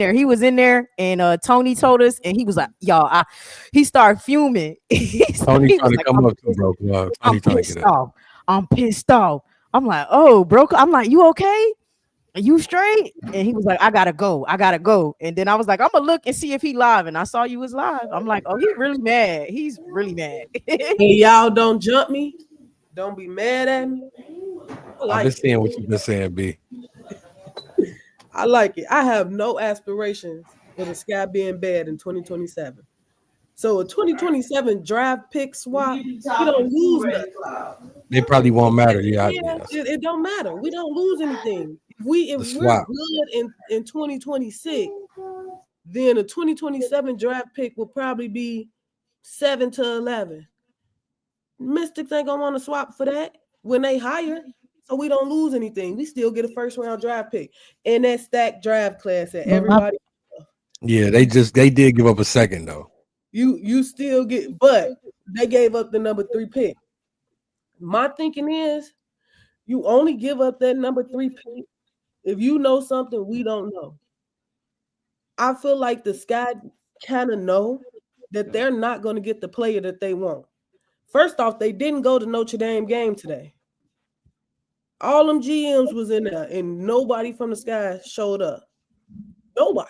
there. He was in there, and Tony told us, and he was like, "Y'all," he started fuming. he Tony trying was to like, come up to bro. I'm Tony trying to pissed get up. off. I'm pissed off. I'm like, oh, bro. I'm like, you okay? Are you straight? And he was like, I gotta go. I gotta go. And then I was like, I'm gonna look and see if he live. And I saw you was live. I'm like, oh, he's really mad. He's really mad. Hey, y'all don't jump me. Don't be mad at me. I've been seeing what you've been saying, B. I like it. I have no aspirations for the Sky being bad in 2027. So a 2027 draft pick swap, we don't lose nothing. They probably won't matter. Yeah, It don't matter. We don't lose anything. If we're good in 2026, then a 2027 draft pick will probably be 7 to 11. Mystics ain't gonna want to swap for that when they hire. So we don't lose anything. We still get a first round draft pick in that stacked draft class that everybody. Yeah, they did give up a second though. You still get, but they gave up the number 3 pick. My thinking is, you only give up that number 3 pick if you know something we don't know. I feel like the Sky kind of know that they're not going to get the player that they want. First off, they didn't go to Notre Dame game today. All them GMs was in there, and nobody from the Sky showed up. Nobody.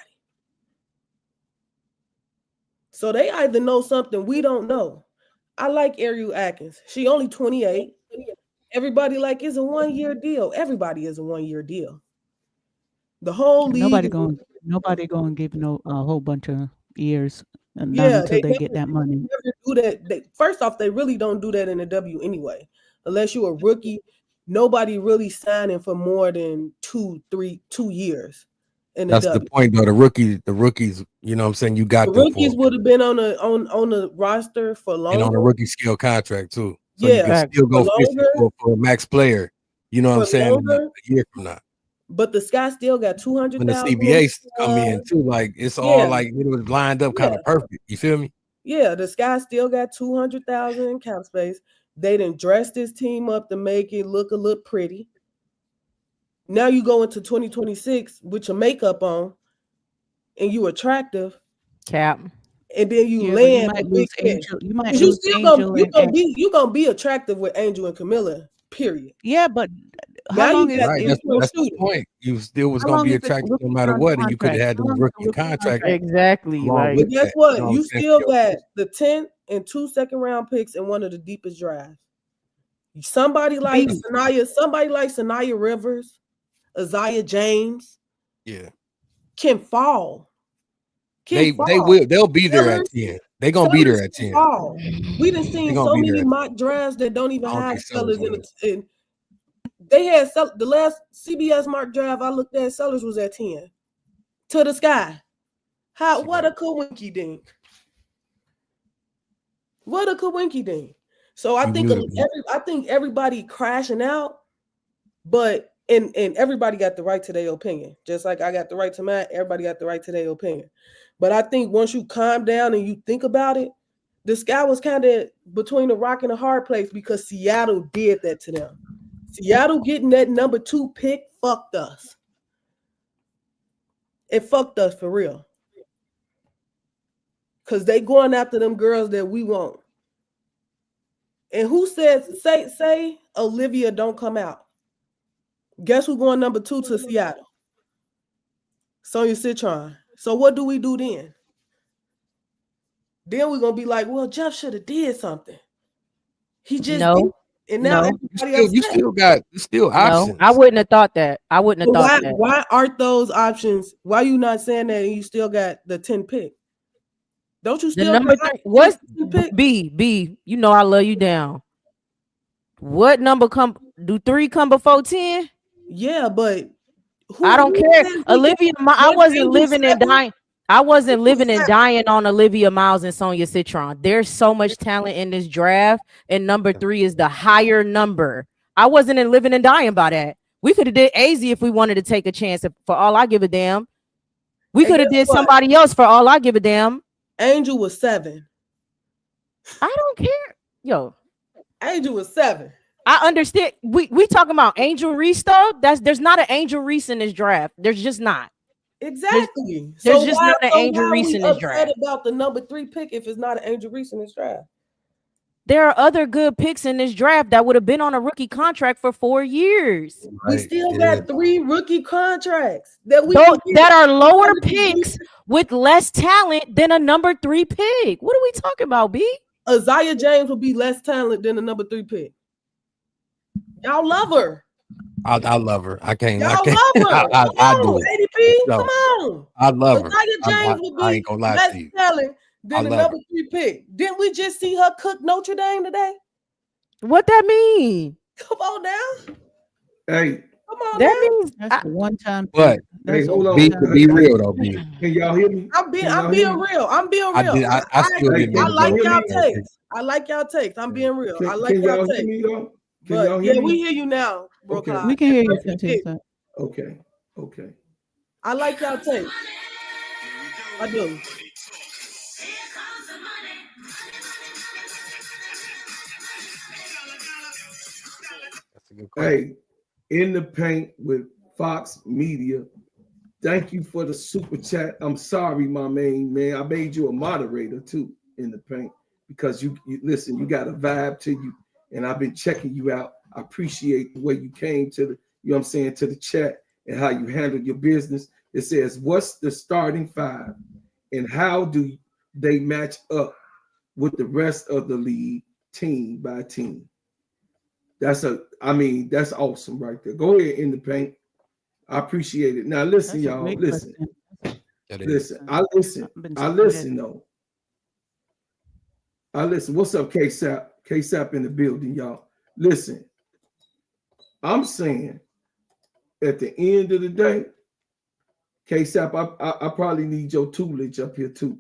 So they either know something we don't know. I like Ariel Atkins. She only 28. Everybody like it's a 1-year deal. Everybody is a 1-year deal. The whole league. Nobody going to give a whole bunch of years. Until they get that money. Never do that. First off, they really don't do that in the W anyway. Unless you're a rookie, nobody really signing for more than 2 years. That's the point, though. The rookies, you know what I'm saying? You got the rookies would have been on the roster for longer. And on a rookie scale contract, too. So yeah, you can still go fishing for a max player, you know what I'm saying, a year from now. But the Sky still got 200,000. When the CBA come in, too, like, it's all like, it was lined up kind of perfect. You feel me? Yeah, the Sky still got 200,000 in cap space. They done dressed this team up to make it look a little pretty. Now you go into 2026 with your makeup on, and you attractive. Cap. And then you land. You gonna be attractive with Angel and Camilla. Period. Yeah, but how long is that's the point. You still was gonna be attractive no matter what, and you could have had the rookie contract. Exactly. Right. Guess what? You still got the 10th and 2 second-round picks in one of the deepest drafts. Somebody like Sanaya Rivers, Isaiah James, can fall. They'll be there at 10. They're gonna be there at 10. We done seen so many mock drafts that don't even have Sellers in it. They had the last CBS mock draft I looked at, Sellers was at 10. To the Sky. What a coinky dink. What a coinky dink. So I think everybody crashing out, but and everybody got the right to their opinion. Just like I got the right to mine, everybody got the right to their opinion. But I think once you calm down and you think about it, the Sky was kind of between a rock and a hard place because Seattle did that to them. Seattle getting that number 2 pick fucked us. It fucked us for real. Because they going after them girls that we want. And who says, say Olivia don't come out? Guess who going number 2 to Seattle? Sonya Citron. So what do we do then? Then we're going to be like, well, Jeff should have did something. He just did. And now you still got options. I wouldn't have thought that. Why aren't those options? Why are you not saying that and you still got the 10 pick? Don't you still number 3? What's B? You know I love you down. What number do 3 come before 10? Yeah, but I don't care. Olivia, I wasn't living and dying. I wasn't living and dying on Olivia Miles and Sonya Citron. There's so much talent in this draft, and number 3 is the higher number. I wasn't living and dying by that. We could have did AZ if we wanted to take a chance. For all I give a damn, we could have did somebody else. For all I give a damn. Angel was 7. I don't care, yo. Angel was 7. I understand. We talking about Angel Reese though. There's not an Angel Reese in this draft. There's just not. Exactly. There's just not an Angel Reese in this draft. About the number 3 pick if it's not an Angel Reese in this draft. There are other good picks in this draft that would have been on a rookie contract for 4 years. Right. We still got 3 rookie contracts that are lower picks with less talent than a number 3 pick. What are we talking about, B? Isaiah James will be less talent than a number 3 pick. Y'all love her. I love her. I can't. Y'all love her. I do it. ADP, no, come on. I love her. Isaiah James will be I ain't gonna lie less to you. talent than the number 3 pick. Didn't we just see her cook Notre Dame today? What that mean? Come on now. Hey. Come on that now. means that's one time. But hey, hold on. Be real though, B. Can y'all hear me? I'm being real. I like y'all takes. I like y'all takes. I'm being real. I like y'all takes. But we hear you now, bro. Okay. We can hear you. Okay. I like y'all takes. I do. Hey, in the paint with Fox Media. Thank you for the super chat. I'm sorry, my man. I made you a moderator too in the paint because you listen. You got a vibe to you, and I've been checking you out. I appreciate the way you came to the, to the chat and how you handled your business. It says, "What's the starting 5, and how do they match up with the rest of the league, team by team?" That's awesome right there. Go ahead in the paint. I appreciate it. Now listen, y'all. Listen. I listen though. I listen. What's up, KSAP? KSAP in the building, y'all. Listen. I'm saying at the end of the day, KSAP, I probably need your tutelage up here too.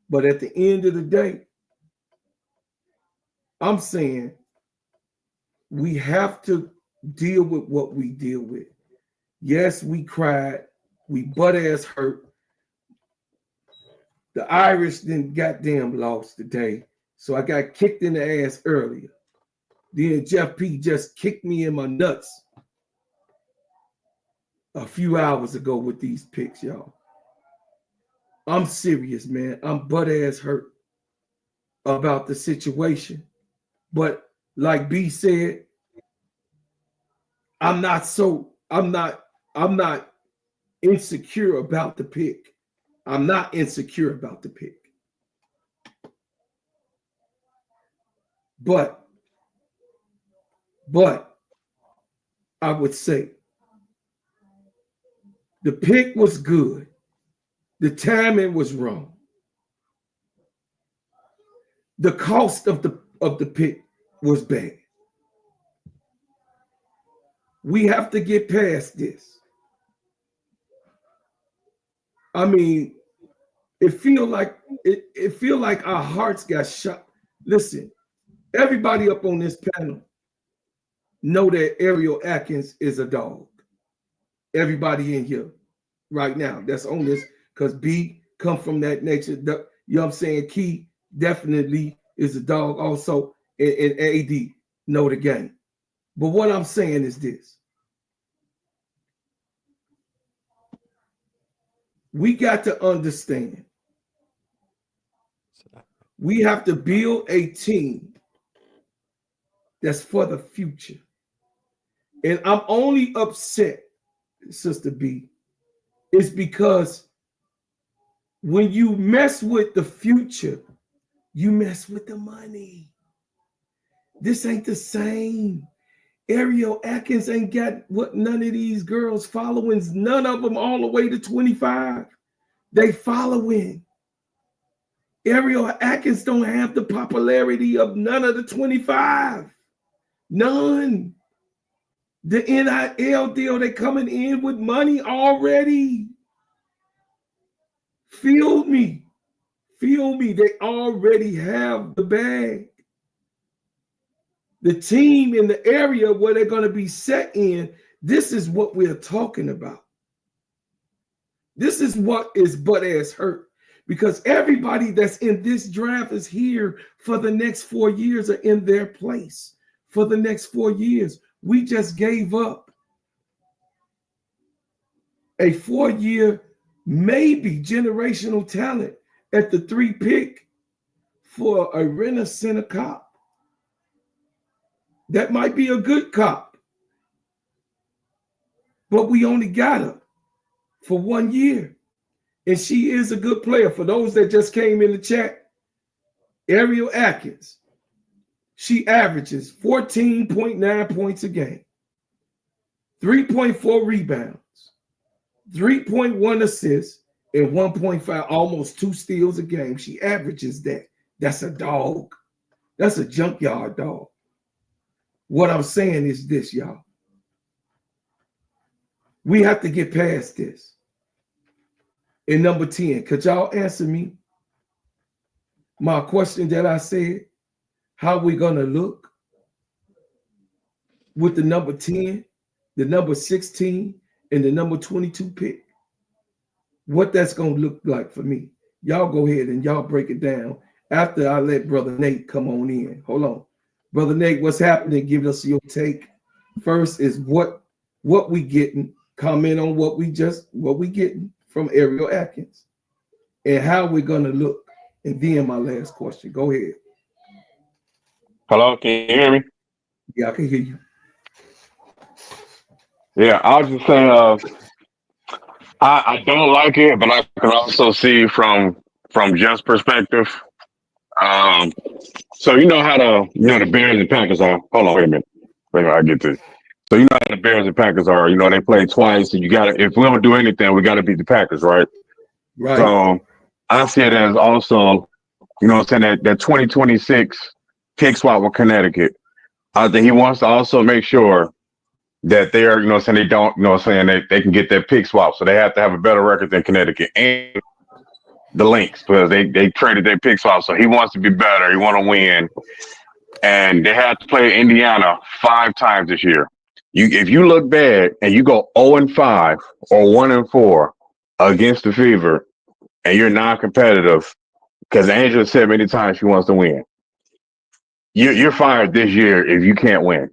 But at the end of the day, I'm saying we have to deal with what we deal with. Yes, we cried. We butt ass hurt. The Irish then goddamn lost today. So I got kicked in the ass earlier. Then Jeff P just kicked me in my nuts a few hours ago with these picks, y'all. I'm serious, man. I'm butt ass hurt about the situation. But like B said, I'm not insecure about the pick. I'm not insecure about the pick. But I would say the pick was good. The timing was wrong. The cost of the pick was bad. We have to get past this. I mean, it feel like our hearts got shot. Listen, everybody up on this panel know that Ariel Atkins is a dog. Everybody in here right now that's on this, because B come from that nature. You know what I'm saying? Key definitely is a dog also, and AD know the game. But what I'm saying is this. We got to understand. We have to build a team that's for the future. And I'm only upset, Sister B, is because when you mess with the future, you mess with the money. This ain't the same. Ariel Atkins ain't got what none of these girls followings, none of them all the way to 25. They following. Ariel Atkins don't have the popularity of none of the 25. None. The NIL deal, they coming in with money already. Feel me. They already have the bag. The team in the area where they're going to be set in, this is what we're talking about. This is what is butt ass hurt, because everybody that's in this draft is here for the next 4 years or in their place for the next 4 years. We just gave up a 4-year maybe generational talent at the 3 pick for a Renaissance cop. That might be a good cop. But we only got her for 1 year. And she is a good player. For those that just came in the chat, Ariel Atkins, she averages 14.9 points a game, 3.4 rebounds, 3.1 assists, and 1.5, almost 2 steals a game. She averages that. That's a dog. That's a junkyard dog. What I'm saying is this, y'all. We have to get past this. In number 10, could y'all answer me my question that I said? How we gonna look with the number 10, the number 16, and the number 22 pick? What that's gonna look like for me? Y'all go ahead and y'all break it down after I let Brother Nate come on in. Hold on. Brother Nate, what's happening? Give us your take. First is what we getting. Comment on what we getting from Ariel Atkins and how we're gonna look. And then my last question. Go ahead. Hello, can you hear me? Yeah, I can hear you. Yeah, I was just saying, I don't like it, but I can also see from Jeff's perspective. So you know how the Bears and Packers are. Hold on, wait a minute. I get this. So you know how the Bears and Packers are. You know they play twice, and you gotta. If we don't do anything, we gotta beat the Packers, right? Right. So I see it as also, you know, what I'm saying that 2026 pick swap with Connecticut. I think he wants to also make sure that they're, you know, saying they don't, you know, saying they can get that pick swap, so they have to have a better record than Connecticut and the Lynx because they traded their pick swap. So he wants to be better. He want to win, and they have to play Indiana 5 times this year. If you look bad and you go 0-5 or 1-4 against the Fever, and you're non-competitive, because Angela said many times she wants to win, you're fired this year if you can't win.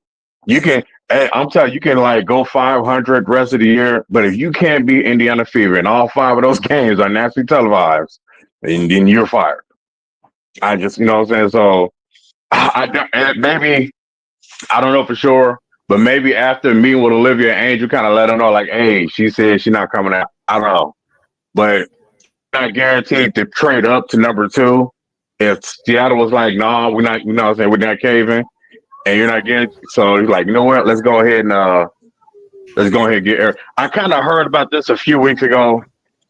You can. I'm telling you, you can like go 500 rest of the year, but if you can't beat Indiana Fever and all 5 of those games are nationally televised, then you're fired. I just, you know what I'm saying? So maybe, I don't know for sure, but maybe after meeting with Olivia and Angel, kind of let her know, like, hey, she said she's not coming out. I don't know. But not guaranteed to trade up to number 2. If Seattle was like, no, we're not, you know what I'm saying, we're not caving. And you're not getting, so he's like, you know what? Let's go ahead and get Eric. I kind of heard about this a few weeks ago,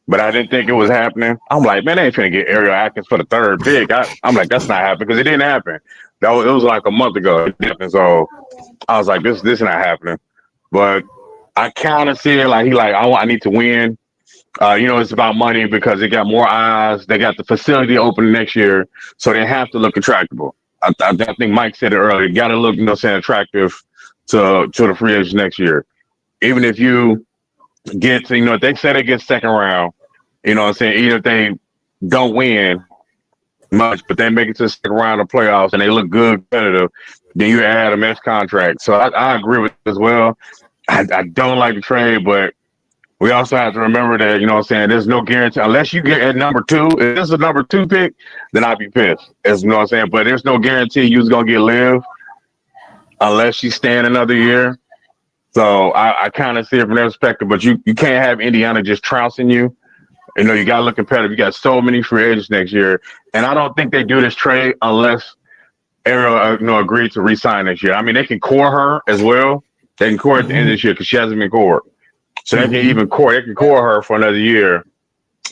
but I didn't think it was happening. I'm like, man, they ain't finna get Ariel Atkins for the 3rd pick. I'm like, that's not happening because it didn't happen. It was like a month ago. It happened. So I was like, this is not happening. But I kind of see it like I need to win. You know, it's about money because they got more eyes. They got the facility open next year, so they have to look attractable. I think Mike said it earlier. You got to look, you know, saying attractive to the free agents next year. Even if you get to, you know, if they say they get 2nd round, you know what I'm saying, even if they don't win much, but they make it to the 2nd round of playoffs and they look good, competitive, then you add a max contract. So I agree with it as well. I don't like the trade, but we also have to remember that, you know what I'm saying, there's no guarantee. Unless you get at number 2, if this is a number 2 pick, then I'd be pissed. As you know what I'm saying? But there's no guarantee you're going to get Liv unless you stand another year. So I kind of see it from that perspective. But you can't have Indiana just trouncing you. You know, you got to look competitive. You got so many free agents next year. And I don't think they do this trade unless Ariel, you know, agreed to re-sign next year. I mean, they can core her as well. They can core at the end of this year because she hasn't been cored. So they can even core her for another year,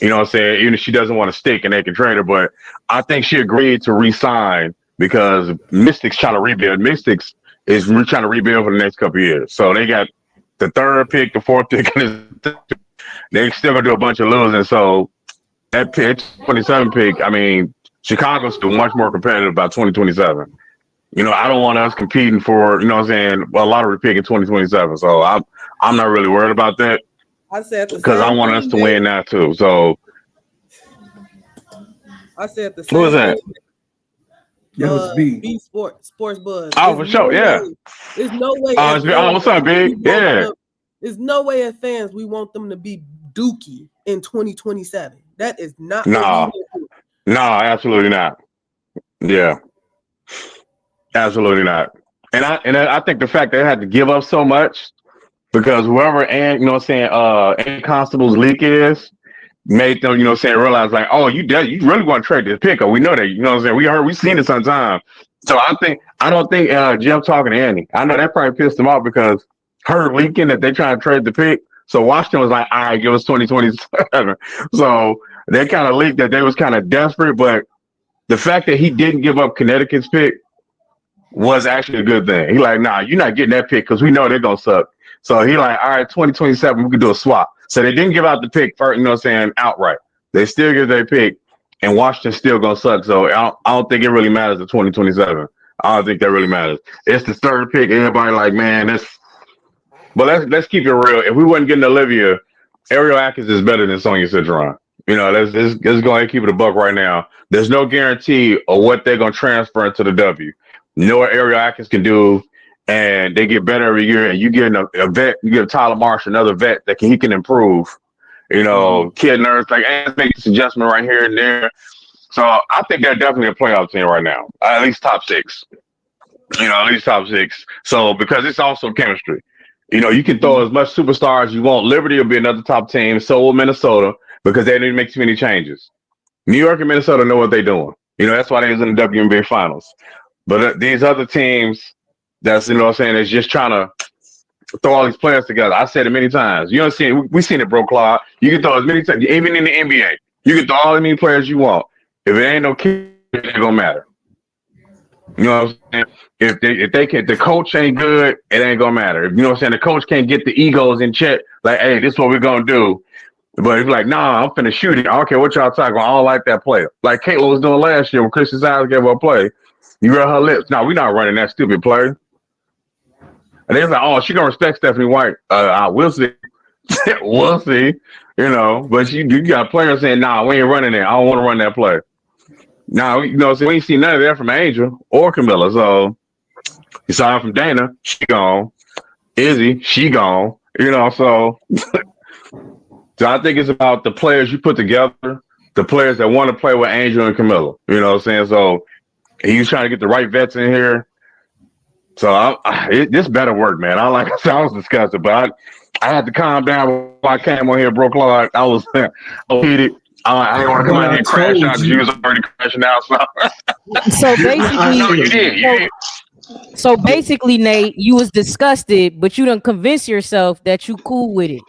you know what I'm saying, even if she doesn't want to stick and they can trade her. But I think she agreed to re-sign because Mystics trying to rebuild. Mystics is trying to rebuild for the next couple of years. So they got the 3rd pick, the 4th pick, and they still going to do a bunch of losing. So that pick, 27 pick, I mean, Chicago's still much more competitive by 2027. You know, I don't want us competing for, you know what I'm saying, a lottery pick in 2027. So I'm not really worried about that. I said because I want us to win now too. So I said the same. Who was that? That was B Sports Buzz. Oh, for sure, yeah. There's no way. What's up, Big? Yeah. There's no way as fans we want them to be Dookie in 2027. That is not No, absolutely not. Yeah, absolutely not. And I think the fact they had to give up so much because whoever and Ann Constable's leak is made them, realize like, oh, you really want to trade this pick? Or we know that, we seen it sometime. So I don't think Jeff talking to Andy. I know that probably pissed him off because her leaking that they trying to trade the pick. So Washington was like, all right, give us 2027. So they kind of leaked that they was kind of desperate, but the fact that he didn't give up Connecticut's pick was actually a good thing. He like, nah, you're not getting that pick because we know they're gonna suck. So he like, all right, 2027, we can do a swap. So they didn't give out the pick first, outright. They still give their pick, and Washington's still gonna suck. So I don't think it really matters in 2027. I don't think that really matters. It's the third pick. Everybody like, man, but let's keep it real. If we wasn't getting Olivia, Ariel Atkins is better than Sonia Citron. Let's go ahead and keep it a buck right now. There's no guarantee of what they're gonna transfer into the W. You know what Ariel Atkins can do, and they get better every year. And you get a vet, you get Tyler Marsh, another vet that he can improve. Kid Nurse, like, let's make this adjustment right here and there. So I think they're definitely a playoff team right now, at least top six. At least top six. So because it's also chemistry. You can throw as much superstars as you want. Liberty will be another top team. So will Minnesota because they didn't make too many changes. New York and Minnesota know what they're doing. That's why they was in the WNBA finals. But these other teams, that's, is just trying to throw all these players together. I said it many times. We've seen it, bro, Claude. You can throw as many times, even in the NBA. You can throw all as many players you want. If it ain't no kid, it ain't gonna matter. You know what I'm saying? If the coach ain't good, it ain't gonna matter. The coach can't get the egos in check. Like, hey, this is what we're gonna do. But if you're like, nah, I'm finna shoot it. I don't care what y'all talking about. I don't like that player. Like Caitlin was doing last year when Christian Siles gave her a play. You read her lips. No, we're not running that stupid play. And they was like, oh, she gonna respect Stephanie White. We'll see. We'll see. But you got players saying, nah, we ain't running it. I don't want to run that play. Now, so we ain't seen none of that from Angel or Camilla. So you saw her from Dana, she gone. Izzy, she gone. So I think it's about the players you put together, the players that want to play with Angel and Camilla. You know what I'm saying? So he's trying to get the right vets in here. So this better work, man. I was disgusted, but I had to calm down before I came on here, bro. Claude. I was heated. I didn't want to come out here and crash out because you was already crashing out. So basically, So basically, Nate, you was disgusted, but you done convince yourself that you cool with it.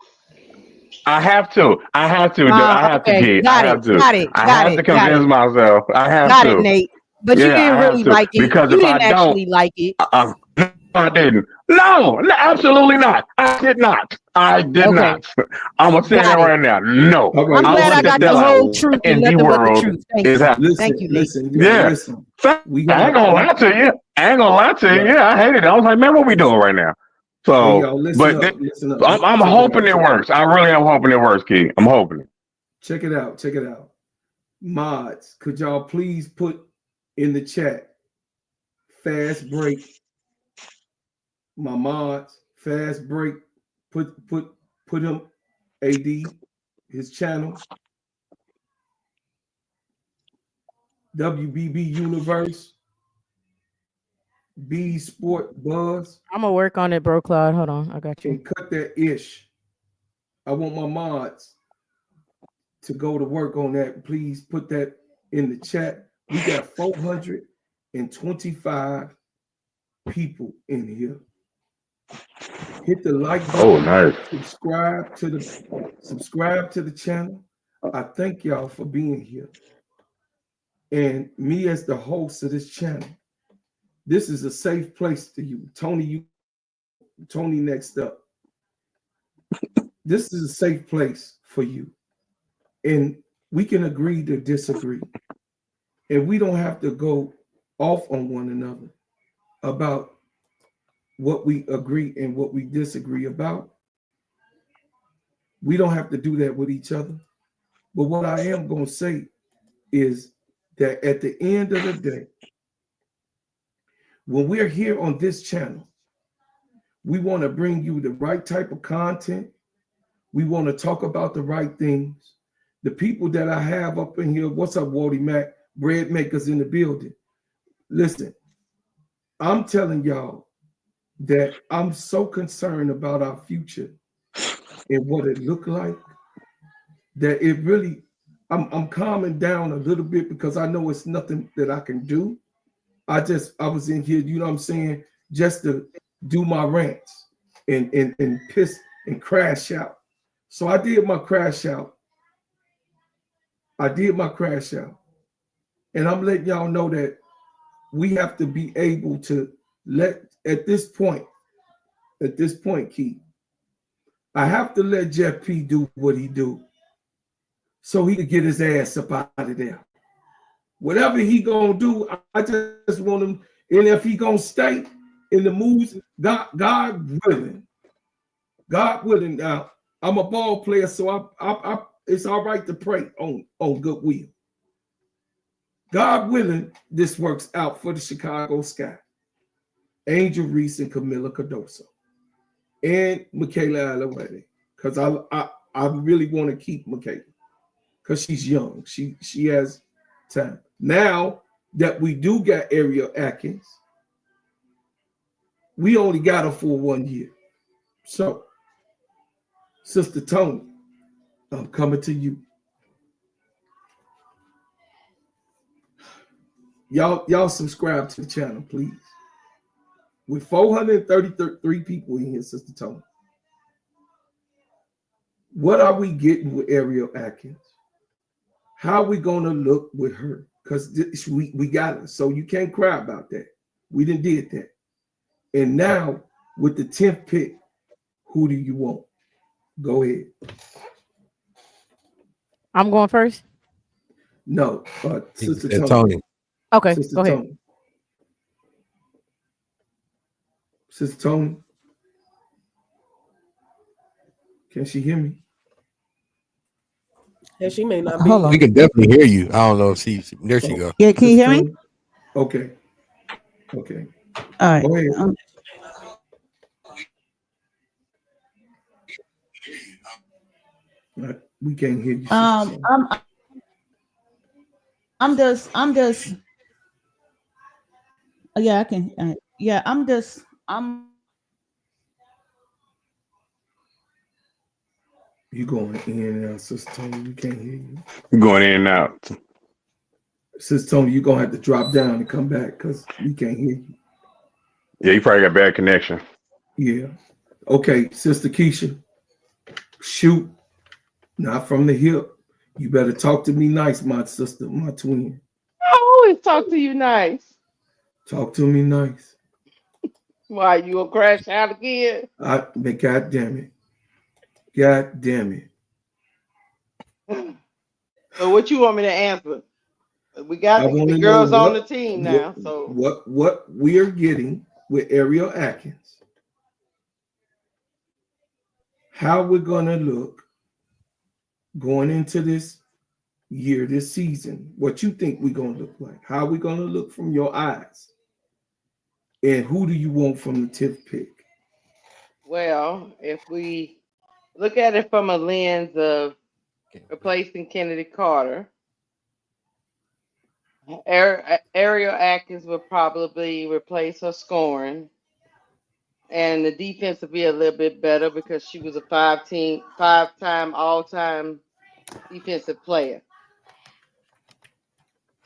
I have to. I have to. Okay. I have to convince myself. I have got to. It, Nate. But you didn't really like it. Because you if didn't I actually don't, like it. No, I didn't. No, absolutely not. I did not. I'm gonna say that right now. No. Okay. I'm glad I got the whole truth and nothing but the truth. Thank you. Listen. Listen. I ain't gonna lie to you. Yeah, I hated it. I was like, man, what we doing right now? So, listen up. I'm hoping it works. I really am hoping it works, Key. I'm hoping it. Check it out. Mods, could y'all please put in the chat fast break? My mods, fast break. Put him AD, his channel. WBB Universe. B Sport Buzz. I'm gonna work on it, bro, Claude. Hold on, I got you. And cut that ish. I want my mods to go to work on that. Please put that in the chat. We got 425 people in here. Hit the like button. Oh, nice. Subscribe to the channel. I thank y'all for being here. And me as the host of this channel, this is a safe place to you. Tony next up. This is a safe place for you. And we can agree to disagree. And we don't have to go off on one another about what we agree and what we disagree about. We don't have to do that with each other. But what I am going to say is that at the end of the day, when we're here on this channel, we want to bring you the right type of content. We want to talk about the right things. The people that I have up in here, what's up, Wally Mac? Bread makers in the building. Listen, I'm telling y'all that I'm so concerned about our future and what it look like that it really, I'm calming down a little bit because I know it's nothing that I can do. I was in here, you know what I'm saying, just to do my rants and piss and crash out. So I did my crash out. And I'm letting y'all know that we have to be able to let, at this point, Keith, I have to let Jeff P do what he do so he can get his ass up out of there. Whatever he gonna do, I just want him, and if he gonna stay in the moves, God willing. Now, I'm a ball player, so I it's all right to pray on goodwill. God willing, this works out for the Chicago Sky. Angel Reese and Camila Cardoso. And Michaela Alouette. Because I really want to keep Michaela. Because she's young. She has time. Now that we do got Ariel Atkins, we only got her for 1 year. So, Sister Tony, I'm coming to you. Y'all subscribe to the channel, please. With 433 people in here, Sister Tony. What are we getting with Ariel Atkins? How are we going to look with her? Because we got her. So you can't cry about that. We didn't did that. And now, with the 10th pick, who do you want? Go ahead. I'm going first. No, Sister Tony. Tony. Okay, Sister go ahead. Tony. Sister Tony. Can she hear me? And she may not be. Hold on. We can definitely hear you. I don't know if there she go. Yeah, can you hear me? Okay. All right. Go ahead. We can't hear you. I'm just yeah, I can You going in and out, Sister Tony. We can't hear you. Going in and out. Sister Tony, you're gonna have to drop down and come back because we can't hear you. Yeah, you probably got bad connection. Yeah. Okay, Sister Keisha. Shoot. Not from the hip. You better talk to me nice, my sister, my twin. I always talk to you nice. Talk to me nice. Why, you gonna crash out again? God damn it. God damn it. So what you want me to answer? We got the girls on the team now. So what we are getting with Ariel Atkins, how we're gonna look going into this year, this season, what you think we're gonna look like, how we're gonna look from your eyes, and who do you want from the 10th pick? Well, if we look at it from a lens of replacing Kennedy Carter, Ariel Atkins will probably replace her scoring, and the defense will be a little bit better because she was a five-time all-time defensive player.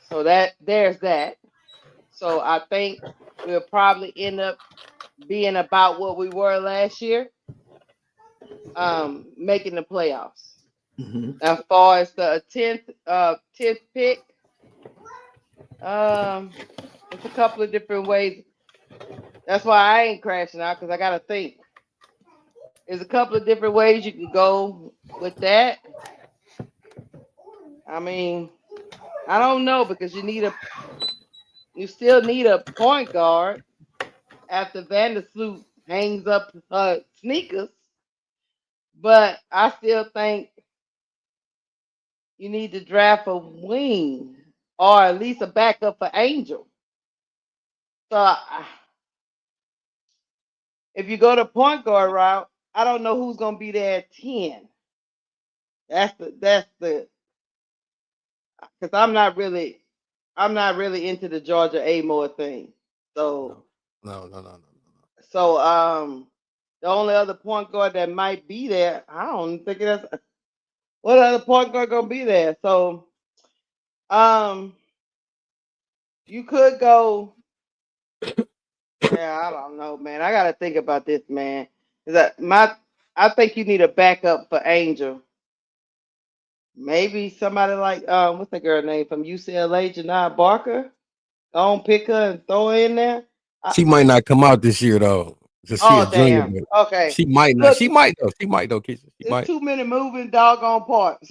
So there's that. So I think we'll probably end up being about what we were last year, making the playoffs. Mm-hmm. As far as the 10th pick, it's a couple of different ways. That's why I ain't crashing out, because I got to think. There's a couple of different ways you can go with that. I mean, I don't know, because you still need a point guard after Vandersloot hangs up her sneakers. But I still think you need to draft a wing or at least a backup for Angel. So if you go to point guard route, I don't know who's going to be there at 10. That's the because I'm not really into the Georgia A Moore thing. So No. so the only other point guard that might be there, I don't think that's what other point guard gonna be there. So you could go. Yeah, I don't know, man. I gotta think about this, man. I think you need a backup for Angel. Maybe somebody like what's the girl name from UCLA, Janai Barker? Don't pick her and throw her in there. She might not come out this year though. Just she a junior. Damn. Okay. She might not. She might though. Keisha. There's too many moving doggone parts.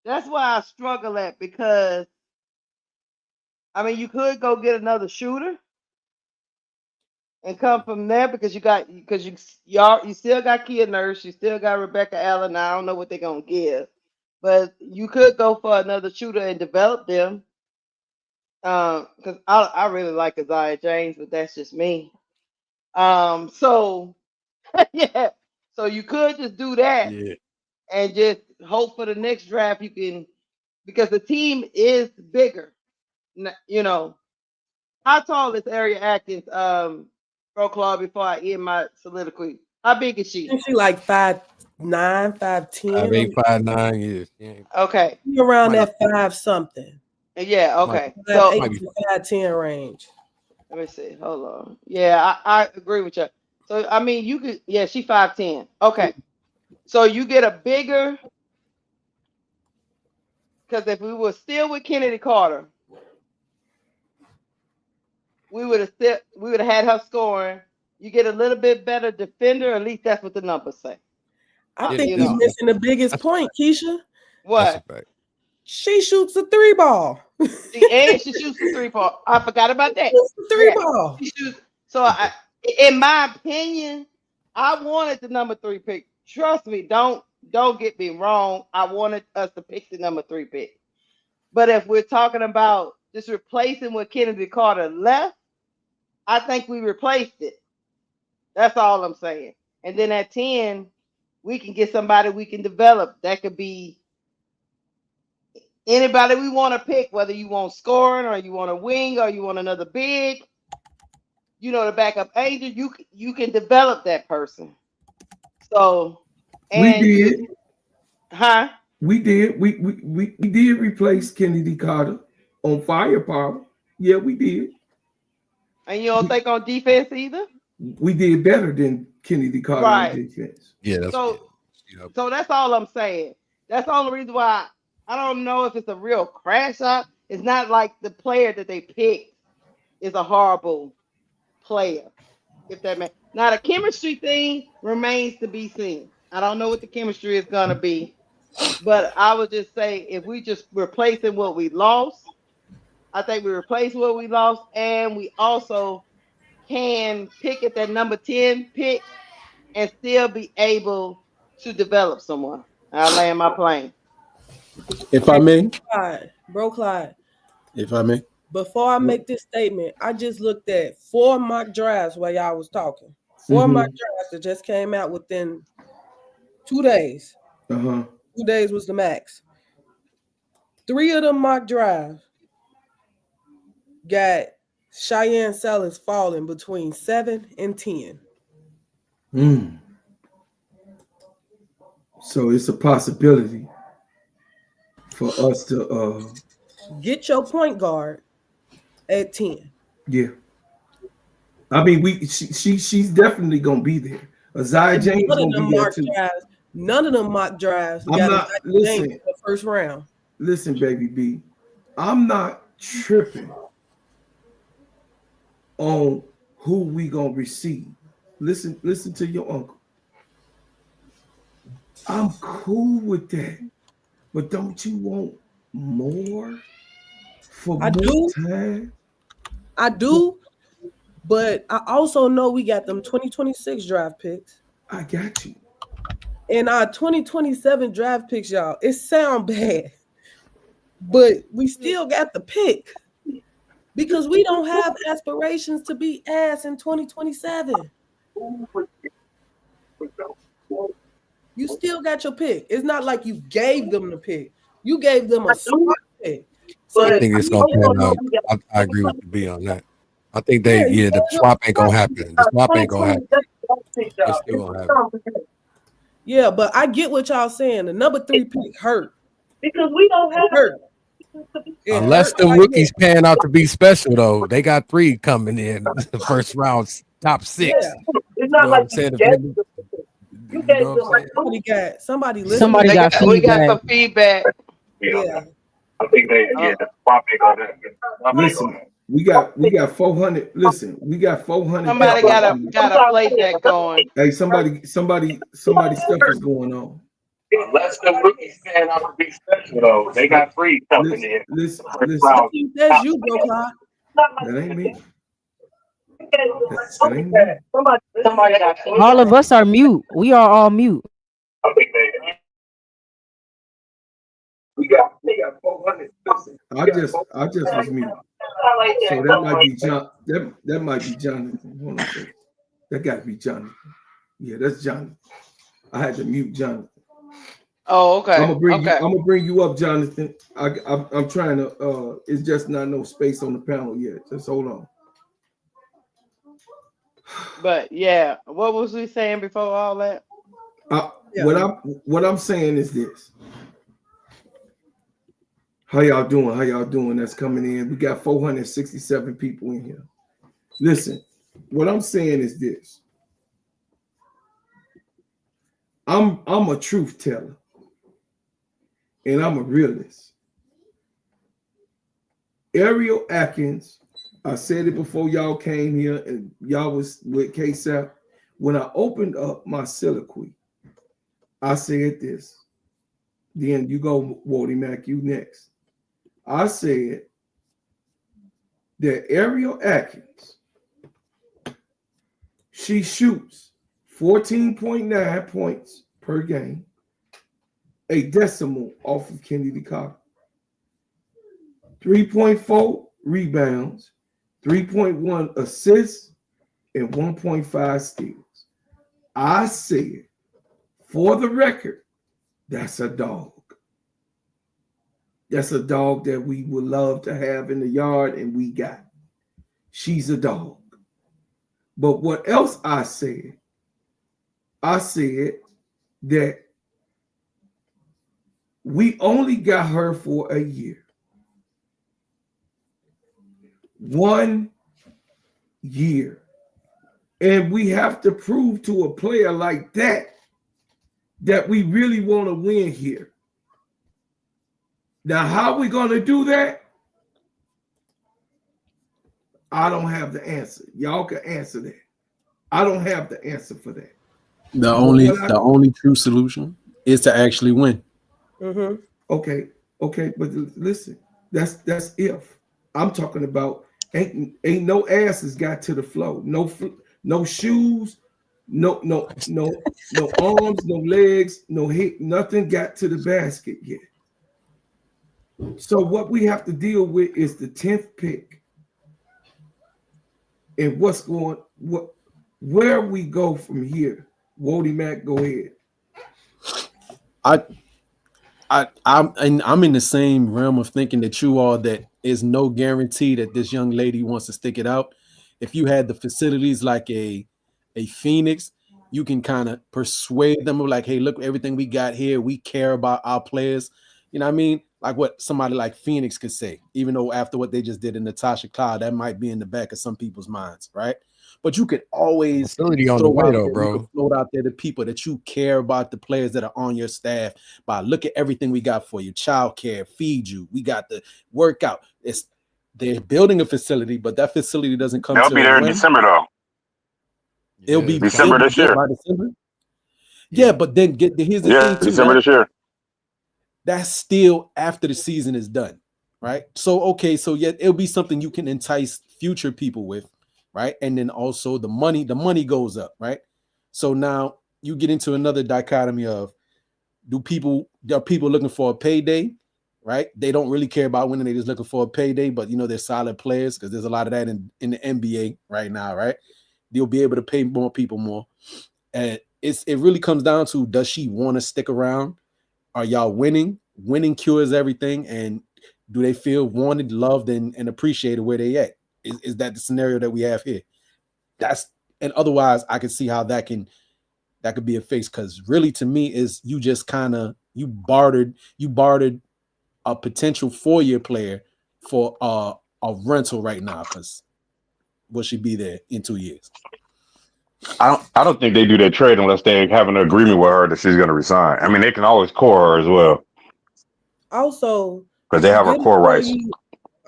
That's why I struggle at, because I mean you could go get another shooter and come from there, because you still got Kia Nurse, you still got Rebecca Allen. I don't know what they're gonna give, but you could go for another shooter and develop them. Because I really like Isaiah James, but that's just me. So yeah, so you could just do that, and just hope for the next draft you can, because the team is bigger. You know, how tall is Area Atkins? Pro Club, before I end my soliloquy. How big is she? She like 5'9", 5'10". 5'8", 5'9", years. Yeah. Okay. Around that 5 something. Yeah, okay. So 8 to 5'10" range. Let me see. Hold on. Yeah, I agree with you. So I mean you could, yeah, she 5'10". Okay. So you get a bigger, because if we were still with Kennedy Carter, we would have had her scoring. You get a little bit better defender, at least that's what the numbers say. I think you're missing the biggest point, Keisha. What? She shoots a 3 ball. And she shoots a 3 ball. I forgot about that. Three ball. She shoots. So in my opinion, I wanted the number 3 pick. Trust me, don't get me wrong. I wanted us to pick the number 3 pick. But if we're talking about just replacing what Kennedy Carter left, I think we replaced it. That's all I'm saying. And then at 10, we can get somebody we can develop. That could be anybody we want to pick, whether you want scoring or you want a wing or you want another big, the backup Angel, you can develop that person. So, and we did. Huh? We did. We did replace Kennedy Carter on firepower. Yeah, we did. And you don't think on defense either? We did better than Kennedy Carter on defense. Yeah. So that's all I'm saying. That's the only reason why I don't know if it's a real crash out. It's not like the player that they picked is a horrible player. If that makes. Now the chemistry thing remains to be seen. I don't know what the chemistry is gonna be, but I would just say if we just replacing what we lost, I think we replace what we lost, and we also can pick at that number 10 pick and still be able to develop someone. I'll land my plane. If I may. Clyde. If I may. Before I make this statement, I just looked at 4 mock drafts while y'all was talking. 4 mock drafts that just came out within 2 days. 2 days was the max. 3 of them mock drafts got Cheyenne Sellers falling between 7 and 10. So it's a possibility for us to get your point guard at 10. Yeah. I mean, she's definitely gonna be there. Isaiah James gonna be there too. None of them mock drafts got Isaiah James in the first round. Listen, baby B, I'm not tripping on who we gonna receive. Listen to your uncle. I'm cool with that, but don't you want more for more time? I do, but I also know we got them 2026 draft picks. I got you. And our 2027 draft picks, y'all, it sound bad, but we still got the pick because we don't have aspirations to be ass in 2027. You still got your pick. It's not like you gave them the pick. You gave them a smart pick. So I think it's gonna pan out. I agree with the B on that. I think the swap ain't gonna happen. The swap ain't gonna happen. It's still gonna happen. Yeah, but I get what y'all saying. The number 3 pick hurt. Because we don't have hurt. Unless the rookies pan out to be special, though, they got 3 coming in the first round, top 6. Yeah. It's not like somebody got feedback. We got some feedback. Yeah. I think the swap ain't gonna happen. Listen, we got 400. Listen, we got 400. Somebody got a playback going. Hey, somebody stuff is going on. Unless the rookies pan out to be special, though, they got 3 coming in. Listen. That's you, bro, Clyde. That ain't me. That ain't me. Somebody got All of us are mute. We are all mute. I think we got 400. I just was mute. So that might be John. That might be Jonathan. Hold on a second. That got to be Jonathan. Yeah, that's Jonathan. I had to mute Jonathan. Oh, okay. I'm gonna bring you up, Jonathan. I'm trying to. It's just not no space on the panel yet. Just hold on. But yeah, what was we saying before all that? What I'm saying is this. How y'all doing? That's coming in. We got 467 people in here. Listen, what I'm saying is this. I'm a truth teller. And I'm a realist. Ariel Atkins, I said it before y'all came here and y'all was with KSAP. When I opened up my soliloquy, I said this. Then you go, Wody Mack, you next. I said that Ariel Atkins, she shoots 14.9 points per game, a decimal off of Kennedy Carter, 3.4 rebounds, 3.1 assists, and 1.5 steals. I said, for the record, that's a dog. That's a dog that we would love to have in the yard, and we got. She's a dog. But what else I said? I said that we only got her for a year. 1 year. And we have to prove to a player like that we really want to win here. Now, how are we going to do that? I don't have the answer. Y'all can answer that. I don't have the answer for that. The only true solution is to actually win. Mm-hmm. Okay, but listen, that's if. I'm talking about ain't no asses got to the floor. No shoes, no arms, no legs, no head, nothing got to the basket yet. So what we have to deal with is the 10th pick. And where we go from here. Wody Mack, go ahead. I'm in the same realm of thinking that you are, that is no guarantee that this young lady wants to stick it out. If you had the facilities like a Phoenix, you can kind of persuade them of like, hey, look, everything we got here, we care about our players. You know what I mean? Like what somebody like Phoenix could say, even though after what they just did in Natasha Cloud, that might be in the back of some people's minds, right? But you could always on the way though, bro. Float out there the people that you care about, the players that are on your staff. By look at everything we got for you: childcare, feed you. We got the workout. They're building a facility, but that facility doesn't come. They'll be there in December though. It'll be December this year. By December. Yeah, but then here's the thing too. December this year. That's still after the season is done, right? So yet it'll be something you can entice future people with, right? And then also the money goes up, right? So now you get into another dichotomy of are people looking for a payday, right? They don't really care about winning, they just looking for a payday, but they're solid players because there's a lot of that in the NBA right now, right? They'll be able to pay more people more. And it really comes down to, does she want to stick around? Are y'all winning? Winning cures everything, and do they feel wanted, loved, and appreciated where they at? Is that the scenario that we have here? And otherwise, I can see how that could be a fix, because really, to me, is you just kind of you bartered a potential 4-year player for a rental right now, because will she be there in 2 years? I don't think they do that trade unless they have an agreement with her that she's going to resign. I mean, they can always core her as well. Also, because they have her core rights.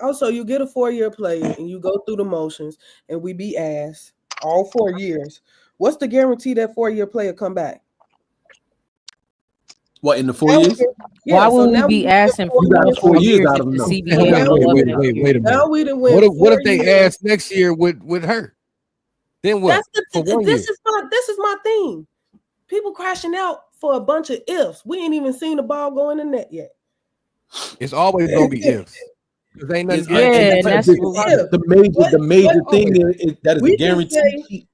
Also, you get a 4-year player and you go through the motions, and we be asked all 4 years. What's the guarantee that 4-year player come back? What, in the 4 years? Why would we be asking for 4 years out of them? Wait a Now minute. we done What if they ask next year with her? Then what? This is my thing. People crashing out for a bunch of ifs. We ain't even seen the ball go in the net yet. It's always gonna be ifs. Ain't nothing, that's the major thing is that is a guarantee.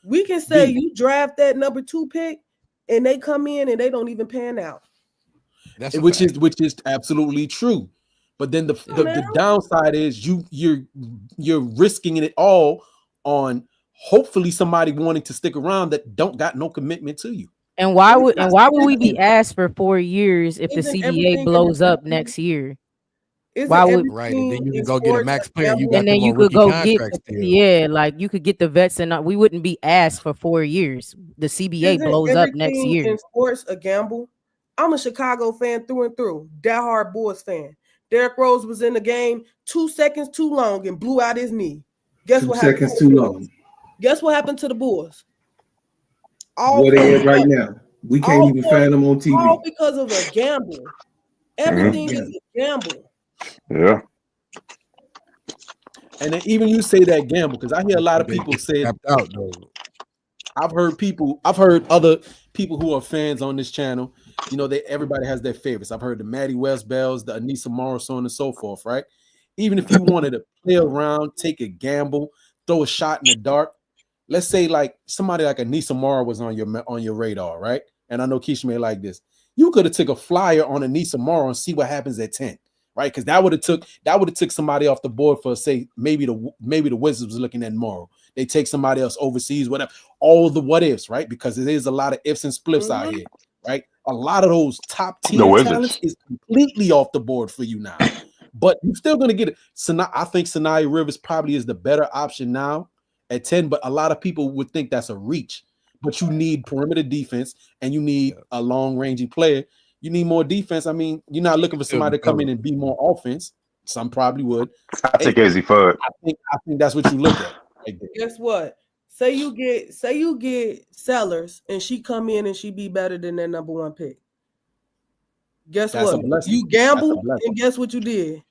We can say you draft that number 2 pick, and they come in and they don't even pan out. Which is absolutely true. But then the downside is you're risking it all on hopefully somebody wanting to stick around that don't got no commitment to you. And why would we be asked for 4 years if the CBA blows up next year? Why would right? And then you can go get a max player. You got and then them you on could rookie go get contracts still. like you could get the vets, and we wouldn't be asked for 4 years. The CBA blows up next year. In sports, a gamble. I'm a Chicago fan through and through, diehard Bulls fan. Derrick Rose was in the game 2 seconds too long and blew out his knee. Guess what happened? 2 seconds too long. Guess what happened to the Bulls? Where they at right now? We can't even find them on TV. All because of a gamble. Everything is a gamble. Yeah. And then even you say that gamble, because I hear a lot of people say I've heard other people who are fans on this channel. You know, everybody has their favorites. I've heard the Maddie West Bells, the Anissa Morrow, so on and so forth, right? Even if you wanted to play around, take a gamble, throw a shot in the dark. Let's say like somebody like Anissa Morrow was on your radar, right? And I know Keisha may like this. You could have took a flyer on Anissa Morrow and see what happens at 10, right? Because that would have took somebody off the board for, say, maybe the Wizards was looking at Morrow. They take somebody else overseas, whatever. All the what ifs, right? Because there is a lot of ifs and spliffs out here, right? A lot of those top tier talents is completely off the board for you now. But you're still going to get it. I think Sanaya Rivers probably is the better option now at 10, but a lot of people would think that's a reach. But you need perimeter defense, and you need a long-ranging player. You need more defense. I mean, you're not looking for somebody to come in and be more offense. Some probably would. I take Izzy Fudd. I think that's what you look at. Right there. Guess what? Say you get Sellers, and she come in and she be better than that number 1 pick. Guess That's what? You gambled, and guess what you did?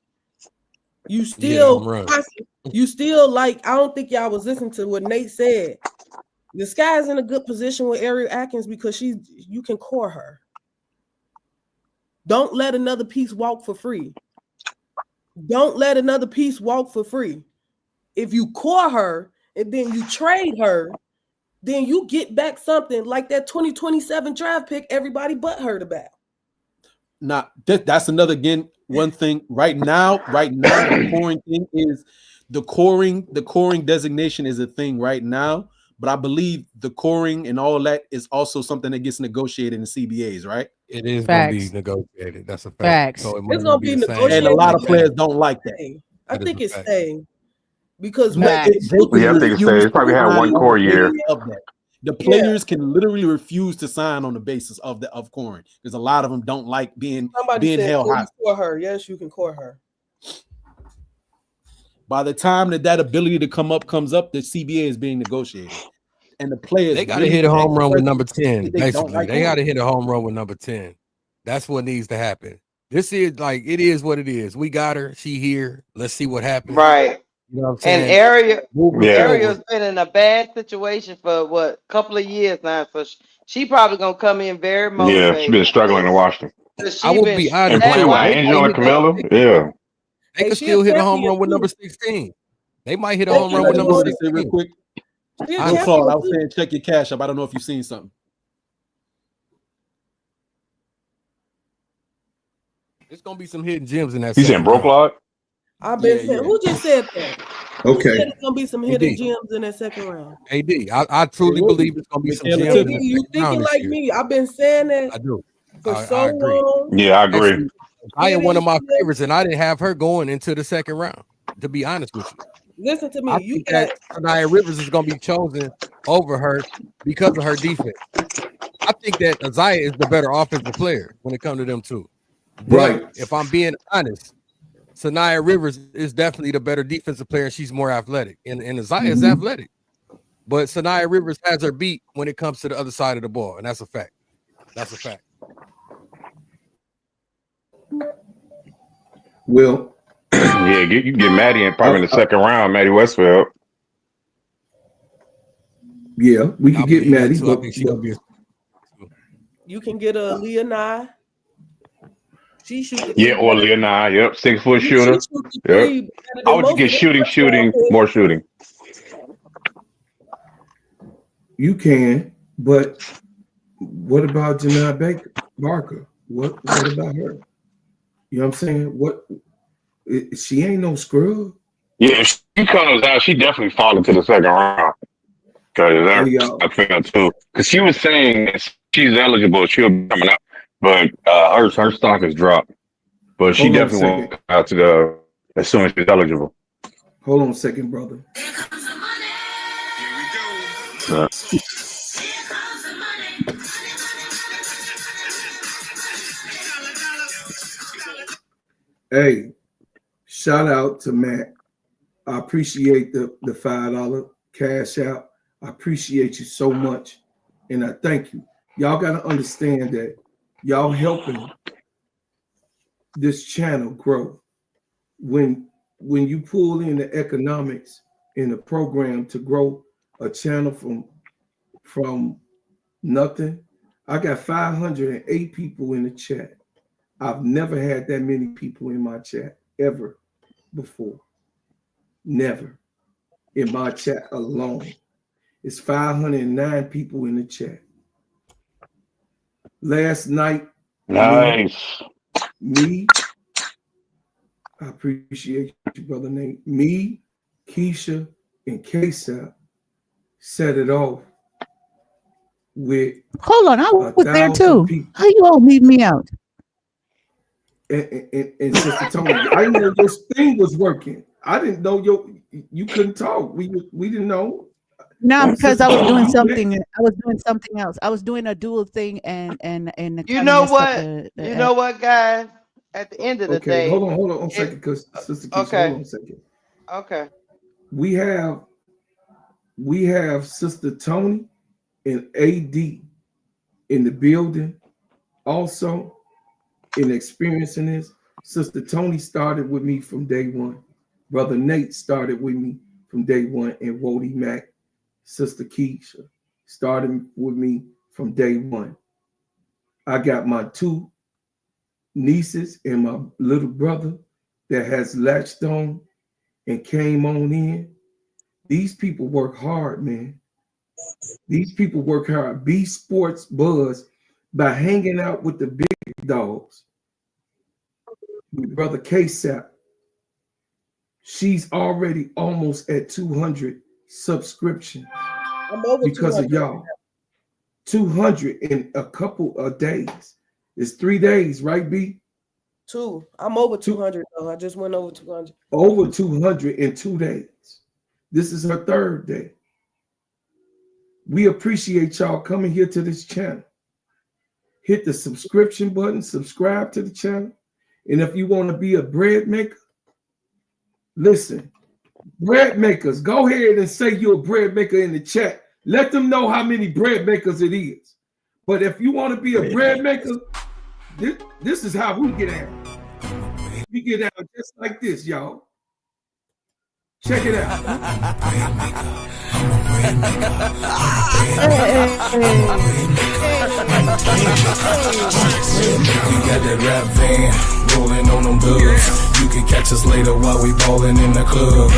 You still, like, I don't think y'all was listening to what Nate said. The Sky's in a good position with Ariel Atkins because you can core her. Don't let another piece walk for free. Don't let another piece walk for free. If you core her and then you trade her, then you get back something like that 2027 draft pick everybody but heard about. Now, that's another, again, one thing right now, the coring thing is the coring designation is a thing right now, but I believe the coring and all that is also something that gets negotiated in CBAs, right? It is going to be negotiated. That's a fact. Facts. So it's going to be negotiated. And a lot of players don't like that. I think it's staying because I think it's staying. It's probably had 1 core year. The players can literally refuse to sign on the basis of coring because a lot of them don't like being held high. Core her. Yes, you can core her. By the time that ability to comes up, the CBA is being negotiated, and the players they got to hit a home run with number 10. Basically, they got to hit a home run with number 10. That's what needs to happen. This is like it is what it is. We got her. She here. Let's see what happens. Right. You know what I'm saying? And Ariel's been in a bad situation for a couple of years now. So she probably gonna come in very motivated. Yeah, she's been struggling in Washington. I would be honest. And playing with Angel and Camilla. Yeah. They could still hit a home run with number 16. They might hit a home run with number 16. Real quick. I was saying check your cash up. I don't know if you've seen something. It's gonna be some hidden gems in that. You saying broke lot? I've been saying, who just said that? Okay. Who said it's gonna be some hidden AD. gems in that second round? AD, I truly believe it's gonna be some gems. AD, you thinking like me? I've been saying that I do. for I so agree. long. Yeah, I agree. I am one of my favorites, and I didn't have her going into the second round. To be honest with you, Listen to me. I You think got that Sanaya Rivers is going to be chosen over her because of her defense. I think that Isaiah is the better offensive player when it comes to them two. But Right. if I'm being honest, Sanaya Rivers is definitely the better defensive player, and she's more athletic. And Isaiah is athletic. But Sanaya Rivers has her beat when it comes to the other side of the ball, and that's a fact. That's a fact. Well, Yeah, you can get Maddie in probably in the second round, Maddie Westfield. yeah, we can I get believe that Maddie, too. I but think she gonna be you can get a Leonai. She shoots. Yeah, or Leonai. Yep, 6 foot shooter. Yep. I would just get shooting, more shooting. you can. But what about Janai Barker? What about her? You know what I'm saying? She ain't no scrub. Yeah, if she comes out, she definitely fall into the second round. Because I feel too. Because she was saying that she's eligible, she'll be coming out, but her stock has dropped. But she definitely won't come out to the as soon as she's eligible. Hold on a second, brother. Hey, shout out to Matt. I appreciate the $5 cash out. I appreciate you so much. And I thank you. Y'all got to understand that y'all helping this channel grow. When you pull in the economics in the program to grow a channel from nothing, I got 508 people in the chat. I've never had that many people in my chat ever before. Never. In my chat alone. It's 509 people in the chat. Last night, nice. Me, I appreciate you, brother Nate. Me, Keisha, and K-Sap set it off with. Hold on, I was there too. People. How you all leave me out? And Sister Tony, I know your thing was working. I didn't know you couldn't talk. We didn't know. No, because I was doing something. I was doing something else. I was doing a dual thing, and you know what? You know what, guys? At the end of the day, hold on a second, because Sister Keisha, hold on a second. Okay. We have Sister Tony and AD in the building, also in experiencing this. Sister Tony started with me from day one. Brother Nate started with me from day one, and Wody Mack, Sister Keisha, started with me from day one. I got my 2 nieces and my little brother that has latched on and came on in. These people work hard, man. These people work hard. B Sports Buzz by hanging out with the big dogs. With Brother K-Sap, she's already almost at 200 subscriptions. I'm over because 200. Of y'all. 200 in a couple of days. It's 3 days, right, B? 2. I'm over 200 though. I just went over 200. Over 200 in 2 days. This is her 3rd day. We appreciate y'all coming here to this channel. Hit the subscription button, subscribe to the channel. And if you want to be a bread maker, listen, bread makers, go ahead and say you're a bread maker in the chat. Let them know how many bread makers it is. But if you want to be a bread maker, this is how we get out. We get out just like this, y'all. Check it out. We got that rap van rolling on them dubs. You can catch us later while we ballin' in the club.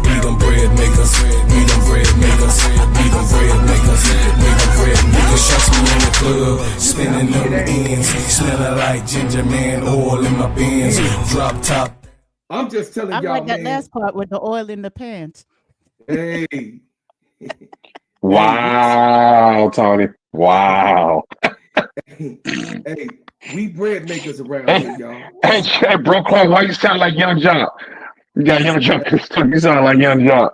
We We them bread makers. We them bread makers. We them bread makers. We them bread makers. Shots me in the club, spinning them ends, smelling like ginger man, oil in my Benz, drop top. I'm just telling I y'all, like that man. last part with the oil in the pants. Hey. Wow, Tony. Wow. Hey, we bread makers around here, y'all. Hey, bro, Clark, why you sound like Young John? You got Young John. You sound like Young John.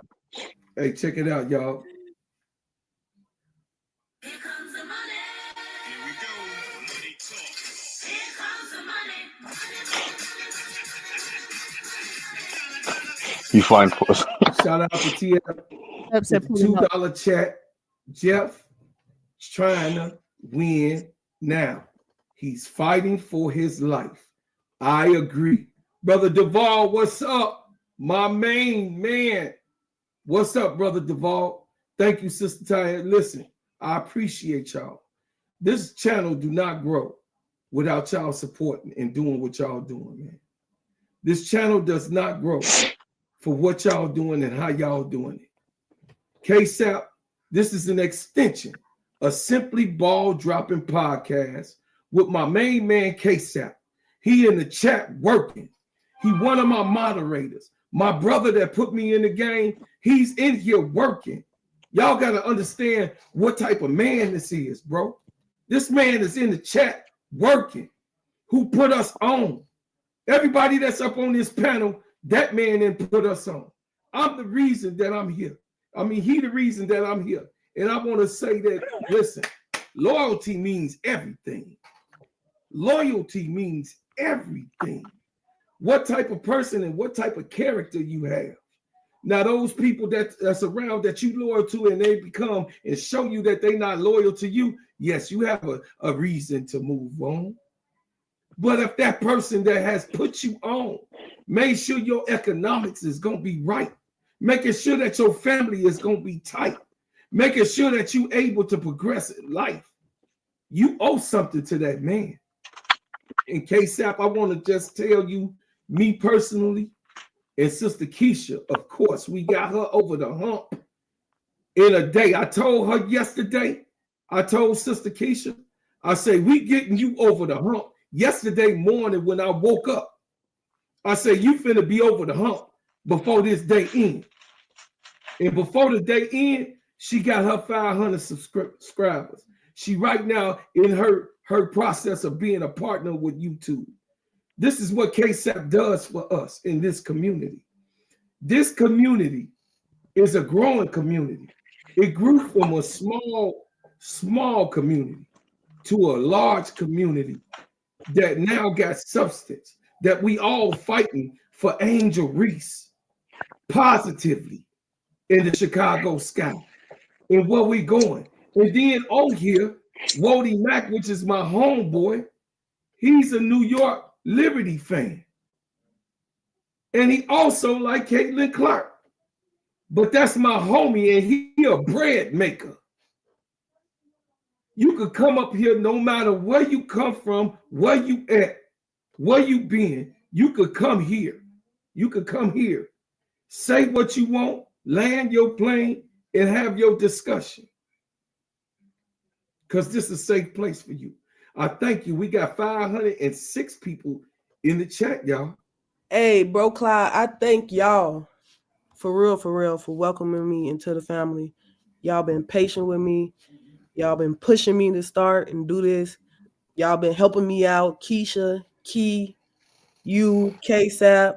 Hey, check it out, y'all. You flying for us. Shout out to TF. It's a $2 chat. Jeff is trying to win now. He's fighting for his life. I agree. Brother Duvall, what's up? My main man. What's up, Brother Duvall? Thank you, Sister Taya. Listen, I appreciate y'all. This channel do not grow without y'all supporting and doing what y'all doing, man. This channel does not grow for what y'all doing and how y'all doing it. KSAP, this is an extension of Simply Ball Dropping Podcast with my main man, KSAP. He in the chat working. He one of my moderators. My brother that put me in the game, he's in here working. Y'all got to understand what type of man this is, bro. This man is in the chat working. Who put us on? Everybody that's up on this panel, that man didn't put us on. I'm the reason that I'm here. I mean, he the reason that I'm here. And I want to say that, listen, loyalty means everything. Loyalty means everything. What type of person and what type of character you have. Now, those people that's around that you loyal to and they become and show you that they're not loyal to you, yes, you have a reason to move on. But if that person that has put you on, make sure your economics is going to be right, making sure that your family is going to be tight, making sure that you're able to progress in life, you owe something to that man. In KSAP, I want to just tell you, me personally, and Sister Keisha, of course, we got her over the hump in a day. I told her yesterday, I told Sister Keisha, I say, we getting you over the hump. Yesterday morning when I woke up, I said, you finna be over the hump before this day ends. And before the day ends, she got her 500 subscribers. She right now in her process of being a partner with YouTube. This is what KSAP does for us in this community. This community is a growing community. It grew from a small community to a large community that now got substance, that we all fighting for Angel Reese positively in the Chicago sky and where we going. And then on here, Wody Mack, which is my homeboy, he's a New York Liberty fan. And he also like Caitlin Clark. But that's my homie, and he a bread maker. You could come up here no matter where you come from, where you at, where you been. You could come here. You could come here. Say what you want, land your plane, and have your discussion. Because this is a safe place for you. I thank you. We got 506 people in the chat, y'all. Hey, Bro Clyde, I thank y'all for real, for welcoming me into the family. Y'all been patient with me. Y'all been pushing me to start and do this. Y'all been helping me out. Keisha, Key, you, KSAP.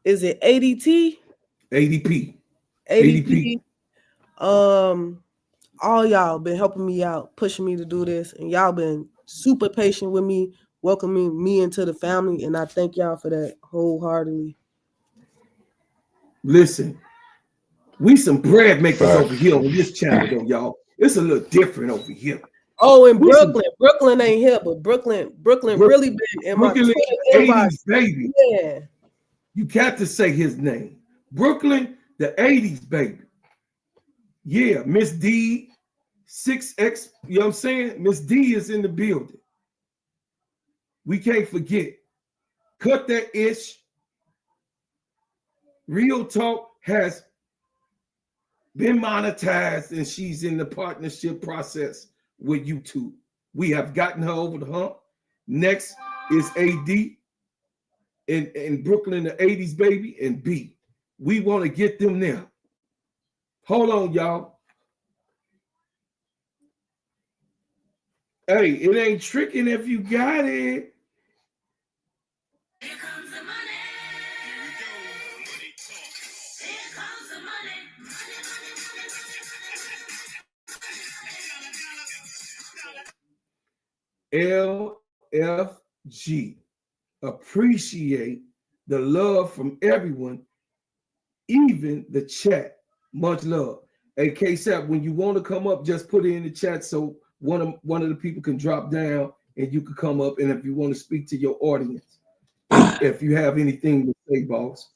Is it ADT? ADP. ADP. All y'all been helping me out, pushing me to do this, and y'all been super patient with me, welcoming me into the family, and I thank y'all for that wholeheartedly. Listen, we some bread makers over here on this channel, though, y'all. It's a little different over here. Oh, in Brooklyn ain't here, but Brooklyn really been in my 80s baby. Yeah, you got to say his name. Brooklyn, the 80s baby. Yeah, Miss D, 6X, you know what I'm saying? Miss D is in the building. We can't forget. Cut that ish. Real talk. has been monetized and she's in the partnership process with YouTube. We have gotten her over the hump. Next is AD in Brooklyn, the 80s baby, and B. We want to get them there. Hold on, y'all. Hey, it ain't tricking if you got it. Here comes the money. Here we go. Money talk. Here comes the money. LFG. Appreciate the love from everyone, even the chat. Much love. Hey, K-Sap, when you want to come up, just put it in the chat so one of the people can drop down and you can come up. And if you want to speak to your audience, if you have anything to say, boss,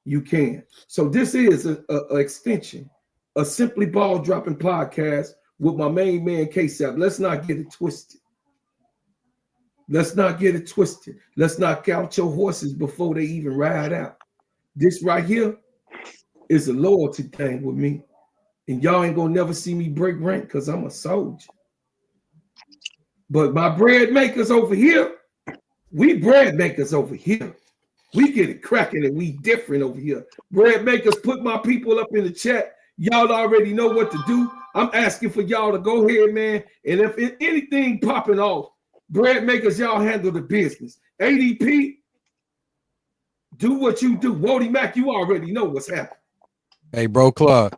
you can. So this is a extension, a Simply Ball Dropping podcast with my main man, K-Sap. Let's not get it twisted. Let's not get it twisted. Let's knock out your horses before they even ride out. This right here is a loyalty thing with me. And y'all ain't gonna never see me break rank because I'm a soldier. But my bread makers over here, we bread makers over here. We get it cracking and we different over here. Bread makers, put my people up in the chat. Y'all already know what to do. I'm asking for y'all to go ahead, man. And if anything popping off, bread makers, y'all handle the business. ADP, do what you do. Wody Mac, you already know what's happening. Hey, bro, Claude.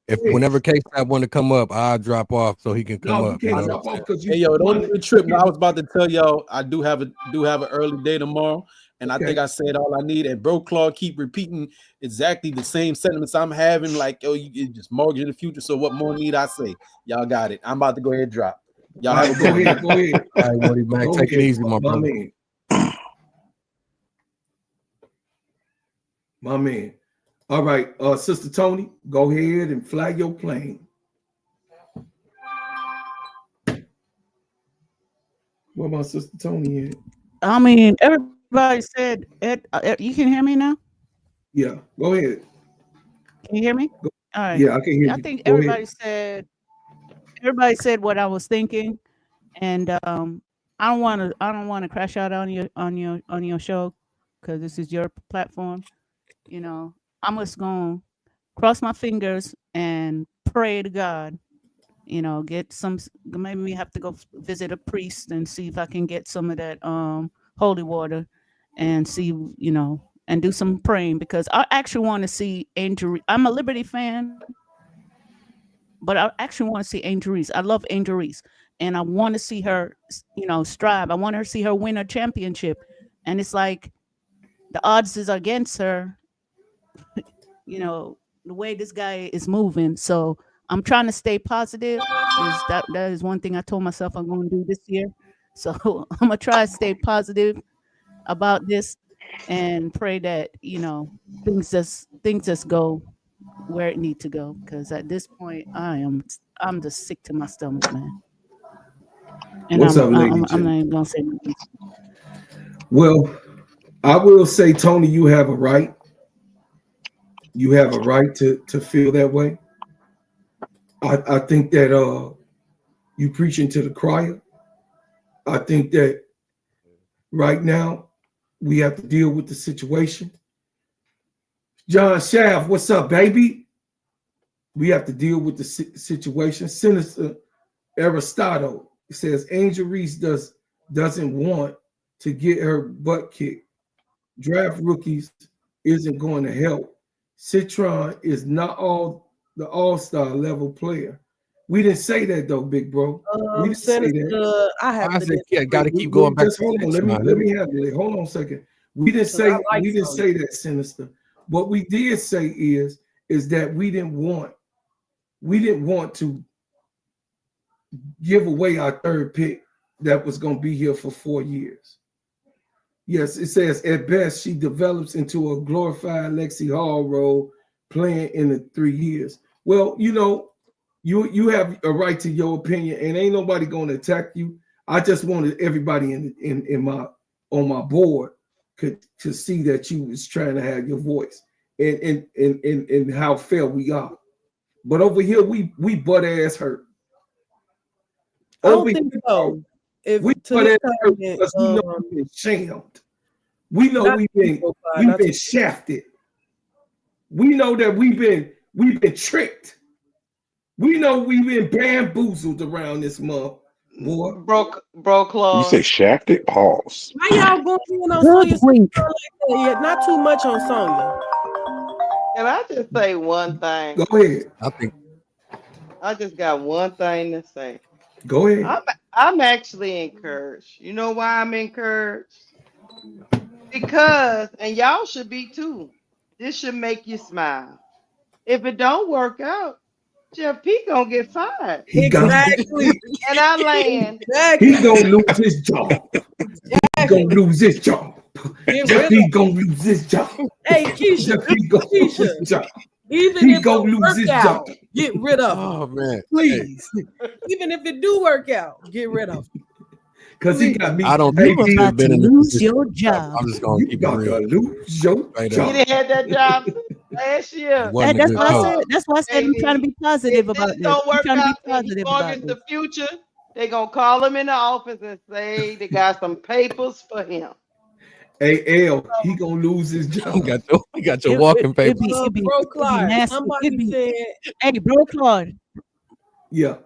If whenever K-Sap want to come up, I'll drop off so he can come up. You can't drop off because Hey, yo, don't even trip. I was about to tell y'all I do have an early day tomorrow, and I think I said all I need. And bro, Claude keep repeating exactly the same sentiments I'm having. Like, yo, you just mortgage in the future. So what more need I say? Y'all got it. I'm about to go ahead and drop. Y'all have a go ahead. Go ahead. All right, Woody Mac, take it easy, my brother. My man. All right, Sister Tony, go ahead and flag your plane. Where my Sister Tony at? I mean, everybody said it. You can hear me now? Yeah, go ahead. Can you hear me? All right. Yeah, I can hear you. I think Go everybody ahead. said what I was thinking, and I don't want to crash out on your show because this is your platform. You know, I'm just gonna cross my fingers and pray to God. You know, get some. Maybe we have to go visit a priest and see if I can get some of that holy water, and see, you know, and do some praying because I actually want to see Angel Reese. I'm a Liberty fan, but I actually want to see Angel Reese. I love Angel Reese, and I want to see her, you know, strive. I want her to see her win a championship, and it's like the odds is against her. You know, the way this guy is moving. So I'm trying to stay positive. That is one thing I told myself I'm going to do this year. So I'm gonna try to stay positive about this and pray that, you know, things just go where it need to go. Because at this point, I'm just sick to my stomach, man. And What's up, Lady I'm J? not even gonna say nothing. Well, I will say, Tony, you have a right. You have a right to feel that way. I think that you preaching to the choir. I think that right now we have to deal with the situation. John Shaft, what's up, baby? We have to deal with the situation. Sinister Aristotle says Angel Reese doesn't want to get her butt kicked. Draft rookies isn't going to help. Citron is not the all-star level player. We didn't say that though, big bro. We didn't say that. I said, yeah, got to keep going back. Just hold on. Let me handle it. Hold on a second. We didn't say that, Sinister. What we did say is that we didn't want to give away our third pick that was going to be here for 4 years. Yes, it says at best she develops into a glorified Lexi Hall role playing in the 3 years. Well, you know, you have a right to your opinion, and ain't nobody going to attack you. I just wanted everybody on my board to see that you was trying to have your voice. and how fair we are. But over here, we butt ass hurt. I don't Over think here, so. If we to butt this ass hurt tournament, because we know we've been shammed. We know not we've to been go far, not to- shafted. We know that we've been tricked. We know we've been bamboozled around this month. Boy. Broke You claws. say shafted? Pause. Why y'all going in on Good Sonya grief. like that? Yeah, not too much on Sonya. Can I just say one thing? Go ahead. I think I just got one thing to say. Go ahead. I'm actually encouraged. You know why I'm encouraged? Because, and y'all should be too, this should make you smile. If it don't work out, Jeff P gonna get fired. Exactly. And I land. Exactly. He gonna lose his job. He gonna lose his job. Get Jeff rid P of- gonna lose his job. Hey, Keisha. Jeff P gonna lose his job. Even He if gonna it lose work his out, job. get rid of it. oh man. Please. Even if it do work out, get rid of it. Cause he got me. I don't Hey, think he D, should have been in this lose position. your job. I'm just gonna you keep it got to real. lose your Right job. He didn't have that job last year. Wasn't a That's good why I coach. said. That's why I said I'm trying to be positive If about this this. don't I'm work trying to be out and he positive about mortgage this. the future, they gonna call him in the office and say they got some papers for him. Hey, L, he gonna lose his You job. got your walking paper. It'd be Bro, Clyde, nasty. somebody It'd be- said Hey, bro, Claude. Yeah.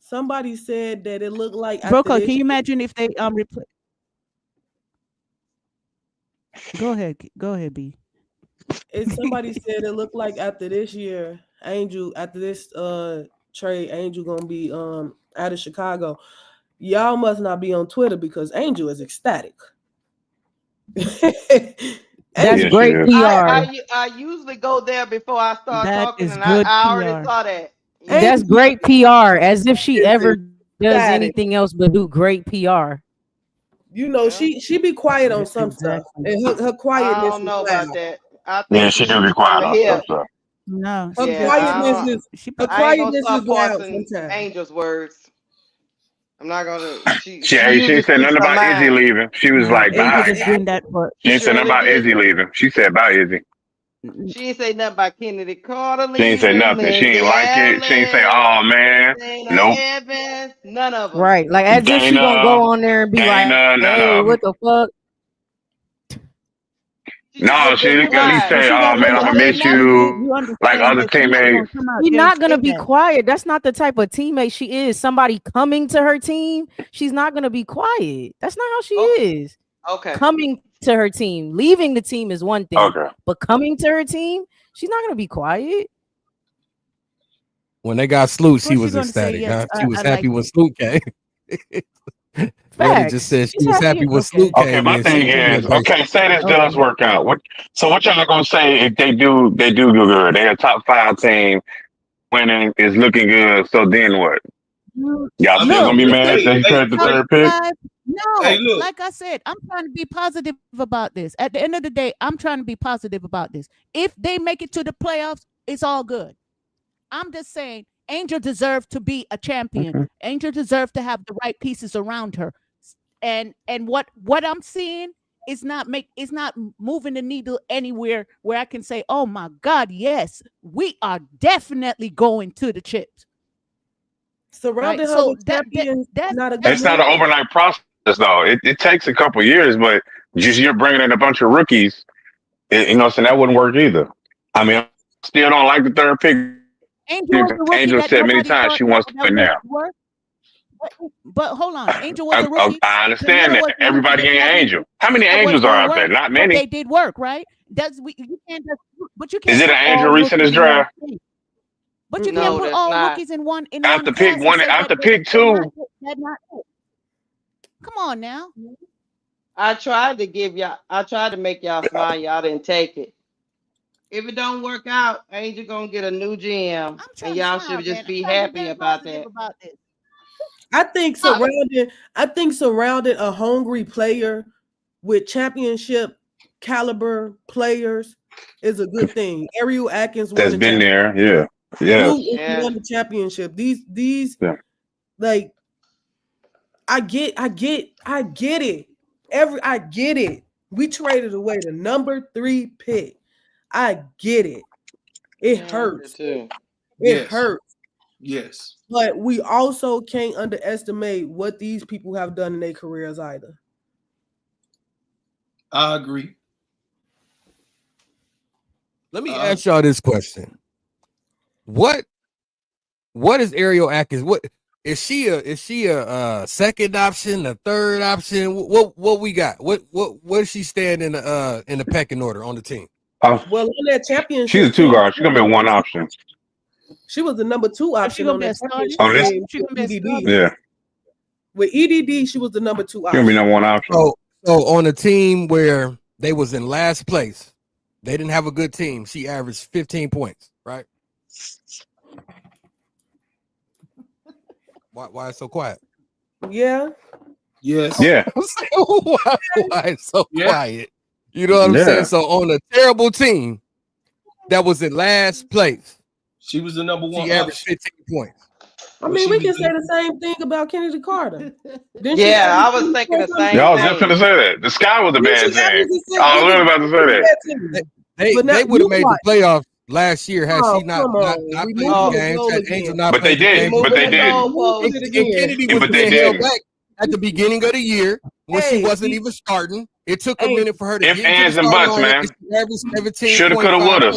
somebody said that it looked like Bro, after Claude, this can you imagine if they replace? Go ahead, B. somebody said it looked like after this year, Angel, after this trade, Angel gonna be out of Chicago. Y'all must not be on Twitter because Angel is ecstatic. That's Yes, great yes. PR. I usually go there before I start That talking, is and good I already PR. saw that. That's great PR. As if she ever does ecstatic. anything else but do great PR. You know, she be quiet on some Exactly. stuff, and her I quietness don't know is about loud. that. I think Yeah, she do be quiet on here. some stuff. No, Her she Yeah, quietness is she her I ain't gonna quietness start is loud parsing sometimes. Angel's words. I'm not gonna. She She usually ain't said speaks nothing her about Izzy mind. leaving. She was no, like, Angel bye. just doing that for. She ain't said nothing Really about did. Izzy leaving. She said bye, Izzy. She ain't say nothing about Kennedy Carter She ain't say leaving, nothing. She ain't Lindsay like it. She ain't say, Allen, oh man. Dana Nope. Evans, none of them. Right. Like as if she gonna Dana, go on there and be like, Dana, none hey, of what them. the fuck? She No, just she been at least quiet. say, She oh got man, to I'm gonna let miss you you. You Like understand other that she's not gonna teammates. come out She's there not and gonna say be that. quiet. That's not the type of teammate she is. Somebody coming to her team, she's not gonna be quiet. That's not how she is. Okay. Coming to her team, leaving the team is one thing, Okay. but coming to her team, she's not gonna be quiet. When they got Sloot, Of she course was you're gonna say ecstatic. yes. Huh? She was I happy like when it. Sloot came. Freddie just said she She's was happy. happy when Okay. Sloot Okay, came my in. thing She is, embraced okay, say this Okay. does work out. What y'all gonna say if they do good? They're a top 5 team, winning is looking good. So then what? Y'all still Look, gonna be if mad they that you finish traded the top third pick? 5, no, Hey, look. like I said, I'm trying to be positive about this. At the end of the day, I'm trying to be positive about this. If they make it to the playoffs, it's all good. I'm just saying, Angel deserved to be a champion. Okay. Angel deserved to have the right pieces around her. And what I'm seeing is not moving the needle anywhere where I can say, oh my God, yes, we are definitely going to the chips. Surrounding Right? her So with champions that- is not a good It's not an move. overnight process though. It takes a couple years, but just you're bringing in a bunch of rookies. You know, so that wouldn't work either. I mean, I still don't like the third pick. Angel was a rookie Angel that said many nobody times thought she wants to that win would now. work. But hold on, Angel was a rookie. I understand Jamila that. was a Everybody rookie ain't that Angel. How many was Angels are gonna out there? work, Not but many. they did work, right? You can't just, but you can't Is it put an Angel all Reese in this rookies in one draft? thing. But you No, can't put that's all not. rookies in one After pick class one, and say after that pick they're not two. they're not it. Come on now. I tried to make y'all smile. Y'all didn't take it. If it don't work out, Angel gonna get a new GM, I'm trying and to y'all smile, should just man. be I'm trying to happy very about positive that. about this. I think surrounding a hungry player with championship caliber players is a good thing. Ariel Atkins won That's the been championship. there. Yeah. Yes. Blue Yeah. won the championship. These Yeah. like I get it. I get it. We traded away the number 3 pick. I get it. It Yeah, I do hurts. too. It Yes. hurts. Yes. But we also can't underestimate what these people have done in their careers either. I agree. Let me ask y'all this question. What is Ariel Atkins? What is she a second option, a third option? What we got? What does she stand in the pecking order on the team? Well, on that championship, She's a two guard. She's gonna be a one option. She was the number 2 option gonna on be a that starter? championship On this- game She gonna be a with starter? EDD. Yeah, With EDD, she was the number 2 she's gonna be option. number one option. So on a team where they was in last place, they didn't have a good team. She averaged 15 points, right? Why it's so quiet? Yeah. Yes. Yeah, why it's so Yeah. quiet? You know what I'm Yeah. saying? So on a terrible team that was in last place, She was the number one she averaged option. 15 points. I mean, we can say the same thing about Kennedy Carter. Didn't she Yeah, I average was thinking the 24 same y'all was thing. just gonna say that. The Sky was a Didn't bad she team. average the same- I was literally about to say that. They But now would you have made watch. the playoffs last year had Oh, she not come on. played We the moved the games, goal had again. Angel not But they played the did. games. But they Moving the did. goalposts. Moved it And again. Kennedy Yeah, was but they being held didn't. back at the beginning of the year when she Hey, wasn't we- even starting. It took a Hey, minute for her to If, get into ands, the and starting buts, lineup, man. and she averaged 17 Shoulda, coulda, woulda.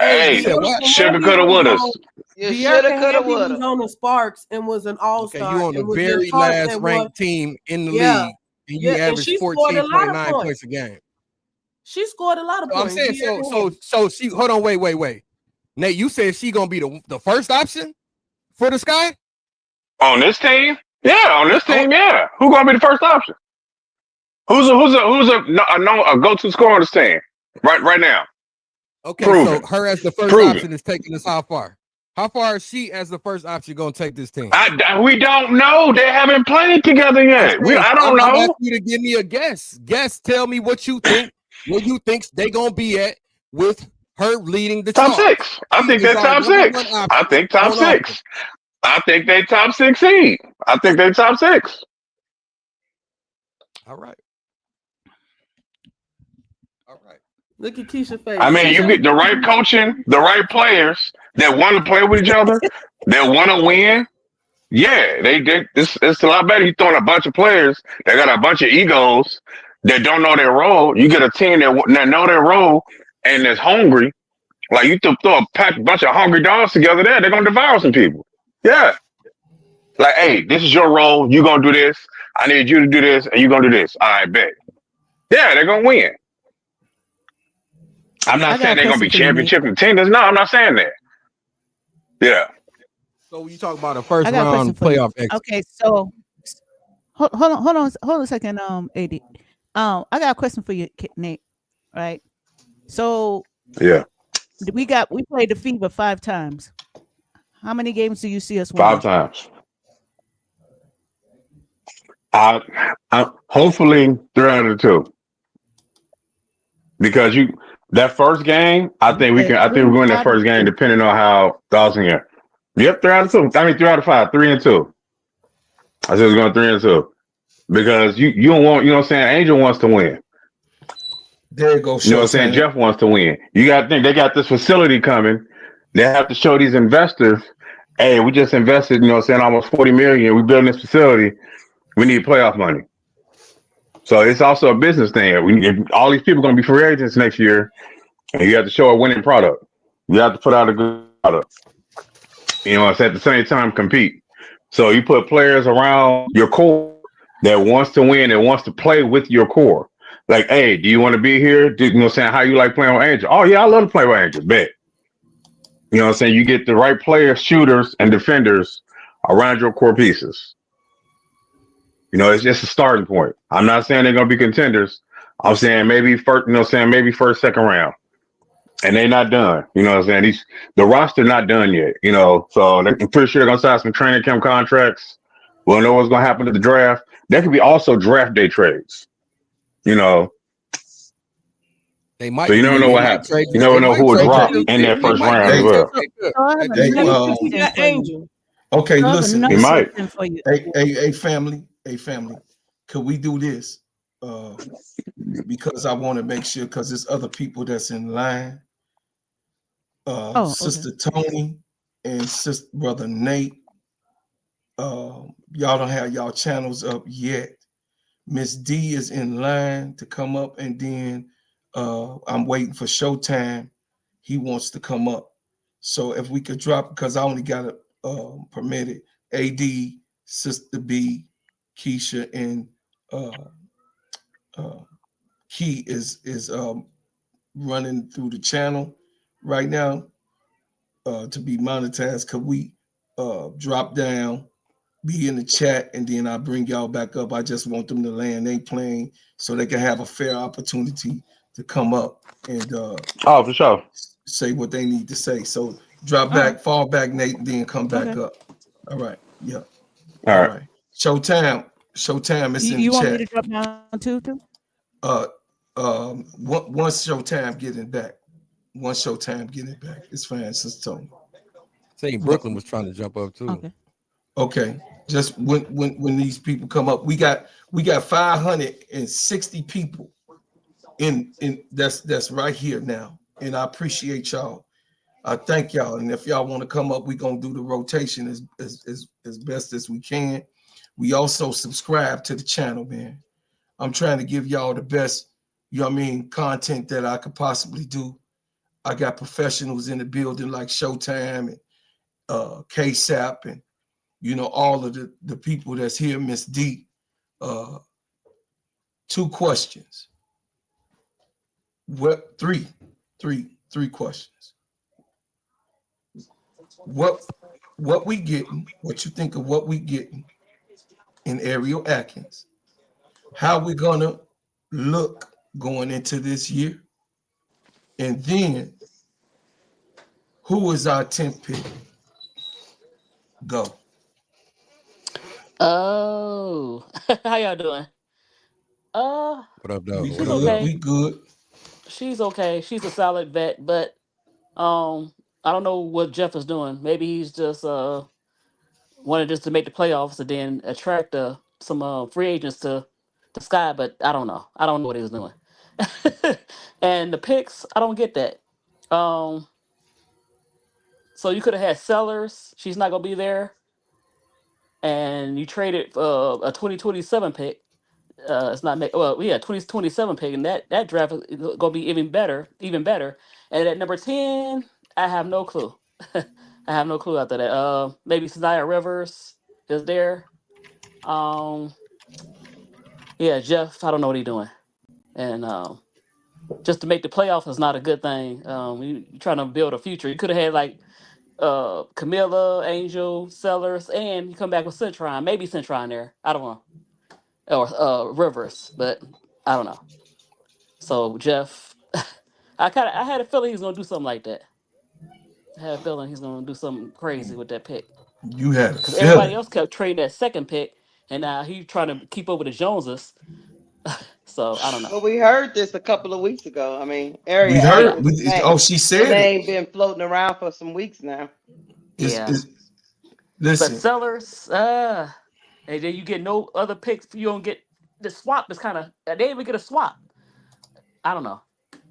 Hey, You said what? shoulda, coulda, woulda. You Bianca shoulda, coulda, Hamby woulda. was on the Sparks and was an Okay, all-star. you on the and was in very Sparks last and ranked won- team in the Yeah. league, and you Yeah, and averaged she scored a lot of 14.9 points. points a game. She scored a lot of So I'm points. saying, Bianca so Hamby. she hold on, wait. Nate, you said she gonna be the first option for the Sky? On this team? Yeah, on this team, yeah. Who gonna be the first option? Who's a go-to scorer on this team right now? Okay, Proven. so her as the first Proven. option is taking us how far? How far is she as the first option gonna take this team? We don't know. They haven't played together yet. I don't I'm know. asking you to give me a guess. Tell me what you think. Where you think they gonna be at with her leading the Top charge. six. I think She they're is our top number six. one option. I think top Hold on. six. I think they top 6 seed. I think they top 6. All right. Look at Keisha face. I mean, you get the right coaching, the right players that want to play with each other, that want to win. Yeah, they did. It's a lot better. You throwing a bunch of players that got a bunch of egos that don't know their role. You get a team that know their role and is hungry. Like you throw a bunch of hungry dogs together there, they're gonna devour some people. Yeah. Like, hey, this is your role. You're gonna do this. I need you to do this, and you're gonna do this. All right, bet. Yeah, they're gonna win. I'm I not got saying a they're gonna be question for you, Nate. championship contenders. No, I'm not saying that. Yeah. So you talk about a first I got a question round for you. playoff exit. Okay, so hold on a second, AD. I got a question for you, Nate. Right. So Yeah. we played the Fever 5 times. How many games do you see us win? 5 times. I hopefully 3 out of 2. Because that first game, I think we win that first game depending on how Dawson here. Yep, 3 out of 2. I mean 3 out of 5, 3 and 2. I said it's going 3 and 2. Because you don't want, you know what I'm saying? Angel wants to win. There you go. You know what I'm saying? Jeff wants to win. You got to think they got this facility coming. They have to show these investors, hey, we just invested, you know what I'm saying, almost $40 million. We building this facility. We need playoff money. So it's also a business thing. All these people are going to be free agents next year, and you have to show a winning product. You have to put out a good product. You know, it's at the same time compete. So you put players around your core that wants to win and wants to play with your core. Like, hey, do you want to be here? You know what I'm saying? How you like playing with Angel? Oh, yeah, I love to play with Angel. Bet. You know what I'm saying? You get the right players, shooters, and defenders around your core pieces. You know, it's just a starting point. I'm not saying they're going to be contenders. I'm saying maybe first, you know what I'm saying? Maybe first, second round. And they're not done. You know what I'm saying? The roster not done yet, you know. So I'm pretty sure they're going to sign some training camp contracts. We'll know what's going to happen to the draft. There could be also draft day trades. You know, They might. so you never know what happens. You never know who will drop in that first round as well. Angel. Okay, I have listen. another He might. question for you. Hey, family. Could we do this? because I want to make sure, because there's other people that's in line. okay. Sister Tony and Sister Brother Nate. Y'all don't have y'all channels up yet. Miss D is in line to come up, and then I'm waiting for Showtime. He wants to come up. So if we could drop, because I only got it permitted. AD, Sister B, Keisha, and Key is running through the channel right now to be monetized. Could we drop down, be in the chat, and then I bring y'all back up? I just want them to land their plane so they can have a fair opportunity to come up and Oh, for sure. say what they need to say. So drop back, fall back, Nate, and then come back Okay. up. All right. Yeah. All right. Showtime. It's in You the want me chat. to drop down too? Once Showtime getting back. Once Showtime getting back. It's fine, Sister Tony. Saying Brooklyn was trying to jump up too. Okay. Okay. Just when these people come up, we got 560 people in that's right here now. And I appreciate y'all. I thank y'all. And if y'all want to come up, we're gonna do the rotation as best as we can. We also subscribe to the channel, man. I'm trying to give y'all the best, content that I could possibly do. I got professionals in the building like Showtime and KSAP and all of the people that's here. Miss D. 2 questions. What three questions. What we getting? What you think of what we getting in Ariel Atkins? How we gonna look going into this year? And then who is our 10th pick? Go. Oh, how y'all doing? What up, though? We She's What up, good. though? okay. We good. She's okay. She's a solid vet, but I don't know what Jeff is doing. Maybe he's just wanted just to make the playoffs and then attract some free agents to Sky, but I don't know. I don't know what he was doing. And the picks, I don't get that. So you could have had Sellers. She's not gonna be there, and you traded a 2027 pick. It's not 2027 pick, and that draft is gonna be even better. And at number 10, I have no clue. I have no clue after that. Maybe Sanaya Rivers is there. Yeah, Jeff, I don't know what he's doing. And just to make the playoffs is not a good thing. You're trying to build a future. You could have had like Camilla, Angel, Sellers, and you come back with Centron. Maybe Centron there. I don't know. Or Rivers, but I don't know. So Jeff, I had a feeling he's gonna do something like that. I had a feeling he's gonna do something crazy with that pick. You had a Because everybody feeling. else kept trading that second pick, and now he's trying to keep up with the Joneses. So I don't know. Well, we heard this a couple of weeks ago. I mean, We Ariel heard. Atkins' name, She the said it. name been floating around for some weeks now. Yeah. But Listen. Sellers, and then you get no other picks. You don't get the swap. Is kind of they didn't even get a swap. I don't know.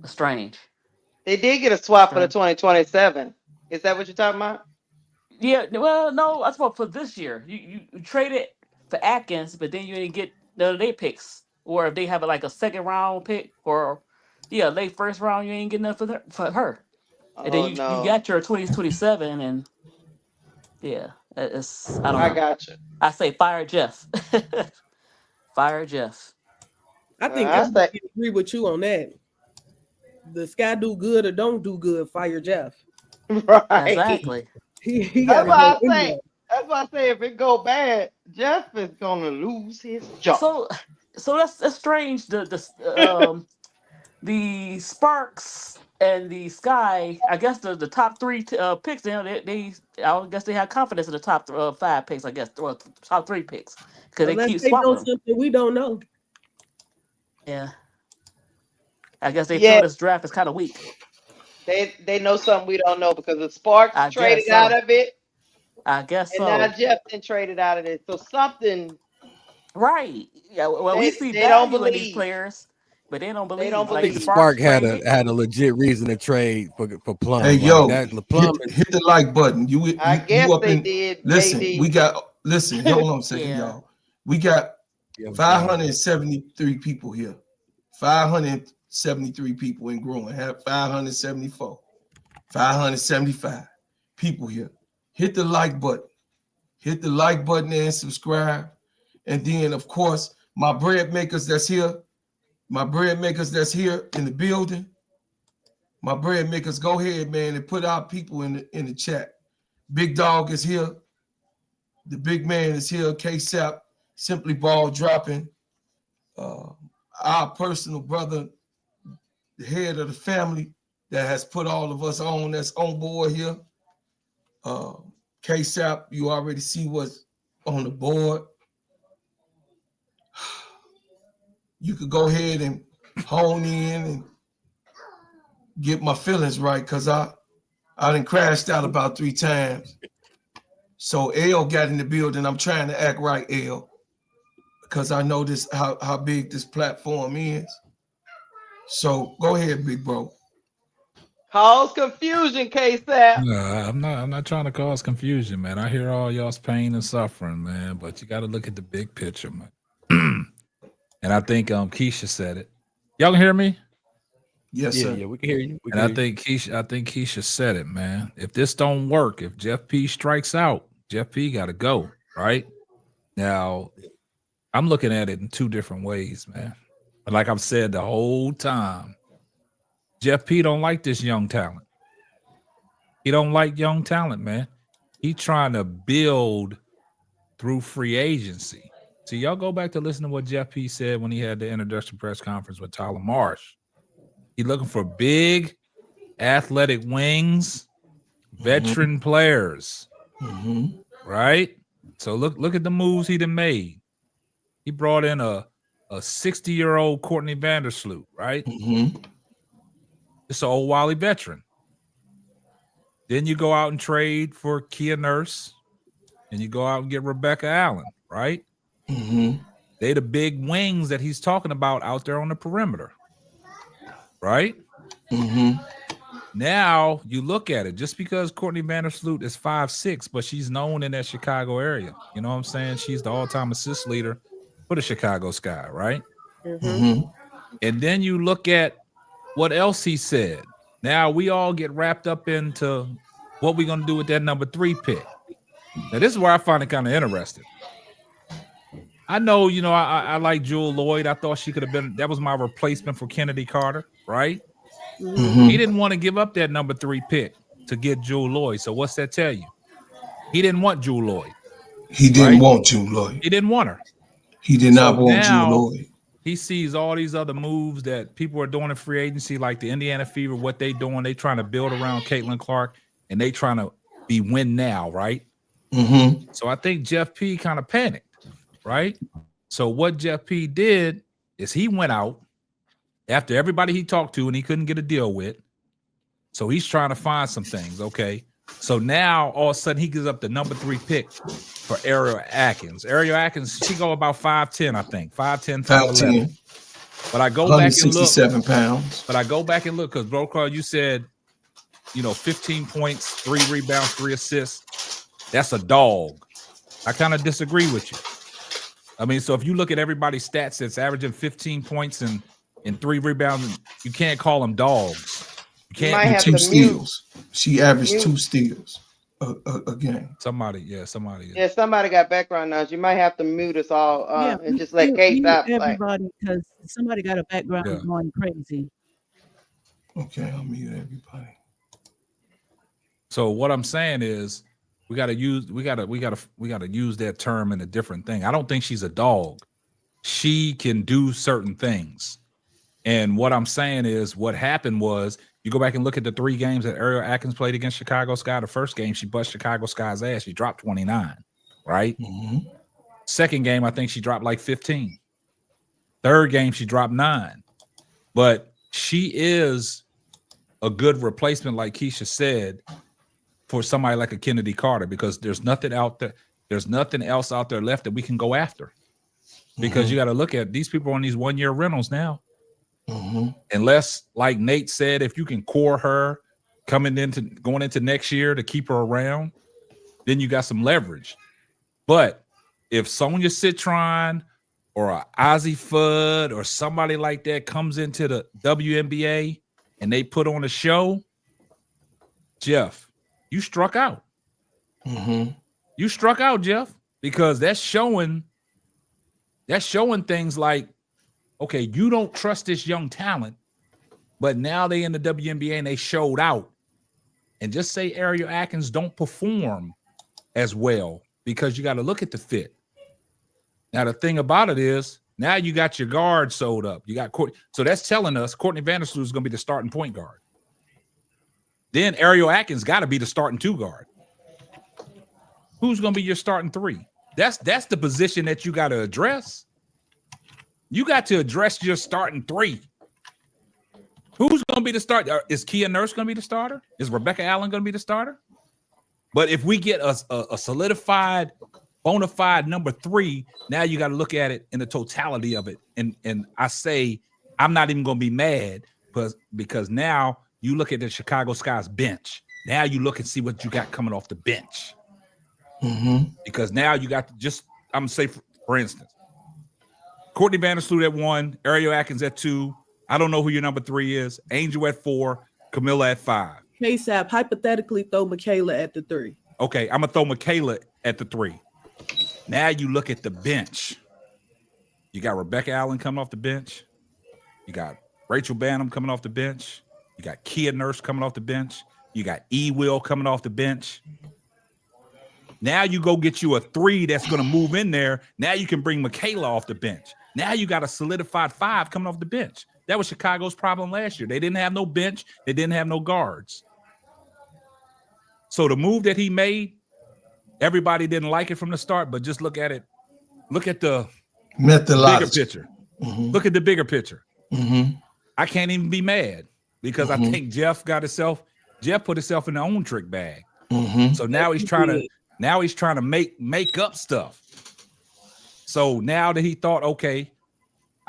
It's strange. They did get a swap for the 2027. Is that what you're talking about? Yeah. Well, no, that's what for this year. You traded for Atkins, but then you didn't get none of their picks. Or if they have like a second round pick, or late first round, you ain't getting nothing for her. And then you got your 2027, and it's I don't know. I got you. I say fire Jeff. Fire Jeff. I think everybody agree with you on that. The Sky do good or don't do good, fire Jeff. Right. Exactly. He That's got why I say. That's why I say if it go bad, Jeff is gonna lose his job. So that's strange. The Sparks and the Sky. I guess the top 3 picks. I guess they have confidence in the top 5 picks. I guess or top 3 picks because they keep swapping know them. something we don't know. Yeah. I guess they feel this draft is kind of weak. They know something we don't know because the Sparks traded out of it. I guess and so. now Jeff then traded out of it. So something Right. Yeah. Well, we see They don't value in these believe. players, but they don't believe. don't I Like think believe. Spark had traded. a legit reason to trade for Plum. Hey, Like yo, that, Plum is hit the like button. I guess you up they in. did. Listen, JD. we got. Listen, hold on a second, Yeah. y'all. We got Yeah, 573 people here. 573 people in growing. Have 574, 575 people here. Hit the like button. Hit the like button and subscribe. And then, of course, my bread makers that's here. My bread makers that's here in the building. My bread makers, go ahead, man, and put our people in the chat. Big Dog is here. The big man is here. K-Sap, Simply Ball dropping. Our personal brother, the head of the family that has put all of us on, that's on board here. K-Sap, you already see what's on the board. You could go ahead and hone in and get my feelings right, because I done crashed out about 3 times. So L got in the building. I'm trying to act right, L, because I know this how big this platform is. So go ahead, big bro. Cause confusion, K-Sap. No, I'm not trying to cause confusion, man. I hear all y'all's pain and suffering, man, but you got to look at the big picture, man. And I think Keisha said it. Y'all can hear me? Yes, sir. Yeah, we can hear you. And I think Keisha said it, man. If this don't work, if Jeff P strikes out, Jeff P got to go, right? Now, I'm looking at it in 2 different ways, man. But like I've said the whole time, Jeff P don't like this young talent. He don't like young talent, man. He trying to build through free agency. So y'all go back to listen to what Jeff P said when he had the introduction press conference with Tyler Marsh. He's looking for big, athletic wings, veteran players, right? So look at the moves he done made. He brought in a 60-year-old Courtney Vandersloot, right? It's an old Wally veteran. Then you go out and trade for Kia Nurse, and you go out and get Rebecca Allen, right? They the big wings that he's talking about out there on the perimeter, right? Now you look at it, just because Courtney Vandersloot is 5'6", but she's known in that Chicago area. You know what I'm saying? She's the all-time assist leader for the Chicago Sky, right? And then you look at what else he said. Now we all get wrapped up into what we're going to do with that number 3 pick. Now this is where I find it kind of interesting. I know, you know, I like Jewel Lloyd. I thought she could have been, that was my replacement for Kennedy Carter, right? He didn't want to give up that number 3 pick to get Jewel Lloyd. So what's that tell you? He didn't want Jewel Lloyd. He didn't want Jewel Lloyd. He didn't want her. He did not want Jewel Lloyd. He sees all these other moves that people are doing in free agency, like the Indiana Fever, what they doing. They trying to build around Caitlin Clark, and they trying to be win now, right? So I think Jeff P kind of panicked. Right. So what Jeff P did is he went out after everybody he talked to and he couldn't get a deal with. So he's trying to find some things. Okay. So now all of a sudden he gives up the number 3 pick for Ariel Atkins. Ariel Atkins, she go about 5'10", I think. 5'10", 5'11". But I go back and look. 167 pounds. But I go back and look because Brocar, you said, you know, 15 points, 3 rebounds, 3 assists. That's a dog. I kind of disagree with you. I mean, so if you look at everybody's stats that's averaging 15 points and 3 rebounds, you can't call them dogs. You can't have 2 steals. She averaged 2 steals a game. Somebody. Yeah, somebody got background noise. You might have to mute us all and just let Kate stop. Everybody, because somebody got a background going crazy. Okay, I'll mute everybody. So what I'm saying is, we gotta use that term in a different thing. I don't think she's a dog. She can do certain things. And what I'm saying is what happened was you go back and look at the 3 games that Ariel Atkins played against Chicago Sky. The first game, she bust Chicago Sky's ass. She dropped 29, right? Second game, I think she dropped like 15. Third game, she dropped 9. But she is a good replacement, like Keisha said, for somebody like a Kennedy Carter, because there's nothing out there. There's nothing else out there left that we can go after. because you got to look at these people on these 1 year rentals now. Mm-hmm. Unless, like Nate said, if you can core her going into next year to keep her around, then you got some leverage. But if Sonia Citron or a Ozzie Fudd or somebody like that comes into the WNBA and they put on a show, Jeff, you struck out. Mm-hmm. You struck out, Jeff, because that's showing things like, okay, you don't trust this young talent, but now they in the WNBA and they showed out. And just say Ariel Atkins don't perform as well, because you got to look at the fit. Now, the thing about it is, now you got your guard sold up. You got Courtney. So that's telling us Courtney Vandersloot is going to be the starting point guard. Then Ariel Atkins got to be the starting 2 guard. Who's going to be your starting 3? That's the position that you got to address. You got to address your starting 3. Who's going to be the starter? Is Kia Nurse going to be the starter? Is Rebecca Allen going to be the starter? But if we get a solidified, bona fide number 3, now you got to look at it in the totality of it. And I say, I'm not even going to be mad because now you look at the Chicago Sky's bench. Now you look and see what you got coming off the bench. Mm-hmm. Because now you got I'm going to say, for instance, Courtney Vandersloot at 1, Ariel Atkins at 2. I don't know who your number 3 is. Angel at 4, Camilla at 5. KSAP, hypothetically throw Michaela at the 3. Okay, I'm going to throw Michaela at the 3. Now you look at the bench. You got Rebecca Allen coming off the bench. You got Rachel Banham coming off the bench. You got Kia Nurse coming off the bench. You got E. Will coming off the bench. Now you go get you a 3 that's going to move in there. Now you can bring Michaela off the bench. Now you got a solidified 5 coming off the bench. That was Chicago's problem last year. They didn't have no bench. They didn't have no guards. So the move that he made, everybody didn't like it from the start, but just look at it. Look at the bigger picture. Mm-hmm. Look at the bigger picture. Mm-hmm. I can't even be mad because I think Jeff put himself in the own trick bag. Mm-hmm. So now he's trying to make up stuff. So now that he thought, okay,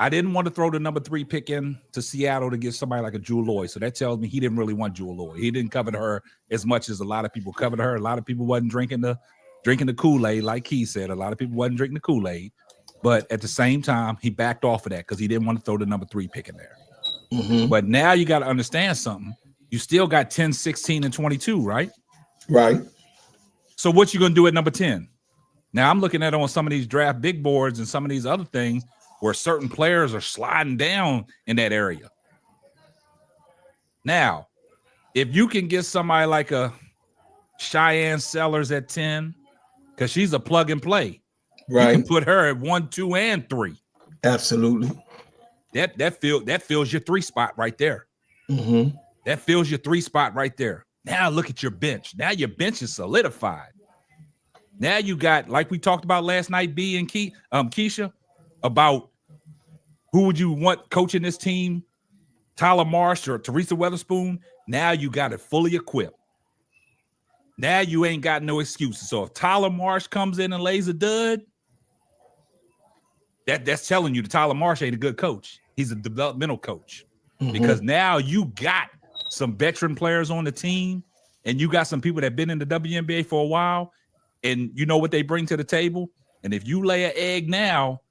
I didn't want to throw the number 3 pick in to Seattle to get somebody like a Jewel Lloyd. So that tells me he didn't really want Jewel Lloyd. He didn't covet her as much as a lot of people coveted her. A lot of people wasn't drinking the Kool-Aid, like he said. A lot of people wasn't drinking the Kool-Aid. But at the same time, he backed off of that because he didn't want to throw the number 3 pick in there. Mm-hmm. But now you got to understand something. You still got 10, 16, and 22, right? Right. So what you going to do at number 10? Now I'm looking at on some of these draft big boards and some of these other things where certain players are sliding down in that area. Now, if you can get somebody like a Cheyenne Sellers at 10, because she's a plug and play. Right. You can put her at 1, 2, and 3. Absolutely. That fills your 3 spot right there. Mm-hmm. That fills your 3 spot right there. Now look at your bench. Now your bench is solidified. Now you got, like we talked about last night, B and Keisha, about who would you want coaching this team, Tyler Marsh or Teresa Weatherspoon. Now you got it fully equipped. Now you ain't got no excuses. So if Tyler Marsh comes in and lays a dud, that's telling you that Tyler Marsh ain't a good coach. He's a developmental coach. Mm-hmm. Because now you got some veteran players on the team and you got some people that have been in the WNBA for a while and you know what they bring to the table. And if you lay an egg now,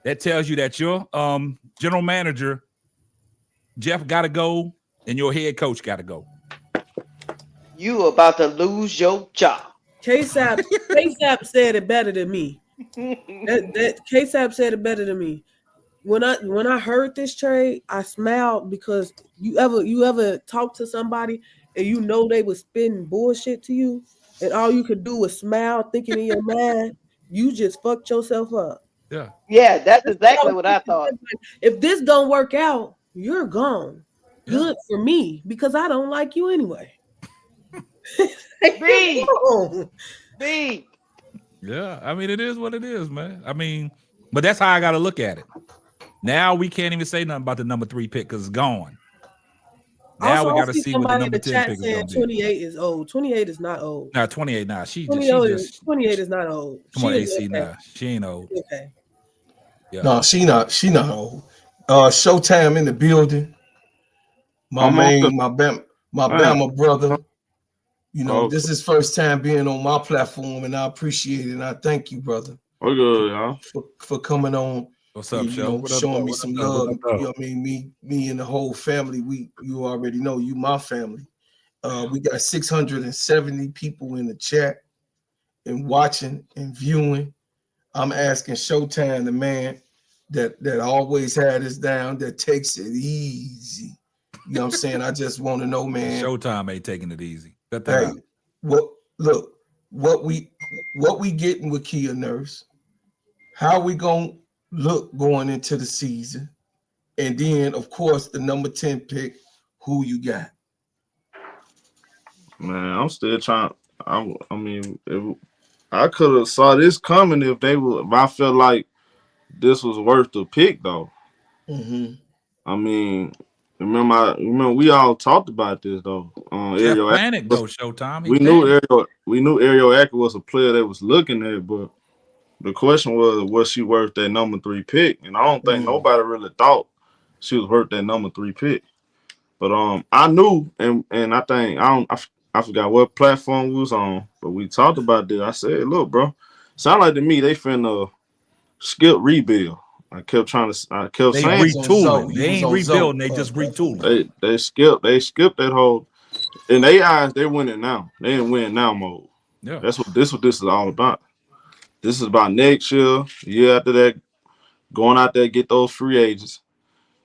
that tells you that your general manager, Jeff, got to go and your head coach got to go. You about to lose your job. KSAP said it better than me. That KSAP said it better than me. When I heard this trade, I smiled because you ever talk to somebody and you know they was spitting bullshit to you, and all you could do was smile, thinking in your mind, you just fucked yourself up. Yeah, that's exactly what I thought. If this don't work out, you're gone. Good for me because I don't like you anyway. B. Yeah, I mean, it is what it is, man. I mean, but that's how I got to look at it. Now we can't even say nothing about the number 3 pick because it's gone. Now we got to see what the number 10 pick is going to be. 28 is old. 28 is not old. No, 28 now. 28 is not old. Come on, AC now. She ain't old. Okay. Yeah. No, she not old. Showtime in the building. My I'm on the main, my man. Bama brother. You know, Okay. this is first time being on my platform, and I appreciate it. And I thank you, brother, We're good, y'all. for coming on. What's up, You show? know, What up, showing though? me What up, some though? What love. up, though? You know what I mean? Me and the whole family. You already know you my family. We got 670 people in the chat and watching and viewing. I'm asking Showtime, the man that always had us down, that takes it easy. You know what I'm saying? I just want to know, man. Showtime ain't taking it easy. Cut that Hey, out. what we getting with Kia Nurse? How we gonna look going into the season? And then, of course, the number 10 pick. Who you got? Man, I'm still trying. I mean, I could have saw this coming if they would. If I felt like this was worth the pick, though. Mm-hmm. I mean, remember we all talked about this though. Jeff Ariel Panic Acker, though, Showtime. He we knew panicked. Ariel Acker was a player that was looking at it, but the question was she worth that number 3 pick? And I don't think nobody really thought she was worth that number 3 pick. But I knew, and I think I forgot what platform we was on, but we talked about this. I said, look, bro, sound like to me they finna skip rebuild. I kept They saying retooling. They ain't rebuilding. They just retooling. They skipped that whole. In their eyes, they're winning now. They in win now mode. Yeah, that's what this is all about. This is about next year after that, going out there get those free agents.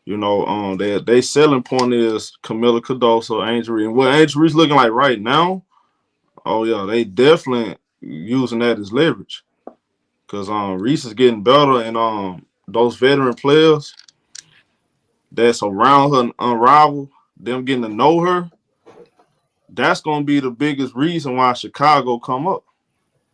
You know, they selling point is Camila Cardoso, Angel Reese. And what Angel Reese looking like right now? Oh yeah, they definitely using that as leverage. Cause Reese is getting better, and those veteran players that's around her and unrivaled, them getting to know her, that's gonna be the biggest reason why Chicago come up.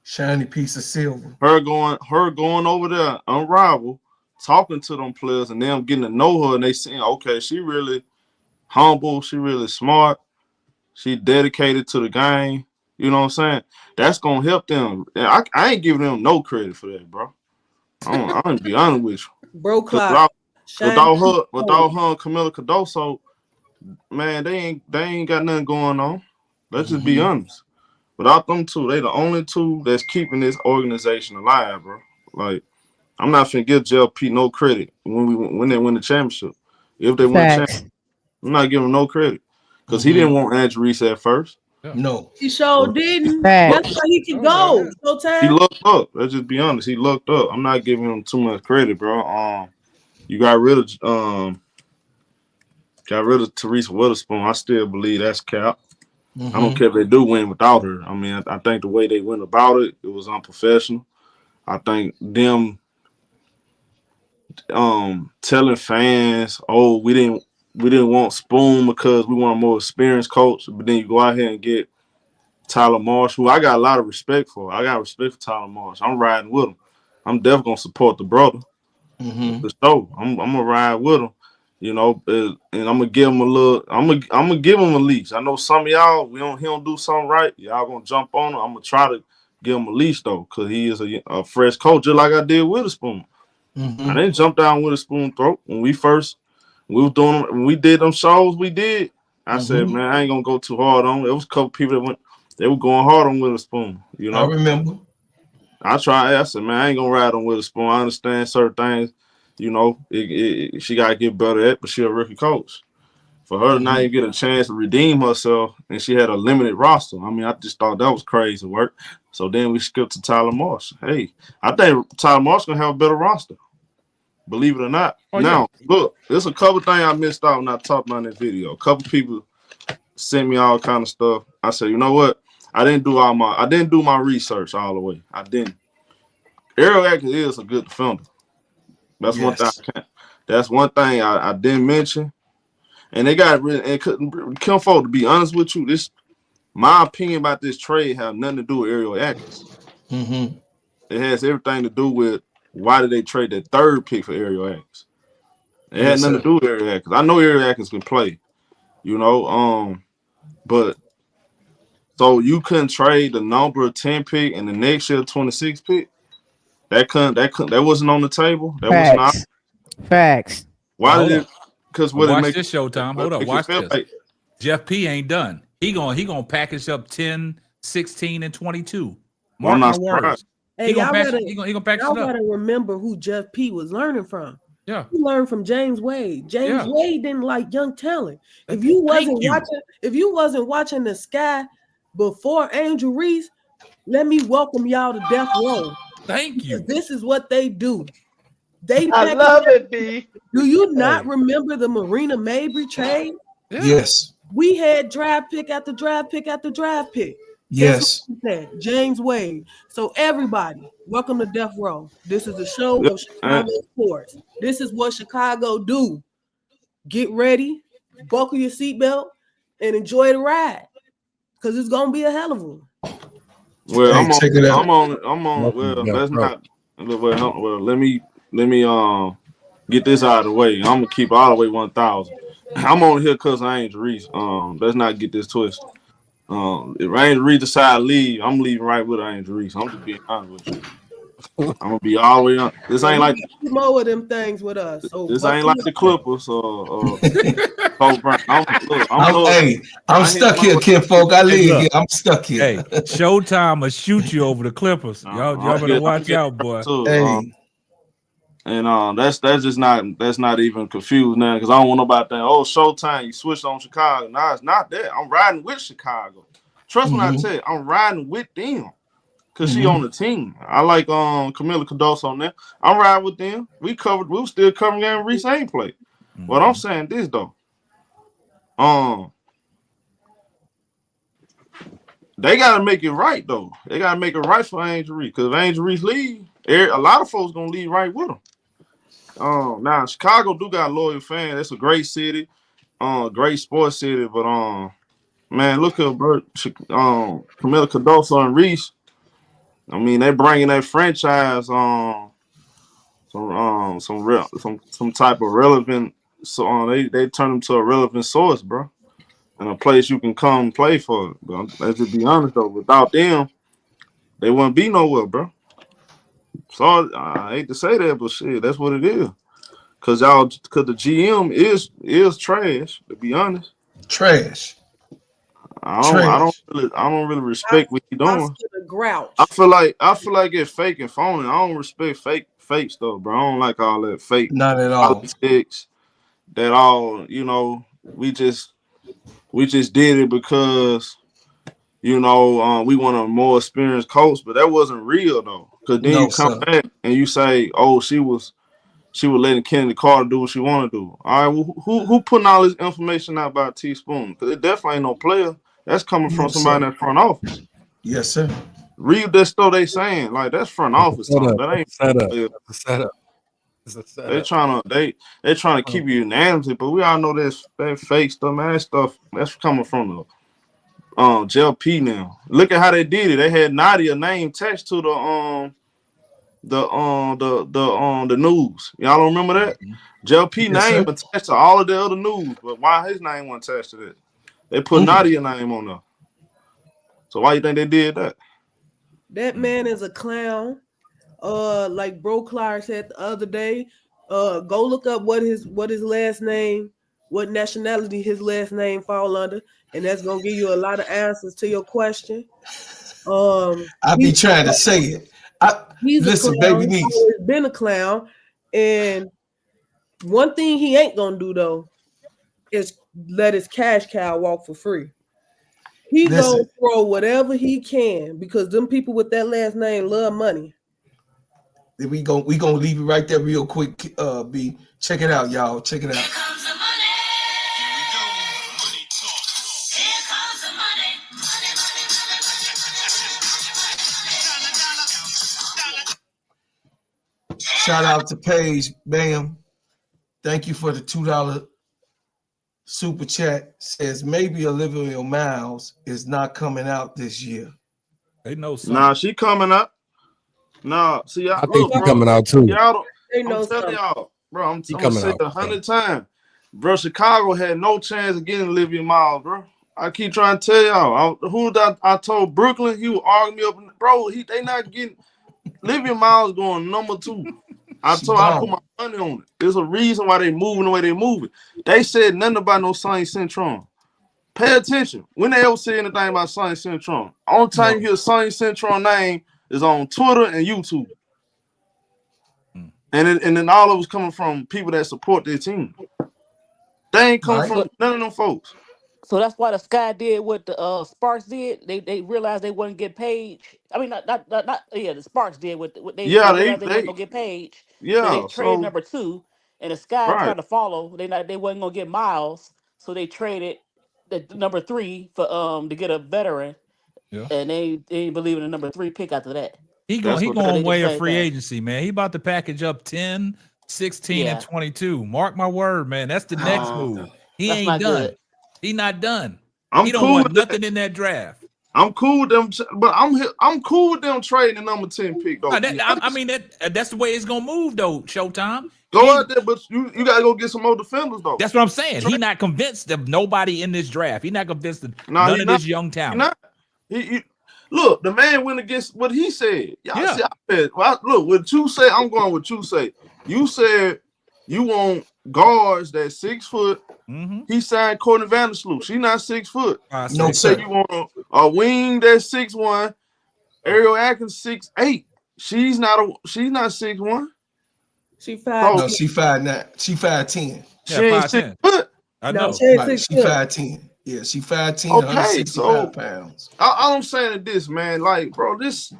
Shiny piece of silver. Her going over there, unrivaled, talking to them players and them getting to know her, and they saying, okay, she really humble, she really smart, she dedicated to the game. You know what I'm saying? That's gonna help them. And I ain't giving them no credit for that, bro. I'm gonna be honest with you. Bro, Clyde. Without her and Camila Cardoso, man, they ain't got nothing going on. Let's just be honest. Without them two, they the only two that's keeping this organization alive, bro. Like, I'm not finna give JLP no credit when they win the championship. If they win the championship, I'm not giving them no credit. Because he didn't want Andrew Reese at first. No. He sure didn't. That's why he could go. He looked up. Let's just be honest. He looked up. I'm not giving him too much credit, bro. You got rid of Teresa Witherspoon. I still believe that's cap. I don't care if they do win without her. I mean, I think the way they went about it was unprofessional. I think them telling fans, "Oh, we didn't want Spoon because we want a more experienced coach," but then you go out here and get Tyler Marsh, who I got a lot of respect for. I got respect for Tyler Marsh. I'm riding with him. I'm definitely gonna support the brother. For sure. I'm gonna ride with him. You know, and I'm gonna give him a little. I'm gonna give him a leash. I know some of y'all, he don't do something right. Y'all gonna jump on him. I'm gonna try to give him a leash though, because he is a fresh coach, just like I did Witherspoon. I didn't jump down Witherspoon throat when we did them shows we did. I said, man, I ain't gonna go too hard on. There was a couple people they were going hard on Witherspoon. You know, I remember. I said, man, I ain't gonna ride on Witherspoon. I understand certain things. You know, she gotta get better at, but she a rookie coach. For her to not even get a chance to redeem herself, and she had a limited roster. I mean, I just thought that was crazy work. So then we skipped to Tyler Marsh. Hey, I think Tyler Marsh gonna have a better roster. Believe it or not. Look, there's a couple things I missed out when I talked about this video. A couple people sent me all kind of stuff. I said, you know what? I didn't do my research all the way. I didn't. Ariel Acker is a good defender. That's one thing. That's one thing I didn't mention. And they got really, and Kim Folk, to be honest with you, my opinion about this trade have nothing to do with Ariel Atkins. It has everything to do with why did they trade that third pick for Ariel Atkins. It had nothing to do with Ariel Atkins. I know Ariel Atkins can play, you know, but so you couldn't trade the number 10 pick and the next year 26 pick. That wasn't on the table. That was not. Facts. Why Hold did up. it? Because what it Watch make this, Showtime. Hold up. make it Watch feel this. like- Jeff P ain't done. He gonna package up 10, 16, and 22. Well, I'm Mark not my words. surprised. Hey, He gonna y'all package. gotta, He gonna package y'all it up. gotta remember who Jeff P was learning from. Yeah. He learned from James Wade. James Yeah. Wade didn't like young talent. If Thank you wasn't you. watching the Sky before Angel Reese, let me welcome y'all to Death Row. Thank you. This is what they do. They I package love up- it, B. Do you not remember the Marina Mabry trade? Yes. We had draft pick after draft pick after draft pick. Yes. Guess what he said? James Wade. So everybody, welcome to Death Row. This is a show of Chicago sports. This is what Chicago do. Get ready, buckle your seatbelt, and enjoy the ride. Because it's gonna be a hell of a one. Well, Hey, check it out. I'm on. Well, let's not. Well, let me get this out of the way. I'm gonna keep it all the way 1,000. I'm on here because of Angel Reese. Let's not get this twisted. If Angel Reese decide to leave, I'm leaving right with Angel Reese. I'm just being honest with you. I'm gonna be all the way on. This ain't like more of them things with us. So this ain't like the Clippers or Kobe Bryant. I'm stuck here, kinfolk. I live here. I'm stuck here. Hey, Showtime will shoot you over the Clippers. Y'all better watch out, boy. And that's just not even confused now because I don't want nobody to think, oh, Showtime, you switched on Chicago. Nah, it's not that. I'm riding with Chicago. Trust me when I tell you, I'm riding with them because she on the team. I like Camila Cardoso on there. I'm riding with them. We were still covering Aaron Reese ain't played. But I'm saying this though. They gotta make it right though. They gotta make it right for Angel Reese because if Angel Reese leave, a lot of folks gonna leave right with him. Now Chicago do got loyal fans. It's a great city, great sports city. But man, look at Camila Cardoso and Reese. I mean, they bringing that franchise some type of relevant. So they turn them to a relevant source, bro, and a place you can come play for. But let's just be honest though, without them, they wouldn't be nowhere, bro. Sorry, I hate to say that, but shit, that's what it is. Cause the GM is trash. To be honest, trash. I don't really respect what he's doing. Grouch. I feel like it's fake and phony. I don't respect fake stuff, bro. I don't like all that fake. Not at all. Politics. That all, we just did it because we want a more experienced coach, but that wasn't real though. Because then you come back and you say, "Oh, she was letting Kennedy Carter do what she want to do." All right, well, who putting all this information out about Teaspoon? Because it definitely ain't no player. That's coming from somebody in that front office. Yes, sir. Read that stuff they saying like that's front office stuff. That ain't set up. They trying to keep you unanimously, but we all know that fake stuff, man. That stuff that's coming from the JLP now. Look at how they did it. They had Nadia name attached to the news. Y'all don't remember that? JLP name attached to all of the other news, but why his name wasn't attached to that? They put Nadia name on there. So why you think they did that? That man is a clown. Like Bro Clark said the other day, go look up what his last name, what nationality his last name fall under, and that's gonna give you a lot of answers to your question. I be trying to say it. Listen, baby niece. He's always been a clown, and one thing he ain't gonna do though is let his cash cow walk for free. He's gonna throw whatever he can because them people with that last name love money. We gonna leave it right there real quick. B, check it out, y'all. Check it out. Shout out to Paige Bam. Thank you for the $2 super chat. Says maybe Olivia Miles is not coming out this year. They know something. Nah, she coming up. Nah, see, I think she's coming out too. Y'all They know I'm telling something. y'all, bro. I'm She coming say it out, 100 times, bro. Chicago had no chance of getting Olivia Miles, bro. I keep trying to tell y'all. I told Brooklyn he would argue me up, bro. They not getting. Olivia Miles going number 2. I She told I gone. put my money on it. There's a reason why they moving the way they moving. They said nothing about no Sonny Centron. Pay attention. When they ever say anything about Sonny Centron, only time you hear Sonny Centron name is on Twitter and YouTube. And then all of us coming from people that support their team. They ain't coming from none of them folks. So that's why the Sky did what the Sparks did. They realized they wouldn't get paid. I mean, not the Sparks did what they realized they wasn't gonna get paid. So they traded number 2, and the Sky tried to follow. They wasn't gonna get Miles, so they traded the number 3 for to get a veteran. Yeah. And they didn't believe in the number 3 pick after that. He going way of free agency, man. He about to package up 10, 16, and 22. Mark my word, man. That's the next move. He ain't done. He not done. He don't want nothing in that draft. I'm cool with them, but I'm cool with them trading the number 10 pick though. I mean that's the way it's gonna move though. Showtime. Go out there, but you gotta go get some more defenders though. That's what I'm saying. He's not convinced of nobody in this draft. He's not convinced of none of this young talent. Look, the man went against what he said. Y'all see, look, what you say, I'm going with you say. You said you want guards that's 6 foot. He signed Courtney Vandersloot. She not 6 foot. No, say you want a wing that's 6'1". Ariel Atkins 6'8". She's not 6'1". She 5'. No, she 5'9". She 5'10". She ain't 6 foot. I know. No, she Right, she 5'10". Yeah, she 5'10", 165 pounds. All I'm saying is this, man. Like, bro, just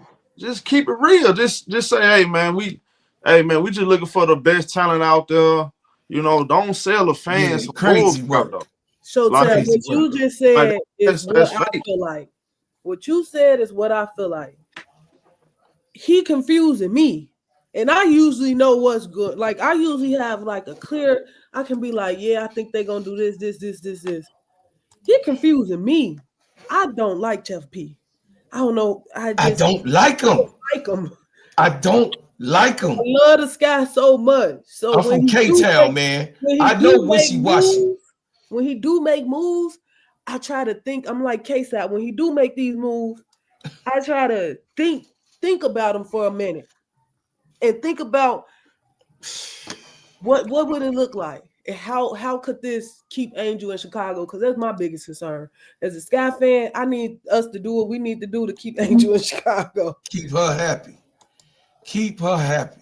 keep it real. Just say, hey, man, we just looking for the best talent out there. You know, don't sell the fans. Crazy work. So, Like, Ted, what you just said is that's what I fake. feel like. What you said is what I feel like. He confusing me. And I usually know what's good. Like, I usually have like a clear, I can be like, yeah, I think they're going to do this. He confusing me. I don't like Jeff P. I don't know. I don't like him. I don't like him. I love this guy so much. So I'm from K-Town, man. I know wishy-washy. When he do make moves, I try to think. I'm like K-Side. When he do make these moves, I try to think about him for a minute and think about what would it look like. And how could this keep Angel in Chicago? Because that's my biggest concern. As a Sky fan, I need us to do what we need to do to keep Angel in Chicago. Keep her happy. Keep her happy.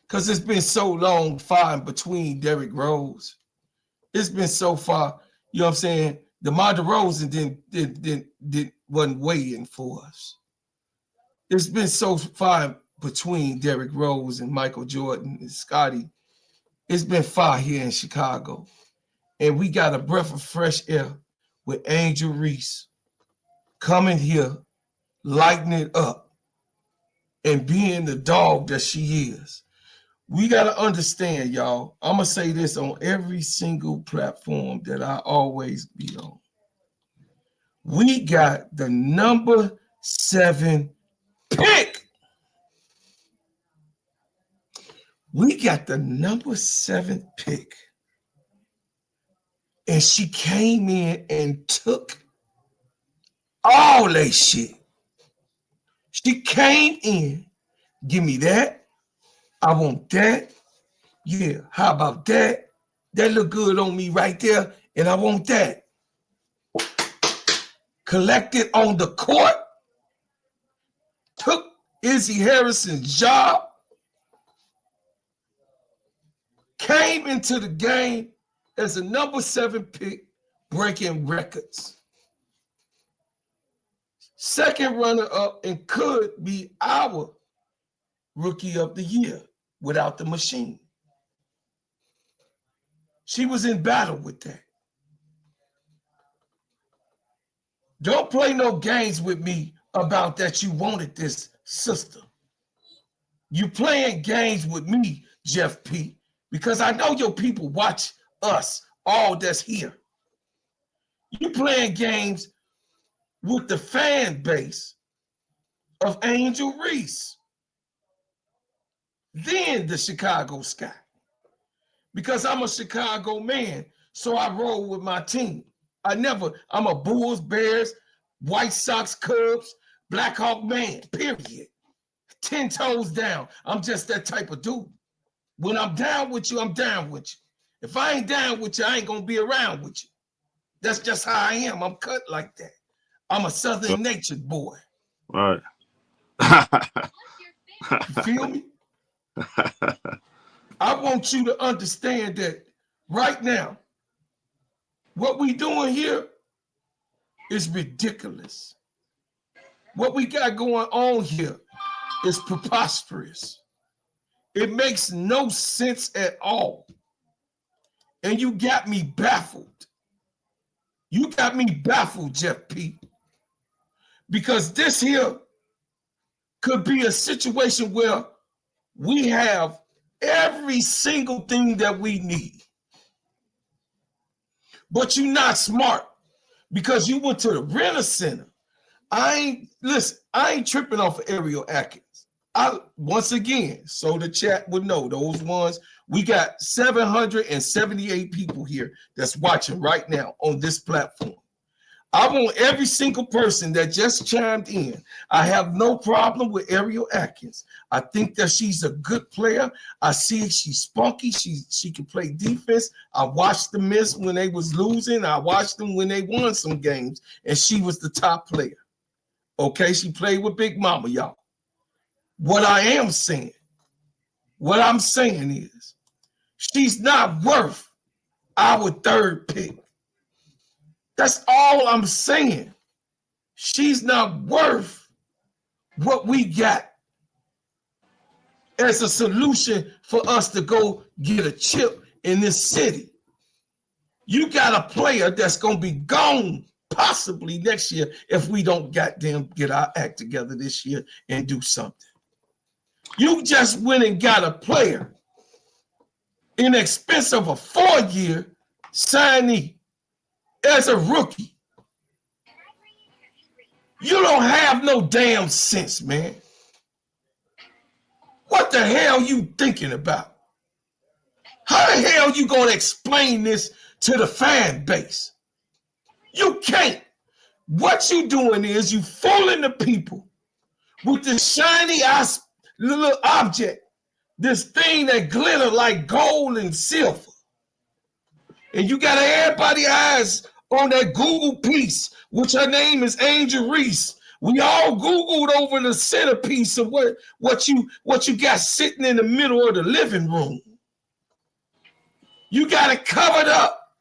Because it's been so long far in between Derrick Rose. It's been so far, you know what I'm saying? DeMar DeRozan wasn't waiting for us. It's been so far between Derrick Rose and Michael Jordan and Scottie. It's been far here in Chicago. And we got a breath of fresh air with Angel Reese coming here, lighting it up, and being the dog that she is. We got to understand, y'all. I'm going to say this on every single platform that I always be on. We got the number 7 pick. We got the number 7 pick. And she came in and took all that shit. She came in, give me that. I want that. Yeah, how about that? That look good on me right there, and I want that. Collected on the court. Took Izzy Harrison's job. Came into the game as a number 7 pick, breaking records. Second runner-up and could be our rookie of the year without the machine. She was in battle with that. Don't play no games with me about that you wanted this sister. You playing games with me, Jeff P., because I know your people watch us, all that's here. You playing games with the fan base of Angel Reese. Then the Chicago Sky. Because I'm a Chicago man, so I roll with my team. I'm a Bulls, Bears, White Sox, Cubs, Blackhawk man, period. 10 toes down. I'm just that type of dude. When I'm down with you, I'm down with you. If I ain't down with you, I ain't gonna be around with you. That's just how I am. I'm cut like that. I'm a Southern natured boy. Right. You feel me? I want you to understand that right now, what we doing here is ridiculous. What we got going on here is preposterous. It makes no sense at all. And you got me baffled. You got me baffled, Jeff P. Because this here could be a situation where we have every single thing that we need. But you're not smart because you went to the renter center. I ain't tripping off of Ariel Atkins. Once again, so the chat would know those ones. We got 778 people here that's watching right now on this platform. I want every single person that just chimed in. I have no problem with Ariel Atkins. I think that she's a good player. I see she's spunky. She can play defense. I watched the Miss when they was losing. I watched them when they won some games, and she was the top player. Okay, she played with Big Mama, y'all. What I'm saying is she's not worth our third pick. That's all I'm saying. She's not worth what we got as a solution for us to go get a chip in this city. You got a player that's going to be gone possibly next year if we don't goddamn get our act together this year and do something. You just went and got a player in expense of a 4-year signee as a rookie. You don't have no damn sense, man. What the hell you thinking about? How the hell you gonna explain this to the fan base? You can't. What you doing is you fooling the people with this shiny ass little object, this thing that glitter like gold and silver. And you got everybody's eyes on that Google piece, which her name is Angel Reese. We all Googled over the centerpiece of what you got sitting in the middle of the living room. You got it covered up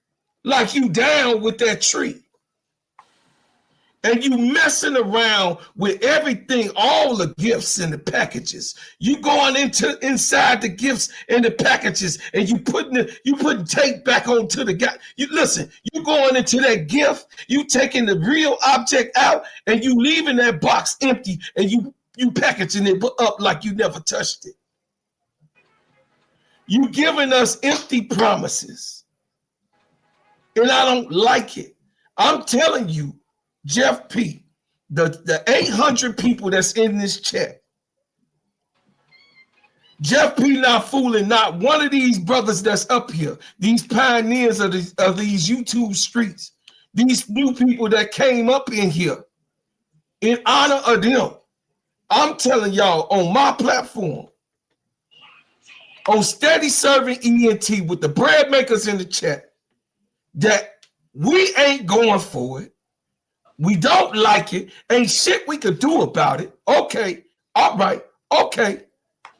like you down with that tree. And you messing around with everything, all the gifts and the packages. You going inside the gifts and the packages, and you putting tape back onto the guy. You listen, you going into that gift, you taking the real object out, and you leaving that box empty, and you packaging it up like you never touched it. You giving us empty promises, and I don't like it. I'm telling you, Jeff P, the 800 people that's in this chat, Jeff P not fooling not one of these brothers that's up here, these pioneers of these YouTube streets, these new people that came up in here in honor of them. I'm telling y'all on my platform, on Steady Serving ENT with the bread makers in the chat, that we ain't going for it. We don't like it. Ain't shit we could do about it. Okay. All right. Okay.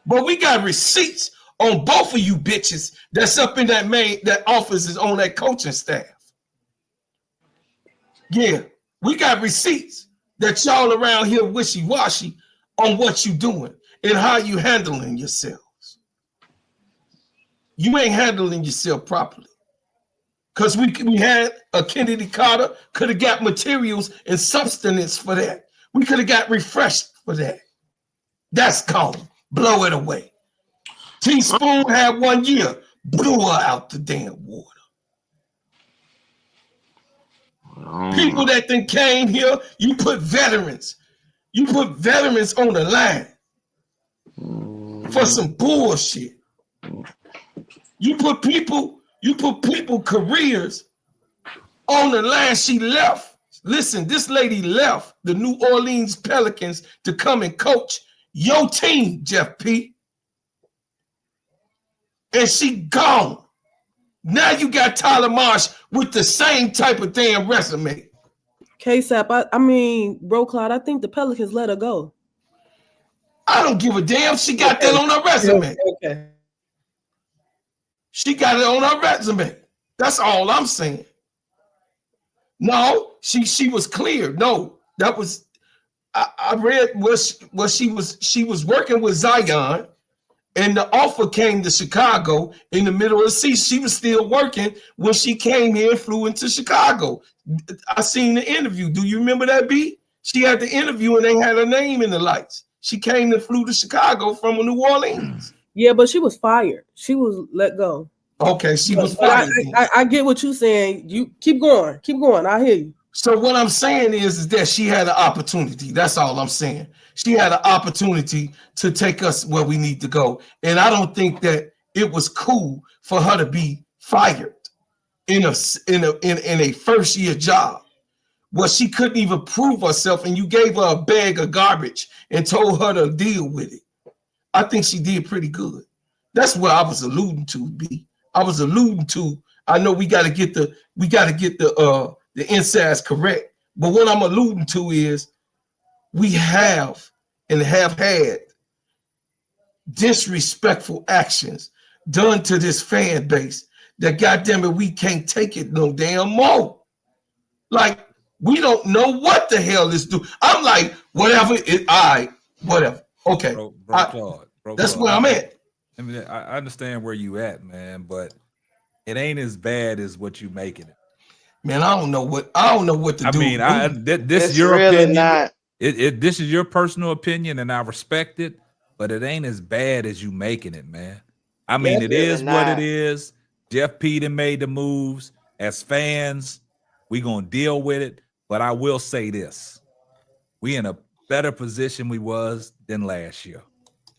But we got receipts on both of you bitches that's up in that office is on that coaching staff. Yeah. We got receipts that y'all around here wishy-washy on what you doing and how you handling yourselves. You ain't handling yourself properly. Because we had a Kennedy Carter, could have got materials and substance for that. We could have got refreshed for that. That's gone. Blow it away. Teaspoon had 1 year, blew her out the damn water. People that then came here, you put veterans. You put veterans on the line for some bullshit. You put people careers on the line. She left. Listen, this lady left the New Orleans Pelicans to come and coach your team, Jeff P. And she gone. Now you got Tyler Marsh with the same type of damn resume. KSAP, I mean, Bro Cloud, I think the Pelicans let her go. I don't give a damn. She got that on her resume. Okay. She got it on her resume. That's all I'm saying. No, she was clear. No, that was I read what she was working with Zion, and the offer came to Chicago in the middle of the season. She was still working when she came here and flew into Chicago. I seen the interview. Do you remember that, B? She had the interview and they had her name in the lights. She came and flew to Chicago from New Orleans. Yeah, but she was fired. She was let go. Okay, she was But fired. I get what you're saying. You keep going. Keep going. I hear you. So what I'm saying is that she had an opportunity. That's all I'm saying. She had an opportunity to take us where we need to go. And I don't think that it was cool for her to be fired in a first year job where she couldn't even prove herself, and you gave her a bag of garbage and told her to deal with it. I think she did pretty good. That's what I was alluding to, B. I was alluding to. I know we got to get the insides correct, but what I'm alluding to is we have and have had disrespectful actions done to this fan base that, goddamn it, we can't take it no damn more. Like, we don't know what the hell this do. I'm like, whatever. Whatever. Okay. Claude, that's where I'm at. I mean, I understand where you at, man, but it ain't as bad as what you making it. Man, I don't know what to do. I mean, this is your really opinion. not. This is your personal opinion, and I respect it, but it ain't as bad as you making it, man. I mean, It's it is really what not. it is. Jeff Peden made the moves. As fans, we gonna deal with it. But I will say this: we in a better position we was than last year,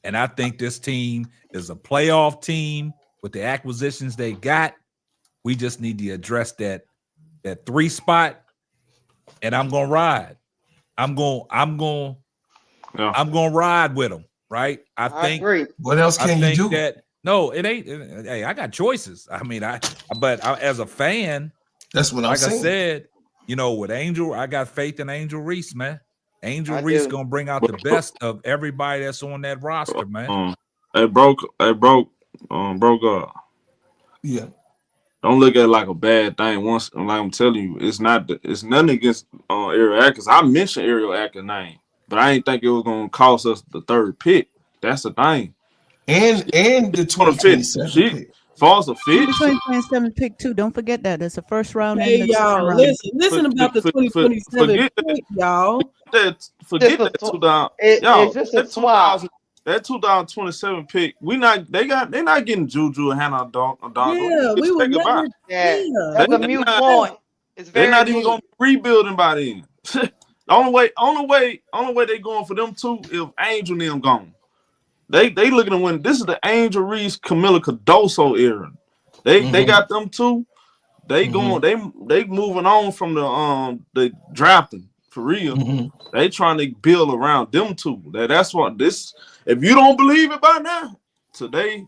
and I think this team is a playoff team with the acquisitions they got. We just need to address that 3 spot, and I'm gonna ride. I'm gonna ride with them, right? I think. agree. What else can you do? No, it ain't. Hey, I got choices. I mean, as a fan, that's what I'm saying. I said, with Angel, I got faith in Angel Reese, man. Angel I Reese do. gonna bring out the best of everybody that's on that roster, man. Bro, God. Yeah. Don't look at it like a bad thing. Once, like I'm telling you, it's nothing against Ariel Atkins. I mentioned Ariel Atkins' name, but I didn't think it was gonna cost us the 3rd pick. That's the thing. And the 2027 pick. Falls a fit. The 2027 pick too. Don't forget that. That's a first round. Hey, and the second y'all, round. listen about the 2027 pick, y'all. Forget that 2000. It's just a swap. That 2027 pick, they're not getting Juju and Hannah O'Donnell. Yeah, we were never. Yeah, that's a mute point. It's very They're not even mute. gonna be rebuilding by then. The only way they going for them two if Angel and them gone. They looking to win. This is the Angel Reese, Camila Cardoso era. They got them two. They going. They moving on from the drafting for real. They trying to build around them two. That's what this. If you don't believe it by now, today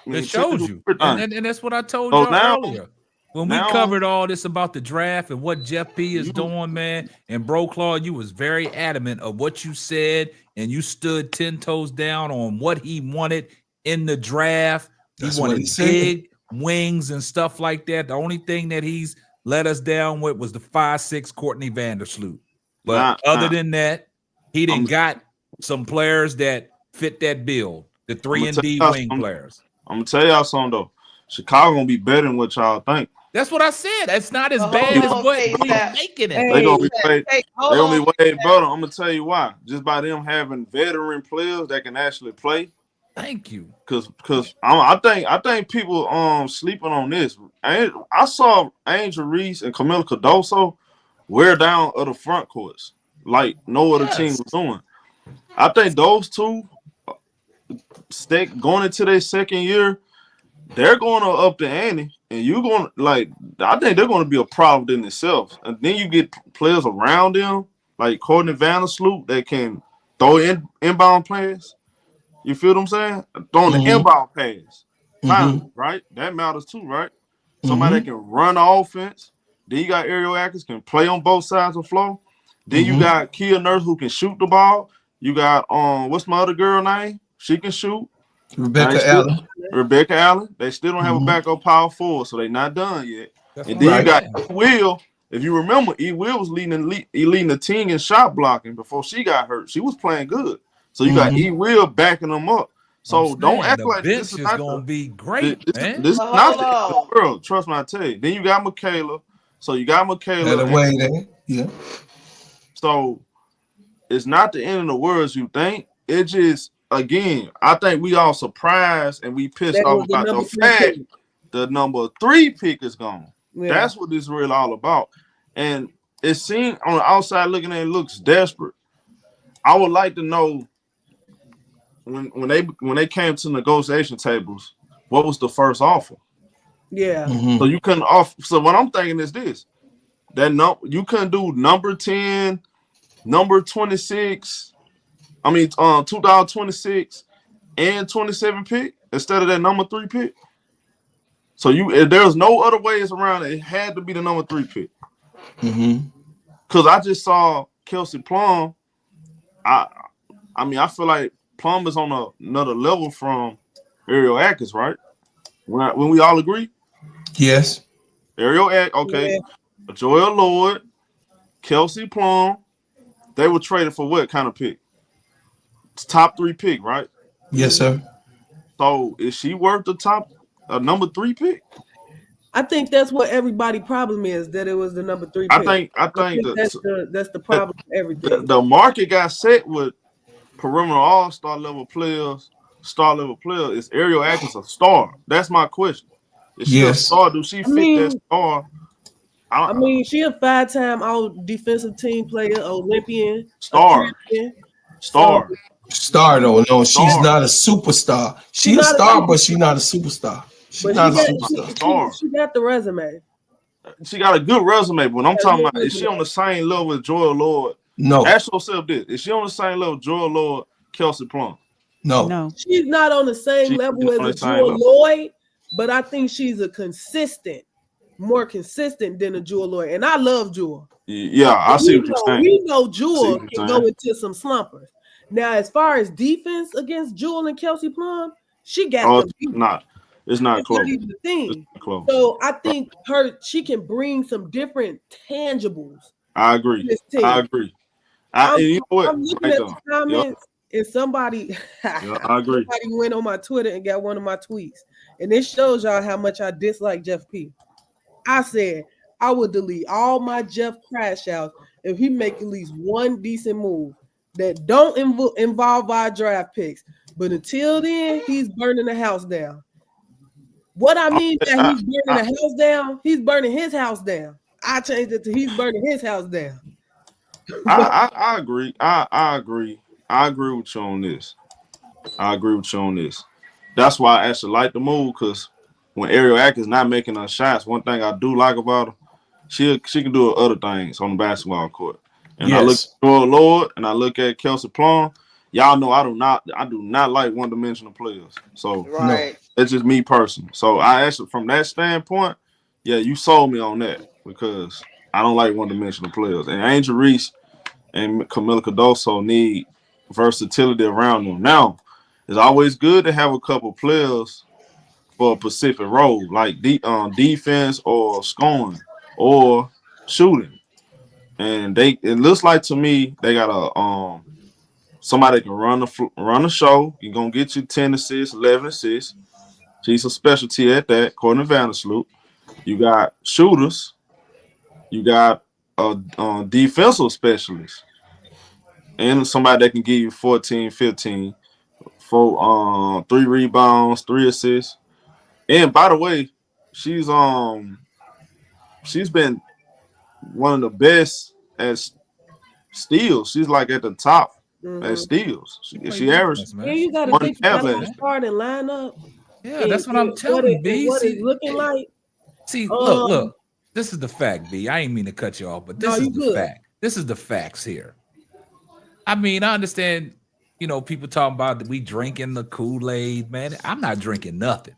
It shows you, and that's what I told So you now- earlier. When we now- covered all this about the draft and what Jeff P is doing, man, and Bro Claude, you was very adamant of what you said, and you stood 10 toes down on what he wanted in the draft. That's he what wanted he said. big wings and stuff like that. The only thing that he's let us down with was the 5'6" Courtney Vandersloot. But other than that, he didn't got some players that fit that bill, the 3-and-D wing players. I'm gonna tell y'all something though. Chicago gonna be better than what y'all think. That's what I said. It's not as bad as what we making it. They gonna be way, Hey, they hold gonna on. be way better. I'm gonna tell you why. Just by them having veteran players that can actually play. Thank you. Cause I think people sleeping on this. I saw Angel Reese and Camila Cardoso wear down other front courts like no other team was doing. I think those two going into their second year, they're going to up the ante, and you're going to I think they're going to be a problem in themselves. And then you get players around them like Courtney Vandersloot that can throw in inbound plays. You feel what I'm saying? Throwing the inbound pass. Finally, right? That matters too, right? Somebody that can run the offense. Then you got Ariel Atkins can play on both sides of the floor. Then you got Kia Nurse who can shoot the ball. You got what's my other girl name? She can shoot. Rebecca Allen. Rebecca Allen. They still don't have a backup power forward, so they're not done yet. And then you got E. Will. If you remember, E. Will was leading the team in shot blocking before she got hurt. She was playing good. So you got E. Will backing them up. So don't act like this is not gonna be great, man. This is not the world. Trust me, I tell you. Then you got Michaela. So you got Michaela. Yeah. So it's not the end of the world as you think. It just, again, I think we all surprised and we pissed off about the fact the number 3 pick is gone. Yeah. That's what this really all about. And it seems on the outside looking at it looks desperate. I would like to know when they came to negotiation tables, what was the first offer? Yeah. So you couldn't offer. So what I'm thinking is this: that you couldn't do number 10, number 26. 2026 and 27 pick instead of that number 3 pick. So there's no other ways around it. It had to be the number 3 pick. Because I just saw Kelsey Plum. I feel like Plum is on another level from Ariel Atkins, right? When we all agree? Yes. Ariel Atkins, okay. Yeah. Joel Lord, Kelsey Plum. They were traded for what kind of pick? It's top 3 pick, right? Yes, sir. So is she worth the number 3 pick? I think that's what everybody's problem is, that it was the number 3 pick. I think that's the problem with everything. The market got set with perimeter all-star level players, star level player. Is Ariel Atkins a star? That's my question. Is she a star? Do she fit that star? She a 5-time all defensive team player, Olympian, star. Star though, no, she's not a superstar. She's a star, but she's not a superstar. She's not a superstar. She got the resume. She got a good resume, but I'm talking about, is she on the same level as Joel Lord? No. Ask yourself this: is she on the same level as Joel Lord, Kelsey Plum? No. She's not on the same level as Joel Lloyd, but I think she's more consistent than a Joel Lloyd. And I love Joel. Yeah, I see what you're saying. We know Joel can go into some slumpers. Now, as far as defense against Joel and Kelsey Plum, she got it's not close. Not the thing. Close. So I think she can bring some different tangibles. I agree. You know what? I'm looking at the comments, and somebody, I agree. Somebody went on my Twitter and got one of my tweets, and it shows y'all how much I dislike Jeff P. I said I would delete all my Jeff crash outs if he make at least one decent move that don't involve our draft picks. But until then, he's burning the house down. What I mean that he's burning the house down, he's burning his house down. I changed it to he's burning his house down. I agree. I agree. I agree with you on this. That's why I actually like the move, because when Ariel Atkins not making her shots, one thing I do like about her, she can do other things on the basketball court. And I look at Joel Lord and I look at Kelsey Plum. Y'all know I do not like one-dimensional players. So it's just me personally. So I actually, from that standpoint, yeah, you sold me on that, because I don't like one-dimensional players. And Angel Reese and Camila Cardoso need versatility around them. Now, it's always good to have a couple players for a specific role, like defense or scoring or shooting. And it looks like to me they got a somebody that can run the show. You're gonna get you 10 assists, 11 assists. She's a specialty at that, according to Vandersloot. You got shooters. You got a defensive specialist, and somebody that can give you 14, 15 for 3 rebounds, 3 assists. And by the way, she's been one of the best at steals. She's like at the top at steals. She averaged. Yeah, you got to think about the starting lineup. Yeah, that's what I'm telling you, B. What it's looking like. See, look. This is the fact, B. I ain't mean to cut you off, but this is the fact. This is the facts here. I mean, I understand, you know, people talking about that we drinking the Kool-Aid, man. I'm not drinking nothing.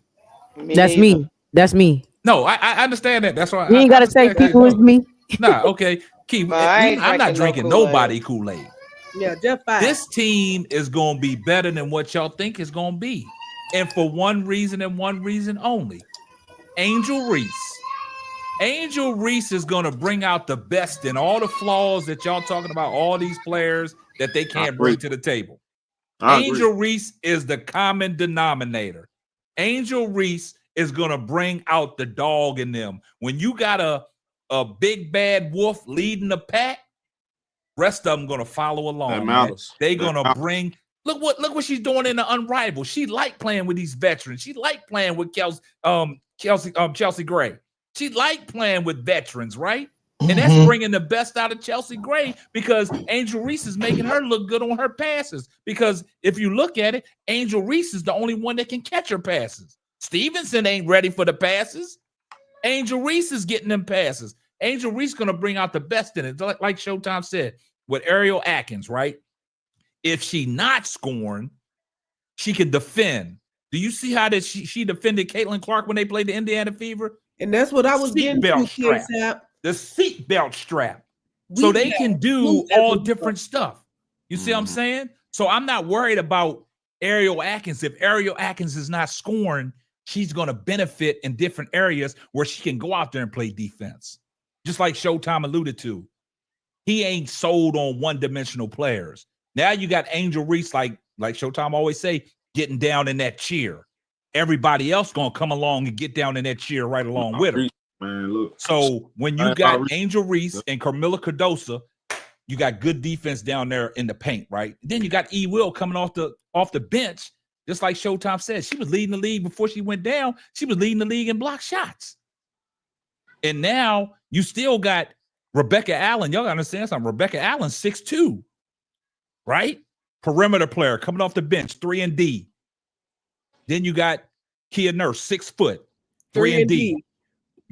That's me. That's me. No, I understand that. That's why You ain't gotta say people is me. Nah, okay. Keep I ain't I'm not drinking drinking no nobody Kool-Aid. Yeah, Jeff 5. This team is gonna be better than what y'all think it's gonna be. And for one reason and one reason only. Angel Reese. Angel Reese is gonna bring out the best in all the flaws that y'all talking about, all these players that they can't bring to the table. Angel Reese is the common denominator. Angel Reese is gonna bring out the dog in them. When you got a big bad wolf leading the pack, rest of them gonna follow along. That Man. matters. They gonna bring. Look what she's doing in the Unrivaled. She like playing with these veterans. She like playing with Chelsea Gray. She like playing with veterans, right? And that's bringing the best out of Chelsea Gray because Angel Reese is making her look good on her passes. Because if you look at it, Angel Reese is the only one that can catch her passes. Stevenson ain't ready for the passes. Angel Reese is getting them passes. Angel Reese going to bring out the best in it. Like Showtime said, with Ariel Atkins, right? If she not scoring, she can defend. Do you see how that she defended Caitlin Clark when they played the Indiana Fever? And that's what I was getting to, strap. The seatbelt strap. So they can do all different stuff. You see what I'm saying? So I'm not worried about Ariel Atkins. If Ariel Atkins is not scoring, she's going to benefit in different areas where she can go out there and play defense. Just like Showtime alluded to. He ain't sold on one-dimensional players. Now you got Angel Reese, like Showtime always say, getting down in that cheer. Everybody else going to come along and get down in that cheer right along with her. Man, look. So when you got Angel Reese and Carmilla Cardosa, you got good defense down there in the paint, right? Then you got E. Will coming off the bench, just like Showtime said. She was leading the league before she went down. She was leading the league in block shots. And now you still got Rebecca Allen. Y'all got to understand something. Rebecca Allen, 6'2", right? Perimeter player coming off the bench, 3 and D. Then you got Kia Nurse, 6 foot, 3 and D.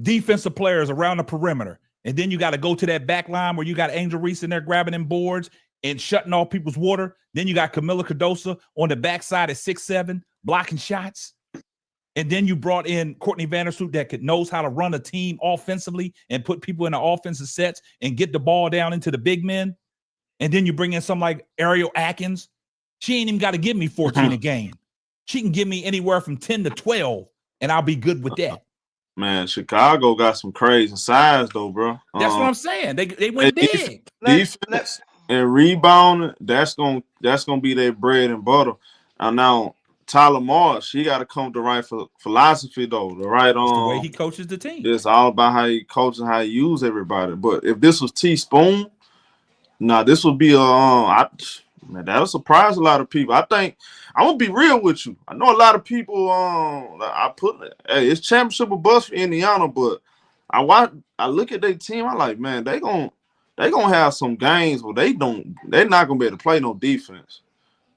Defensive players around the perimeter. And then you got to go to that back line where you got Angel Reese in there grabbing them boards and shutting off people's water. Then you got Camilla Cardosa on the backside at 6'7", blocking shots. And then you brought in Courtney Vandersloot that knows how to run a team offensively and put people in the offensive sets and get the ball down into the big men. And then you bring in some like Ariel Atkins. She ain't even got to give me 14 a game. She can give me anywhere from 10 to 12, and I'll be good with that. Man, Chicago got some crazy size though, bro. That's what I'm saying. They went big. Defense and rebounding, that's gonna be their bread and butter. And now Tyler Morris, she got to come to the right philosophy though. The right the way he coaches the team. It's all about how he coaches, how he use everybody. But if this was Teaspoon, this would be man, that'll surprise a lot of people. I think I'm gonna be real with you. I know a lot of people. Hey, it's championship or bust for Indiana, but I look at their team. I'm like, man, they gonna have some games where they're not gonna be able to play no defense.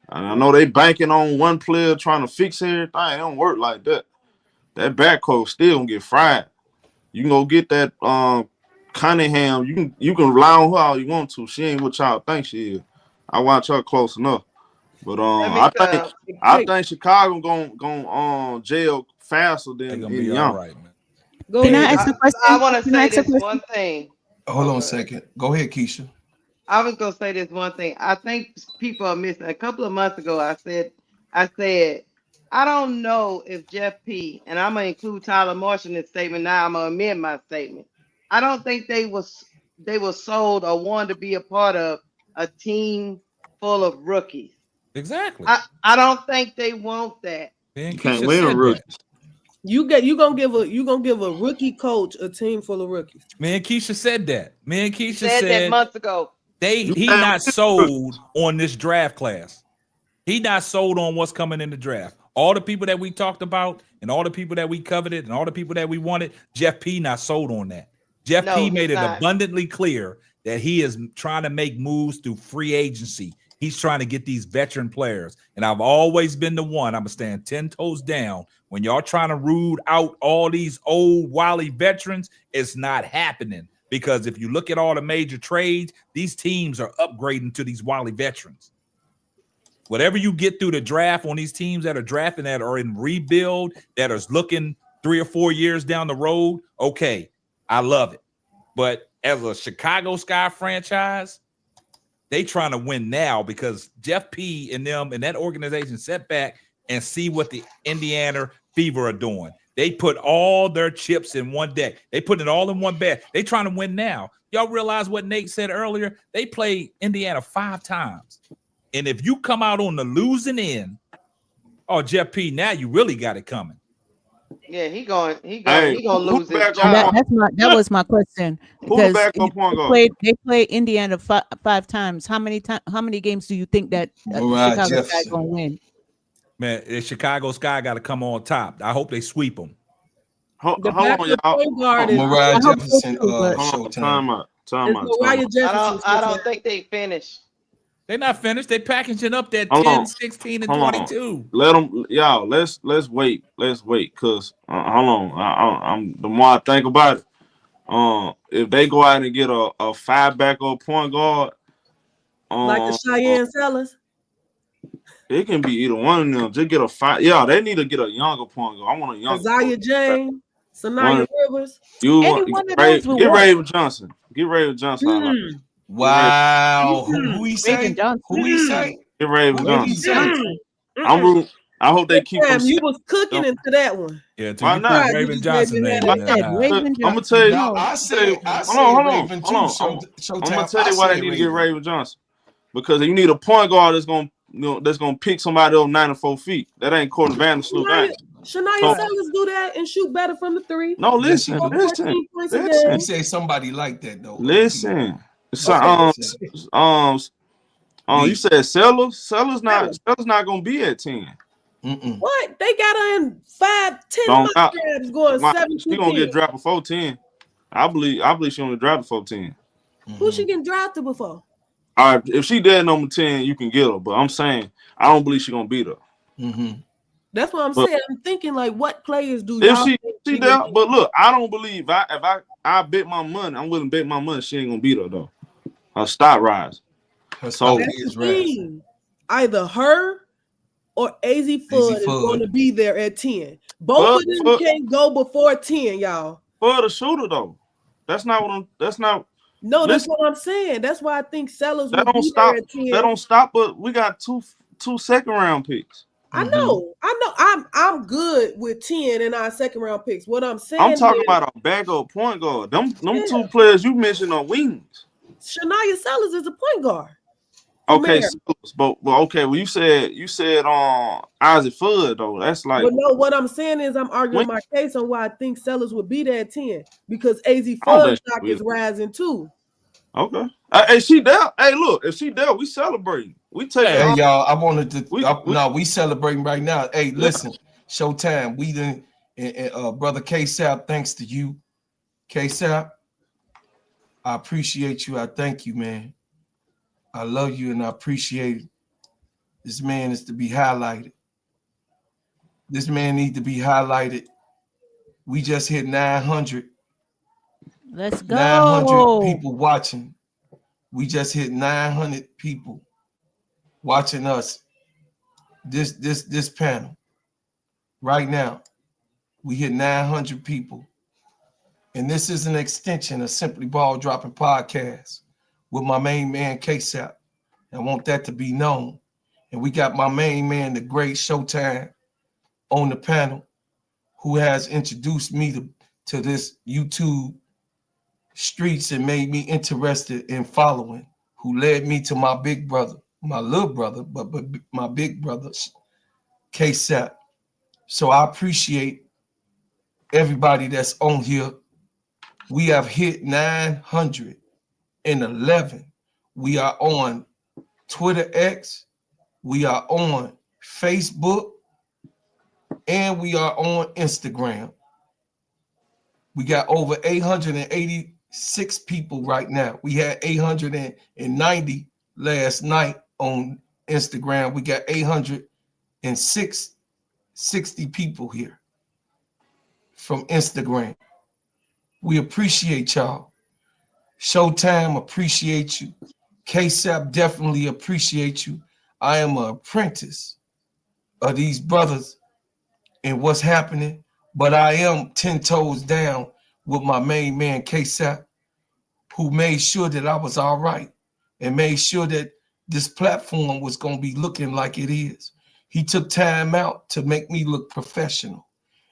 And I know they banking on one player trying to fix everything. It don't work like that. That backcourt still gonna get fried. You can go get that Cunningham. You can rely on her all you want to. She ain't what y'all think she is. I watch her close enough, but I think Chicago gonna jail faster than Indiana. Right, man. Can I ask a question? I want to say this one thing. Hold on a second. Go ahead, Keisha. I was gonna say this one thing. I think people are missing. A couple of months ago, I said, I don't know if Jeff P. and I'm gonna include Tyler Marsh in this statement. Now I'm gonna amend my statement. I don't think they were sold or wanted to be a part of a team full of rookies. Exactly. I don't think they want that. You can't win rookies. You gonna give a rookie coach a team full of rookies. Man, Keisha said that. Man, Keisha said that months ago. He not sold on this draft class. He not sold on what's coming in the draft. All the people that we talked about and all the people that we coveted and all the people that we wanted, Jeff P not sold on that. Jeff P made it abundantly clear that he is trying to make moves through free agency. He's trying to get these veteran players. And I've always been the one. I'm going to stand 10 toes down. When y'all trying to root out all these old, wily veterans, it's not happening. because if you look at all the major trades, these teams are upgrading to these Wally veterans. Whatever you get through the draft on these teams that are drafting that are in rebuild, that is looking 3 or 4 years down the road, okay, I love it. But as a Chicago Sky franchise, they trying to win now because Jeff P and them and that organization set back and see what the Indiana Fever are doing. They put all their chips in one deck. They put it all in one bag. They trying to win now. Y'all realize what Nate said earlier? They played Indiana 5 times. And if you come out on the losing end, oh, Jeff P, now you really got it coming. Yeah, he gonna Hey, lose his back job. That was my question. Who the backup point guard? They played Indiana 5 times. How many games do you think that Mariah Chicago Sky Jefferson. gonna win? Man, the Chicago Sky got to come on top. I hope they sweep them. Hold The on, backup y'all. point guard is Mariah I hope so Jefferson, too, but- Hold on, Showtime. time out. Time out. Mariah Jefferson. I don't think they finished. They're not finished. They packaging up that Hold 10, on. 16, and Hold on. 22. Let them, y'all. Let's wait. Let's wait, cause hold on. I'm the more I think about it, if they go out and get a 5 backup point guard, Like the Cheyenne Sellers. it can be either one of them. Just get a 5. Yeah, they need to get a younger point guard. I want a younger. Isaiah James. Sanaya Rivers. You Any want one of those will get work. Raven Johnson. Get Raven Johnson. out of it. Wow. Who he say? Raven Johnson. Who he say? Get Raven Who did he Johnson. say? I'm rooting. I hope they keep him. Damn, you was cooking into that one. Yeah, until Why you not? put You Raven just Johnson made name me in mad. there. said Raven I'm gonna Johnson. tell you. No, I said Raven too. Hold on. I'm gonna tell you why they need to get Raven Johnson. Because you need a point guard that's gonna pick somebody over 94 feet. That ain't Courtney Vandersloot. Shania So- Sellers do that and shoot better from the 3. No, listen, Score listen, 14 points a listen. game. He say somebody like that though. listen. So, Okay, you said Sellers not gonna be at 10. Mm-mm. What? They got her in 5, 10 Don't mock not- drafts going Why- 7 She gonna get drafted before 10. I believe she only drafted before 10. Who she getting drafted before? All right, if she dead number 10, you can get her. But I'm saying I don't believe she gonna beat her. Mm-hmm. That's what I'm But- saying. I'm thinking like, what players do If y'all she think she gonna there, but look, I don't believe if I bet my money, I'm willing to bet my money she ain't gonna beat her though. Her stock rise. Her So- stock That's is the rising. thing. Either her or AZ Fudd is Fudd. going to be there at 10. Both of them Fudd- can't go before 10, y'all. For the shooter though. That's not. That's Listen, what I'm saying. That's why I think Sellers will that don't be stop. there at 10. That don't stop. But we got two second round picks. I know. I'm good with 10 in our second round picks. What I'm saying I'm talking is, about a backup point guard. Them Yeah. 2 players you mentioned are wings. Shania Sellers is a point guard. Okay, Mayor. but okay. Well, you said Isaac Fudd though. That's like But no, what I'm saying is I'm arguing When- my case on why I think Sellers would be there at 10 because AZ I don't Fudd think stock she is will. rising too. okay. Hey, she there. Hey, look, if she there, we celebrating. We take Hey it. y'all, I wanted to. We- No, we celebrating right now. Hey, listen, Showtime. We done, brother K-Sap. Thanks to you, K-Sap. I appreciate you. I thank you, man. I love you and I appreciate it. This man is to be highlighted. This man needs to be highlighted. We just hit 900. Let's 900 go. people watching. We just hit 900 people watching us. This panel right now. We hit 900 people. And this is an extension of Simply Ball Dropping Podcast with my main man K-Sap. I want that to be known. And we got my main man, the great Showtime, on the panel, who has introduced me to this YouTube streets and made me interested in following, who led me to my big brother, my little brother, but my big brother, K-Sap. So I appreciate everybody that's on here. We have hit 911. We are on Twitter X. We are on Facebook. And we are on Instagram. We got over 886 people right now. We had 890 last night on Instagram. We got 860 people here from Instagram. We appreciate y'all. Showtime appreciate you. KSAP definitely appreciate you. I am an apprentice of these brothers and what's happening, but I am 10 toes down with my main man KSAP, who made sure that I was all right and made sure that this platform was going to be looking like it is. He took time out to make me look professional.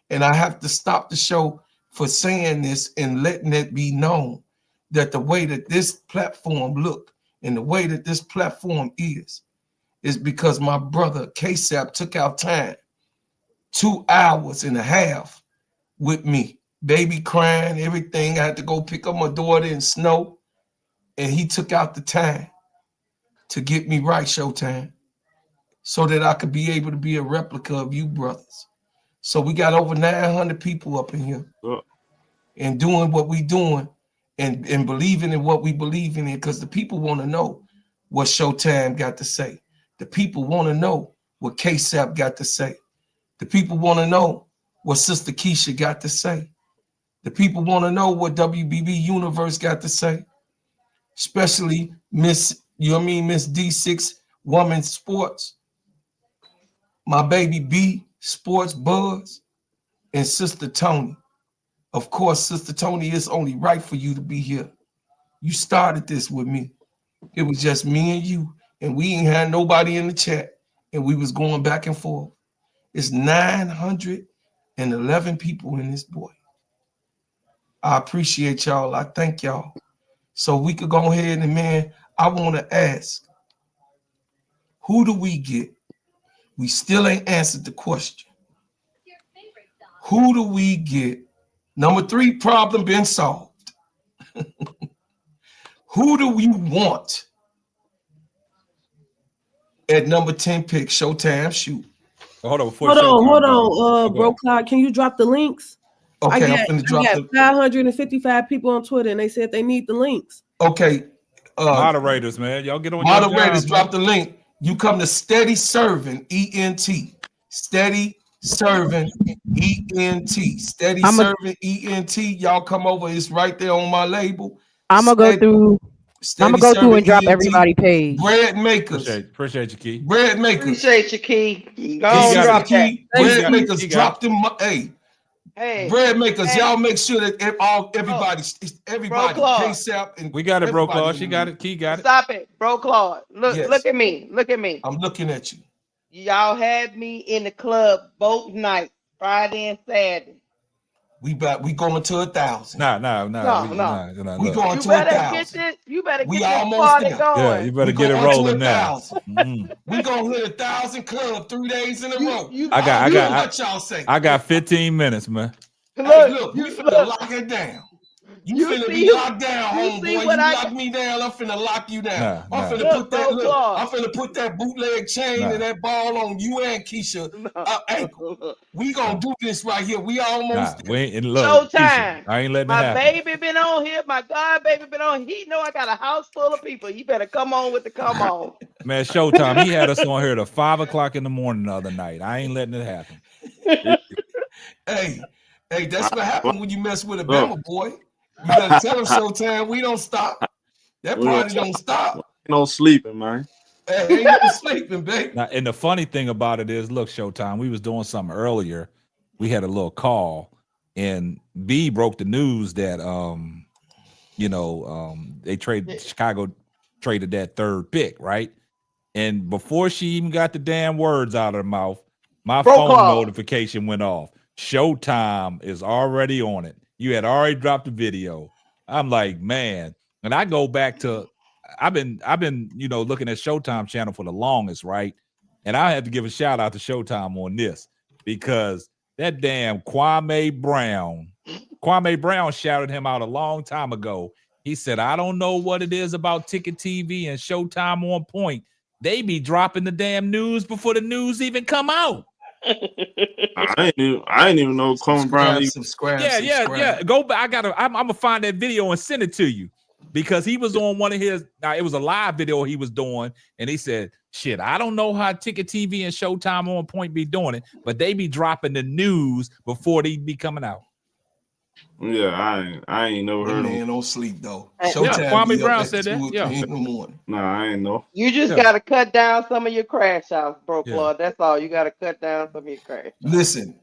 And I have to stop the show for saying this and letting it be known that the way that this platform look and the way that this platform is because my brother KSAP took out time, 2 hours and a half with me, baby crying, everything. I had to go pick up my daughter in snow, and he took out the time to get me right, Showtime, so that I could be able to be a replica of you brothers. So we got over 900 people up in here and doing what we doing and believing in what we believe in, because the people want to know what Showtime got to say. The people want to know what KSAP got to say. The people want to know what Sister Keisha got to say. The people want to know what WBB Universe got to say, especially Miss D6 Woman Sports, my baby B Sports Buzz, and Sister Tony. Of course, Sister Tony, it's only right for you to be here. You started this with me. It was just me and you, and we ain't had nobody in the chat, and we was going back and forth. It's 911 people in this boy. I appreciate y'all. I thank y'all. So we could go ahead and, man, I want to ask, who do we get? We still ain't answered the question. Who do we get? Number 3 problem been solved. Who do we want at number 10 pick? Showtime, shoot. Hold on, Bro Cloud. Can you drop the links? Okay, I'm finna drop 555 people on Twitter, and they said they need the links. Okay. Moderators, man. Y'all get on Moderators, your drop the link. You come to Steady Serving ENT. Steady Serving ENT. Steady Serving ENT. Y'all come over. It's right there on my label. I'm gonna go through. I'm gonna go through and drop everybody page. Bread makers. Appreciate you, Key. Bread makers. Appreciate you, Key. Go on, drop that. Bread makers, drop them. Hey, bread makers, y'all make sure that everybody, KSAP, and we got it, Bro Claude. She got it. Key got it. Stop it, Bro Claude. Look at me. Look at me. I'm looking at you. Y'all had me in the club both nights, Friday and Saturday. We going to 1,000. No. We going to 1,000. You better get we this almost party there. going. Yeah, you better get it rolling now. We gonna hit 1,000 club 3 days in a row. I got 15 minutes, man. Look, we finna lock it down. You finna be locked down, homeboy. You lock me down, I'm finna lock you down. I'm finna put that bootleg chain and that ball on you and Keisha ankle. We gonna do this right here. We almost Showtime. Keisha, I ain't letting it happen. My baby been on here. My God baby been on. He know I got a house full of people. You better come on with the come on. Man, Showtime. He had us on here to 5 o'clock in the morning the other night. I ain't letting it happen. Hey, that's what happened when you mess with a Bama boy. You better tell him, Showtime, we don't stop. That party don't stop. No sleeping, man. Hey, ain't no sleeping, baby. Now, and the funny thing about it is, look, Showtime, we was doing something earlier. We had a little call, and B broke the news that Chicago traded that 3rd pick, right? And before she even got the damn words out of her mouth, my phone notification went off. Showtime is already on it. You had already dropped the video. I'm like, man. And I go back to, I've been, looking at Showtime channel for the longest, right? And I have to give a shout out to Showtime on this, because that damn Kwame Brown shouted him out a long time ago. He said, I don't know what it is about Ticket TV and Showtime On Point. They be dropping the damn news before the news even come out. I ain't even know Kwame Brown. Yeah. Go back. I'm gonna find that video and send it to you, because he was on one of his. Now, it was a live video he was doing, and he said, "Shit, I don't know how Ticket TV and Showtime On Point be doing it, but they be dropping the news before they be coming out." Yeah, I ain't never That heard man of him. don't sleep though. Yeah, Showtime Kwame be up Brown at said that. 2 or Yeah. 3 in the morning. Nah, I ain't know. You just Yeah. gotta cut down some of your crash outs, bro, Yeah. Floyd. That's all. You gotta cut down some of your crash. Listen,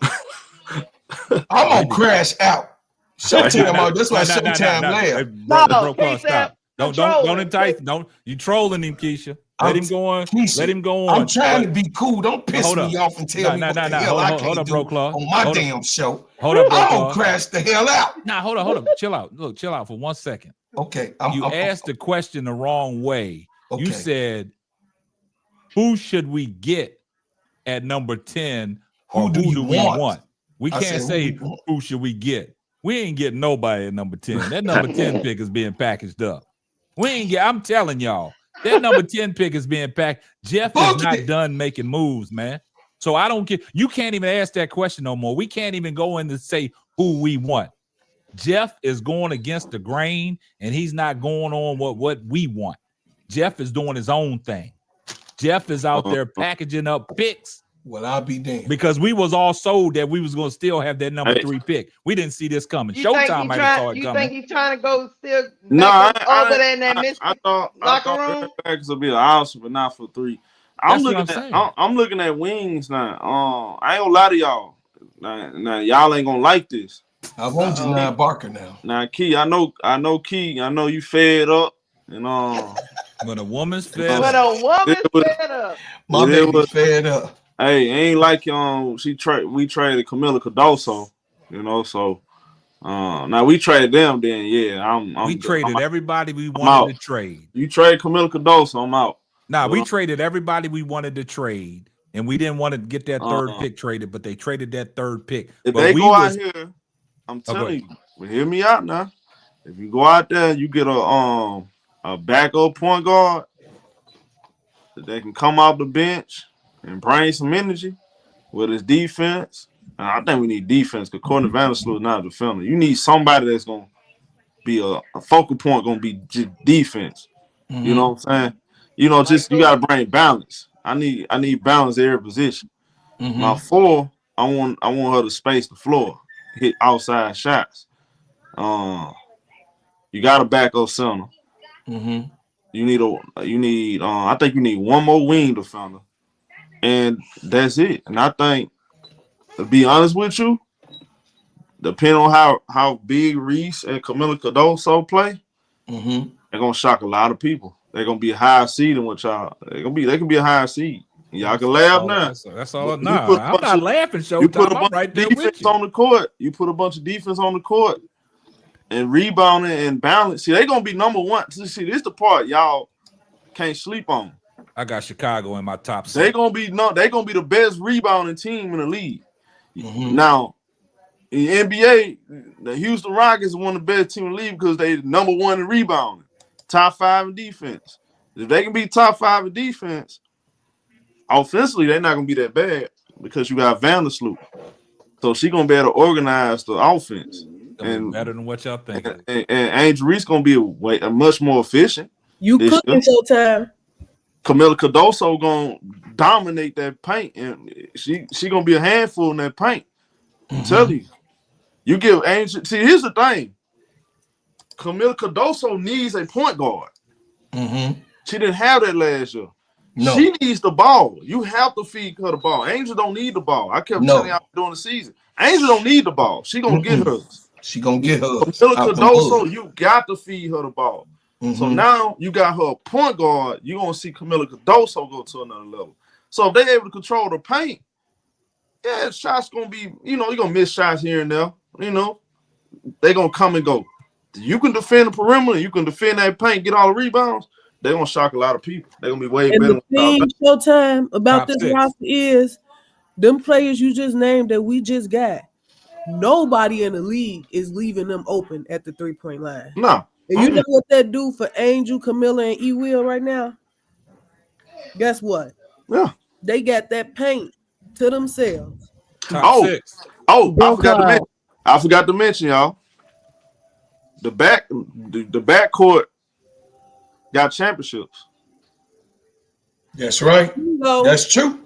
I'm gonna crash out. Showtime out. That's why Showtime laugh. No, Bro, he said stop. Don't controlling. entice. Don't you trolling him, Keisha? Let him go on. Keisha, Let him go on. I'm trying to be cool. Don't piss Hold me up. off and tell me what the hell I Hold can't up, do bro, Claude. on my Hold up. damn show. Hold up, bro, I'm gonna Claude. crash the hell out. Nah, hold up. Chill out. Look, chill out for 1 second. Okay. You asked the question the wrong way. Okay. You said, who should we get at number 10 or Who do you we want? want? We I can't said, say who should we get. We ain't getting nobody at number 10. That number 10 pick is being packaged up. We ain't get, I'm telling y'all, that number 10 pick is being packed. Jeff is not done making moves, man. So I don't get, you can't even ask that question no more. We can't even go in to say who we want. Jeff is going against the grain, and he's not going on what we want. Jeff is doing his own thing. Jeff is out there packaging up picks. Well, I'll be damned. Because we was all sold that we was going to still have that number 3 pick. We didn't see this coming. Showtime might have saw it You coming. think he's trying to go still No, over there in that I thought locker room? Backs would be an option, but not for 3. I'm That's what looking I'm at saying. I'm looking at wings now. I ain't gonna lie to y'all. Now y'all ain't gonna like this. I want Janine Barker now. Now, Key, I know Key, I know you fed up, and when a woman's fed When up. a woman's fed up. My baby fed up. Hey, ain't like we traded Camila Cardoso, so now we traded them, then yeah, We traded everybody we out. wanted to trade. You trade Camila Cardoso, I'm out. Nah, we traded everybody we wanted to trade, and we didn't want to get that third pick traded, but they traded that third pick. If But they we go was- out here, I'm telling you, but hear me out now. If you go out there, you get a backup point guard that they can come off the bench and bring some energy with his defense. And I think we need defense because Courtney Vandersloot is not a defender. You need somebody that's gonna be a focal point, gonna be just defense. Mm-hmm. You know what I'm saying? You gotta bring balance. I need balance at every position. Mm-hmm. My 4, I want her to space the floor, hit outside shots. You got to back up center. Mm-hmm. I think you need one more wing defender, and that's it. And I think, to be honest with you, depending on how big Reese and Camila Cardoso play, they're gonna shock a lot of people. They're gonna be a higher seed than what y'all. They can be a higher seed. Y'all can laugh now. That's all. Nah, I'm not laughing. You put a Showtime. I'm bunch right of there with defense you. on the court. You put a bunch of defense on the court and rebounding and balance. See, they're gonna be number 1. See, this is the part y'all can't sleep on. I got Chicago in my top 6. They're gonna be the best rebounding team in the league. Now, in the NBA, the Houston Rockets is one of the best teams in the league because they number 1 in rebounding, top 5 in defense. If they can be top 5 in defense, offensively, they're not gonna be that bad because you got Vandersloot. So she's gonna be able to organize the offense. And better than what y'all think. And Angel Reese gonna be a much more efficient. You cooking Showtime. Camila Cardoso gonna dominate that paint, and she gonna be a handful in that paint. I'm telling you. You give Angel. See, here's the thing. Camila Cardoso needs a point guard. She didn't have that last year. No. She needs the ball. You have to feed her the ball. Angel don't need the ball. I kept telling y'all during the season. Angel don't need the ball. She gonna get hers. She gonna get hers. Camila out the Cardoso, hood. you got to feed her the ball. So Mhm. now you got her a point guard. You're gonna see Camila Cardoso go to another level. So if they're able to control the paint, yeah, shots gonna be, you're gonna miss shots here and there. They're gonna come and go. You can defend the perimeter, you can defend that paint, get all the rebounds. They're gonna shock a lot of people. They're gonna be way And better. the thing, Showtime, about Top this 6. roster is them players you just named that we just got. Nobody in the league is leaving them open at the 3-point line. No. And you know what that do for Angel, Camilla, and E Will right now? Guess what? Yeah. They got that paint to themselves. I forgot to mention, y'all. The backcourt got championships. That's right. That's true.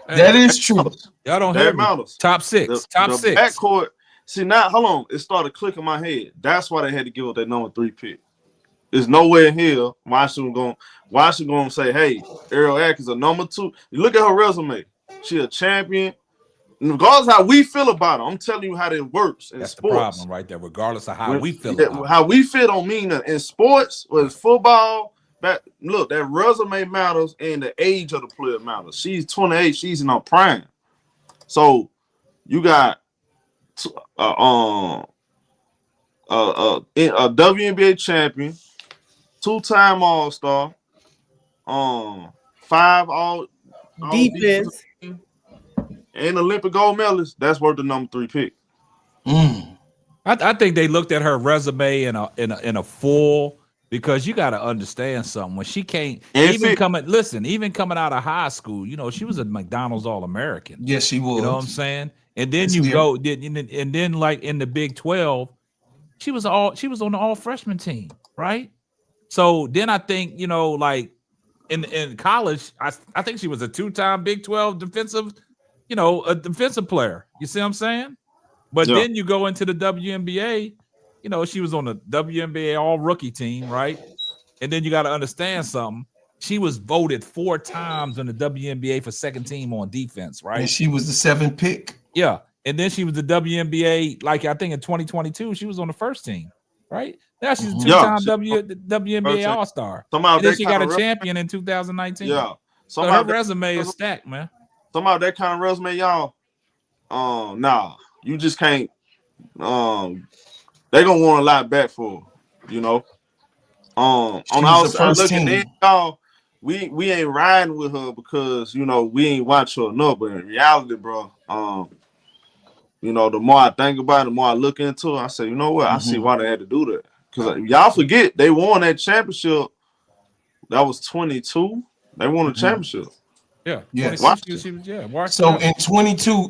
That is true. Y'all don't That hear me. matters. Top 6. Top 6. Backcourt. See now, hold on. It started clicking my head. That's why they had to give up that number 3 pick. There's nowhere in here. Washington going to say, hey, Ariel Atkins a number 2. You look at her resume. She a champion. Regardless of how we feel about her, I'm telling you how that works in That's the sports. problem right there. Regardless of how we feel about it. How we feel don't mean that. In sports, whether it's football, look, that resume matters and the age of the player matters. She's 28. She's in her prime. So you got a WNBA champion, 2-time All-Star, 5 all defense, and Olympic gold medalist. That's worth the number 3 pick. I think they looked at her resume in a full, because you got to understand something. When she can't even coming out of high school, you know, she was a McDonald's All-American. Yes, she was. You know what I'm saying? And then you go, and then like in the Big 12, she was on the all freshman team, right? So then I think, you know, like in college, I think she was a 2-time Big 12 defensive, you know, a defensive player. You see what I'm saying? But then you go into the WNBA, you know, she was on the WNBA all rookie team, right? And then you got to understand something. She was voted 4 times in the WNBA for second team on defense, right? And she was the 7th pick. Yeah. And then she was the WNBA, like I think in 2022, she was on the first team, right? Now she's a 2-time WNBA All-Star. And then she got a champion in 2019. Yeah. So her resume is stacked, man. Somehow that kind of resume, y'all, nah, you just can't. They're gonna want a lot back for her, you know. On the outside looking in, y'all, we ain't riding with her because, you know, we ain't watch her enough. But in reality, bro, you know, the more I think about it, the more I look into it, I say, you know what? I see why they had to do that. Because y'all forget, they won that championship. That was 22. They won a championship. Yeah. Yes. So in 22,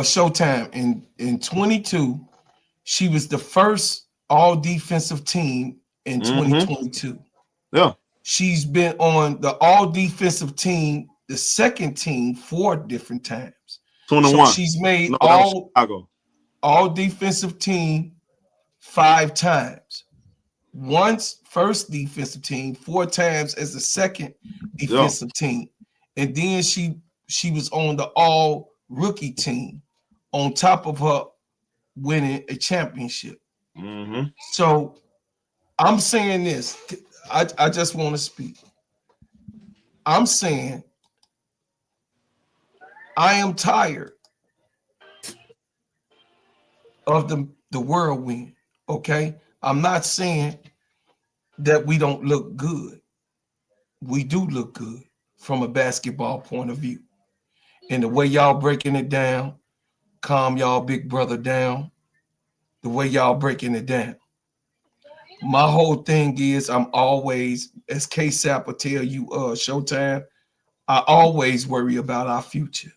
Showtime, in 22, she was the first all defensive team in 2022. Yeah. She's been on the all defensive team, the second team, 4 different times. 21. So she's made all defensive team 5 times. Once first defensive team, 4 times as the second defensive team. And then she was on the all rookie team on top of her winning a championship. So I'm saying this. I just want to speak. I'm saying I am tired of the whirlwind. Okay. I'm not saying that we don't look good. We do look good from a basketball point of view. And the way y'all breaking it down, calm y'all big brother down, the way y'all breaking it down. My whole thing is I'm always, as K-Sap will tell you, Showtime, I always worry about our future.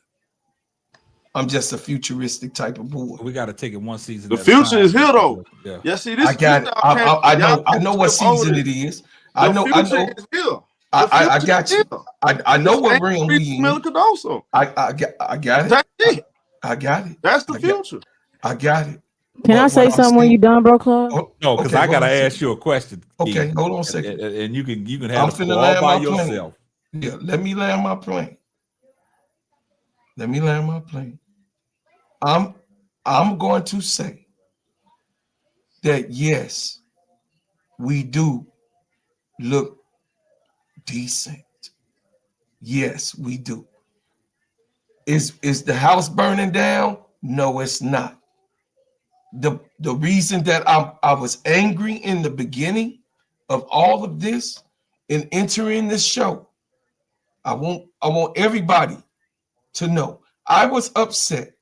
I'm just a futuristic type of boy. We got to take it one season. The future is here, though. Yeah, see, this I got it. I know what season it is. I know. I got you. I know what ring we in. I got it. I got it. That's the future. I got it. Can I say something when you done, bro, Club? No, because I gotta ask you a question. Okay, hold on a second. And you can have it all by yourself. Yeah, let me land my plane. Let me land my plane. I'm going to say that yes, we do look decent. Yes, we do. Is the house burning down? No, it's not. The reason that I was angry in the beginning of all of this and entering this show, I want everybody to know I was upset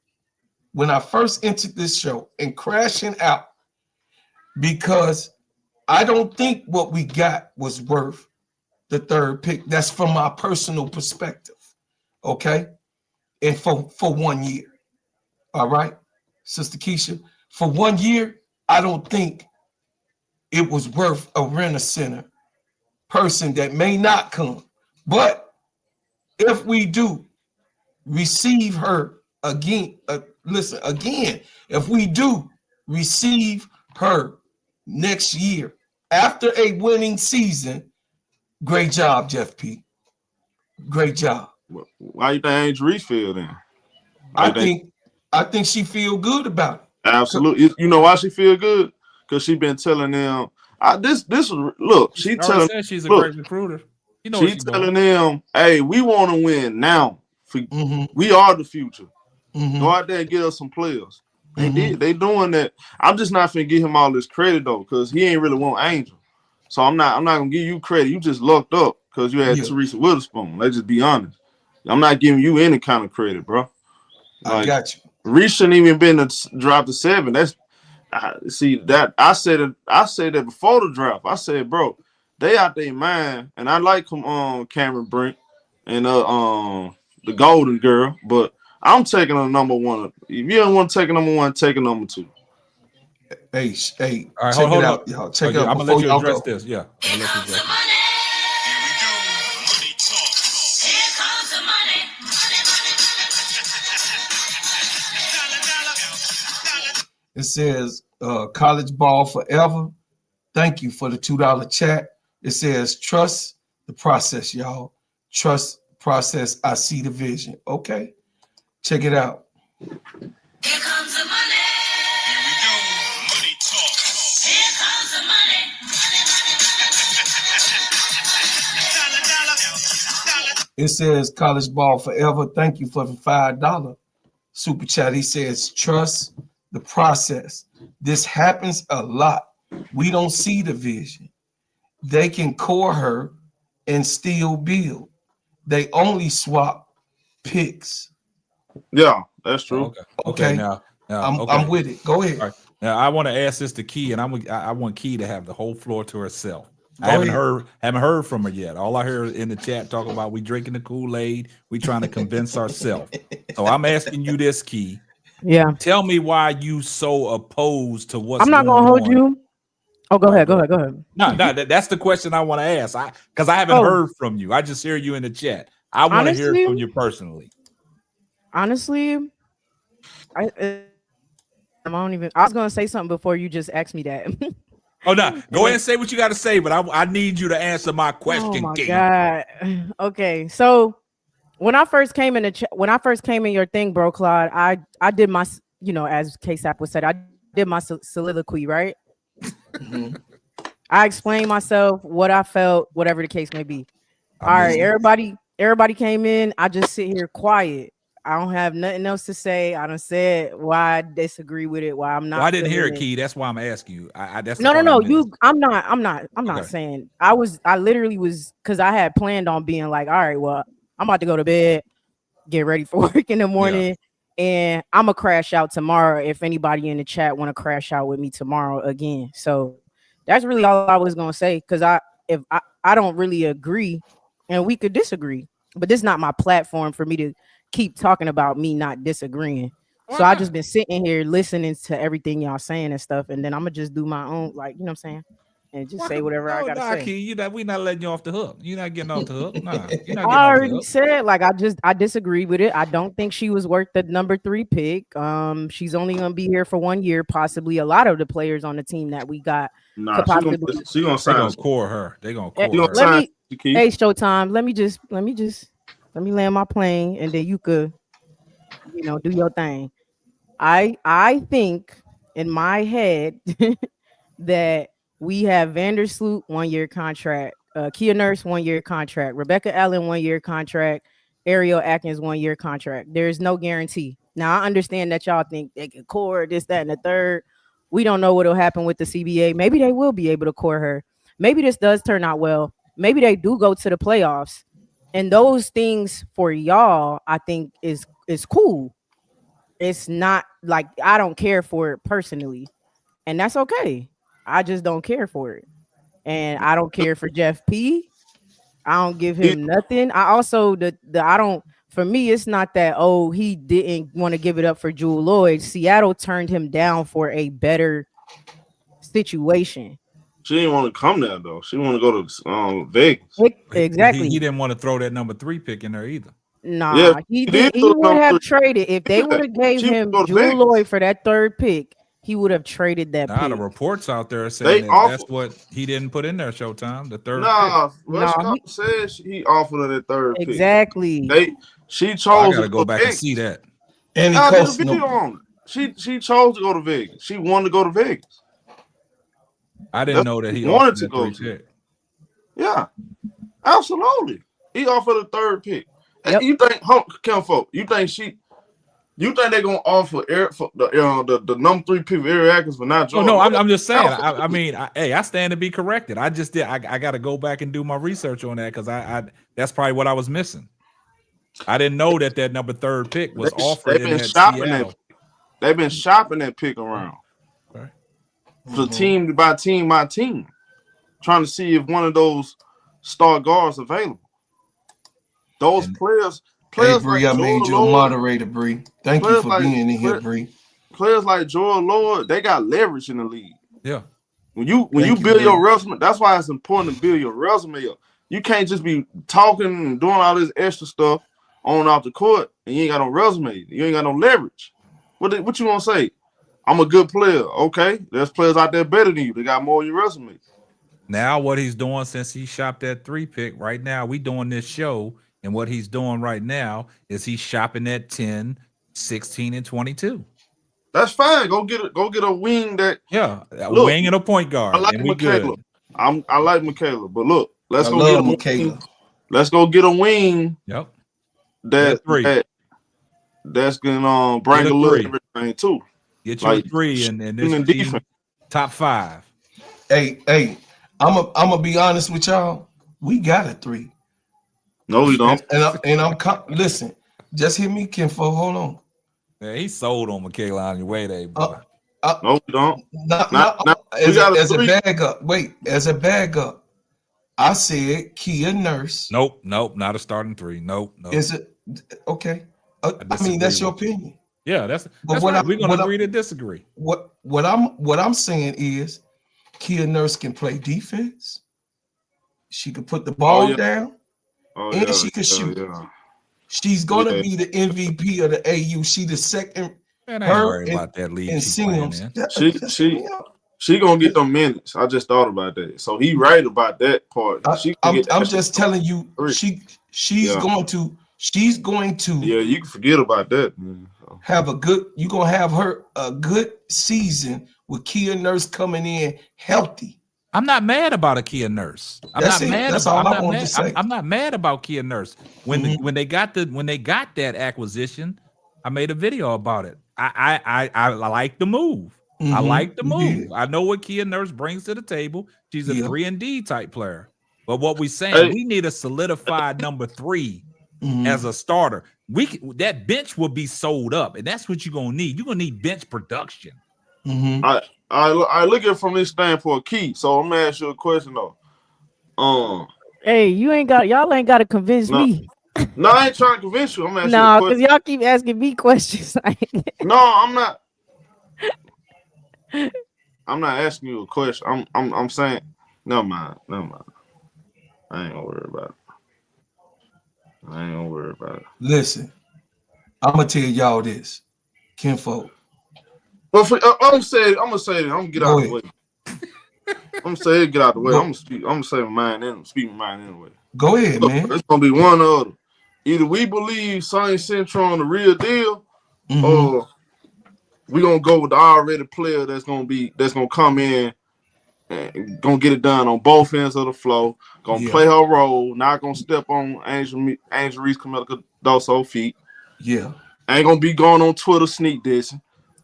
when I first entered this show and crashing out because I don't think what we got was worth the 3rd pick. That's from my personal perspective. Okay. And for 1 year. All right, Sister Keisha, for 1 year, I don't think it was worth a Rent-A-Center person that may not come. But if we do receive her again listen again. If we do receive her next year after a winning season, great job, Jeff P. Great job. Why you think Angel Reese feel then? I think she feel good about it. Absolutely. You know why she feel good? Because she been telling them. Look, she telling. Said she's a look, great recruiter. You know what she's she's telling doing. them, "Hey, we want to win now. We are the future. Go out there and get us some players." They did. They doing that. I'm just not finna give him all this credit though, because he ain't really want Angel. So I'm not gonna give you credit. You just lucked up because you had Teresa Witherspoon. Let's just be honest. I'm not giving you any kind of credit, bro. I got you. Reese shouldn't even been to drop to 7. That's see that I said that before the draft. I said, bro, they out their mind, and I like Cameron Brink and the Golden Girl, but I'm taking a number 1. If you don't want to take a number 1, take a number 2. Hey, all right, check hold it up. out, y'all. Check it out. I'm gonna let you address this. Yeah, I'm gonna let you address this. It says college ball forever. Thank you for the $2 chat. It says trust the process, y'all. Trust the process. I see the vision. Okay, check it out. Here comes the money. Here we go. Money talk. Here comes the money. It says college ball forever. Thank you for the $5 super chat. He says trust the process. This happens a lot. We don't see the vision. They can core her and still build. They only swap picks. Yeah, that's true. Okay. Now I'm with it. Go ahead. All right. Now I want to ask this to Key, and I want Key to have the whole floor to herself. Go I haven't ahead. heard from her yet. All I heard in the chat talking about we drinking the Kool-Aid, we trying to convince ourselves. So I'm asking you this, Key. Yeah. Tell me why you so opposed to what's I'm not going gonna hold on. you. Oh, go ahead. Go ahead. No, that's the question I want to ask. Because I haven't heard from you. I just hear you in the chat. I want to hear Honestly- from you personally. Honestly, I don't even. I was gonna say something before you just asked me that. Oh no, go ahead and say what you got to say, but I need you to answer my question. Oh my Key. god. Okay, so when I first came in your thing, bro, Claude, I did my, as K-Sap would say, I did my soliloquy, right? I explained myself, what I felt, whatever the case may be. All right, everybody came in. I just sit here quiet. I don't have nothing else to say. I done said why I disagree with it, why I'm not. Well, I didn't hear it, feeling Key. That's why I'm asking you. That's the No. part I missed. I'm not saying. I literally was, because I had planned on being like, all right, well, I'm about to go to bed, get ready for work in the morning, and I'm gonna crash out tomorrow if anybody in the chat want to crash out with me tomorrow again. So that's really all I was gonna say, because if I don't really agree, and we could disagree, but this is not my platform for me to keep talking about me not disagreeing. So I just been sitting here listening to everything y'all saying and stuff, and then I'm gonna just do my own, like, you know what I'm saying, and just say whatever I gotta say. Key, we not letting you off the hook. You're not getting off the hook. Nah, you're not getting I off the already hook. said, like, I disagree with it. I don't think she was worth the number 3 pick. She's only gonna be here for 1 year, possibly. A lot of the players on the team that we got could possibly. She gonna They gonna core her. They gonna core her. Let me, hey, Showtime. Let me land my plane, and then you could, do your thing. I think in my head that we have Vandersloot 1 year contract, Kia Nurse 1 year contract, Rebecca Allen 1 year contract, Ariel Atkins 1 year contract. There's no guarantee. Now I understand that y'all think they can core this, that, and the third. We don't know what'll happen with the CBA. Maybe they will be able to core her. Maybe this does turn out well. Maybe they do go to the playoffs. And those things for y'all, I think is cool. It's not like I don't care for it personally, and that's okay. I just don't care for it, and I don't care for Jeff P. I don't give him nothing. I also I don't. For me, it's not that he didn't want to give it up for Jewel Lloyd. Seattle turned him down for a better situation. She didn't want to come there though. She want to go to Vegas. Exactly. He didn't want to throw that number 3 pick in there either. Nah, Yeah, he she did. did He go to would number have 3. traded if they would have gave She him go to Jewel Vegas. Lloyd for that 3rd pick. He would have traded that Now the pick. reports out there saying They that offer. that's what he didn't put in there. Showtime, the 3rd pick. Nah, No, Westcott said he offered her that 3rd pick. exactly. She Oh, I chose gotta to go go back to and see Vegas. that. And he I did a costs video no. on it. She chose to go to Vegas. She wanted to go to Vegas. I didn't That's know what that he he wanted offered to that go 3 to. pick. Yeah, absolutely. He offered a 3rd pick. And Yep. you think, Kenfolk, you think they're gonna offer Eric for the number 3 pick of Eric Atkins for not Oh Jordan? no, Love? I'm just saying. Absolutely. I mean, I stand to be corrected. I just did. I got to go back and do my research on that because I that's probably what I was missing. I didn't know that number 3rd pick was offered They've in been that shopping Seattle. that. They've been shopping that pick around Right. for team by team by team, trying to see if one of those star guards available. Those And players Hey, Bree, like I made Joel you a Lord, moderator, Bree. Thank you players for like being in here, play- Bree. players like Joel Lord, they got leverage in the league. yeah, When you Thank you, build your Bree. resume, that's why it's important to build your resume up. You can't just be talking and doing all this extra stuff on and off the court, and you ain't got no resume. You ain't got no leverage. What you want to say? I'm a good player. Okay, there's players out there better than you. They got more on your resume. now what he's doing since he shopped that 3 pick, right now we doing this show, and what he's doing right now is he's shopping at 10, 16, and 22. That's fine. Go get a wing that. Yeah, a Look, wing and a point guard, I like and we Michaela. good. I like Michaela, but look, let's I go get a love wing. Michaela. Let's go get a wing Yep, that's gonna bring Get a a little 3. everything too. Get you Like a 3, and shooting this and team defense. top 5. Hey, I'm gonna be honest with y'all. We got a 3. No, we don't. Listen, just hear me, Kenfo. Hold on. Yeah, he sold on Michaela on your way there, boy. No, we don't. As a bag up. Wait, as a bag up. I said Kia Nurse. Nope, not a starting 3. Nope. Is it okay? I mean, disagree that's your with you. opinion. Yeah, that's But right. We're gonna agree to disagree. What I'm saying is, Kia Nurse can play defense. She can put the ball down, and she can shoot. Yeah. She's gonna be the MVP of the AU. She the second. Man, I ain't worried about that league and she's playing Sims. in. She gonna get them minutes. I just thought about that. So he right about that part. I'm just telling you, she's Yeah. going to Yeah, you can forget about that. have a good. You're gonna have her a good season with Kia Nurse coming in healthy. I'm not mad about a Kia Nurse. That's all I wanted to say. I'm not mad about Kia Nurse. When they got that acquisition, I made a video about it. I like the move. I like the move. I know what Kia Nurse brings to the table. She's a 3-and-D type player. But what we saying, we need a solidified number 3 as a starter. That bench will be sold up, and that's what you're gonna need. You're gonna need bench production. I look at it from this standpoint, Key. So I'm gonna ask you a question though. Hey, y'all ain't got to convince me. No, I ain't trying to convince you. I'm asking No, you a because question. y'all keep asking me questions. No, I'm not. I'm not asking you a question. I'm saying, never mind. I ain't gonna worry about it. Listen, I'm gonna tell y'all this, Kenfo. But I'm gonna say it. I'm gonna get out of the way. I'm gonna say it, get out the way. I'm gonna say my mind and speak my mind anyway. Go ahead, man. It's gonna be one or other. Either we believe Sonny Centron the real deal, or we gonna go with the already player that's gonna come in and gonna get it done on both ends of the floor. Gonna play her role. Not gonna step on Angel Reese Camilla Cardoso feet. Yeah. Ain't gonna be going on Twitter sneak dissing.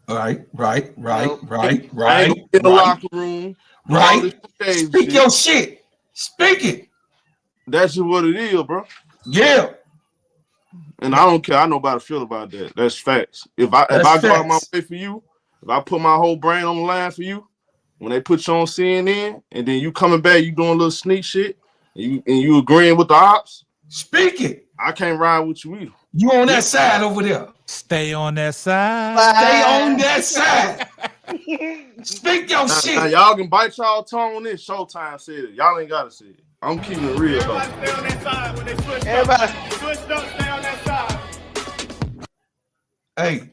Right. Ain't gonna get in the locker room. Right. Speak your shit. Speak it. That's just what it is, bro. Yeah. And I don't care. I know how to feel about that. That's facts. If I go out my way for you, if I put my whole brain on the line for you, when they put you on CNN and then you coming back, you doing a little sneak shit, and you agreeing with the ops, speak it. I can't ride with you either. You on that side over there. Stay on that side. Stay on that side. Speak your shit. Now y'all can bite y'all tongue on this. Showtime said it. Y'all ain't gotta say it. I'm keeping it real though. Everybody. Hey,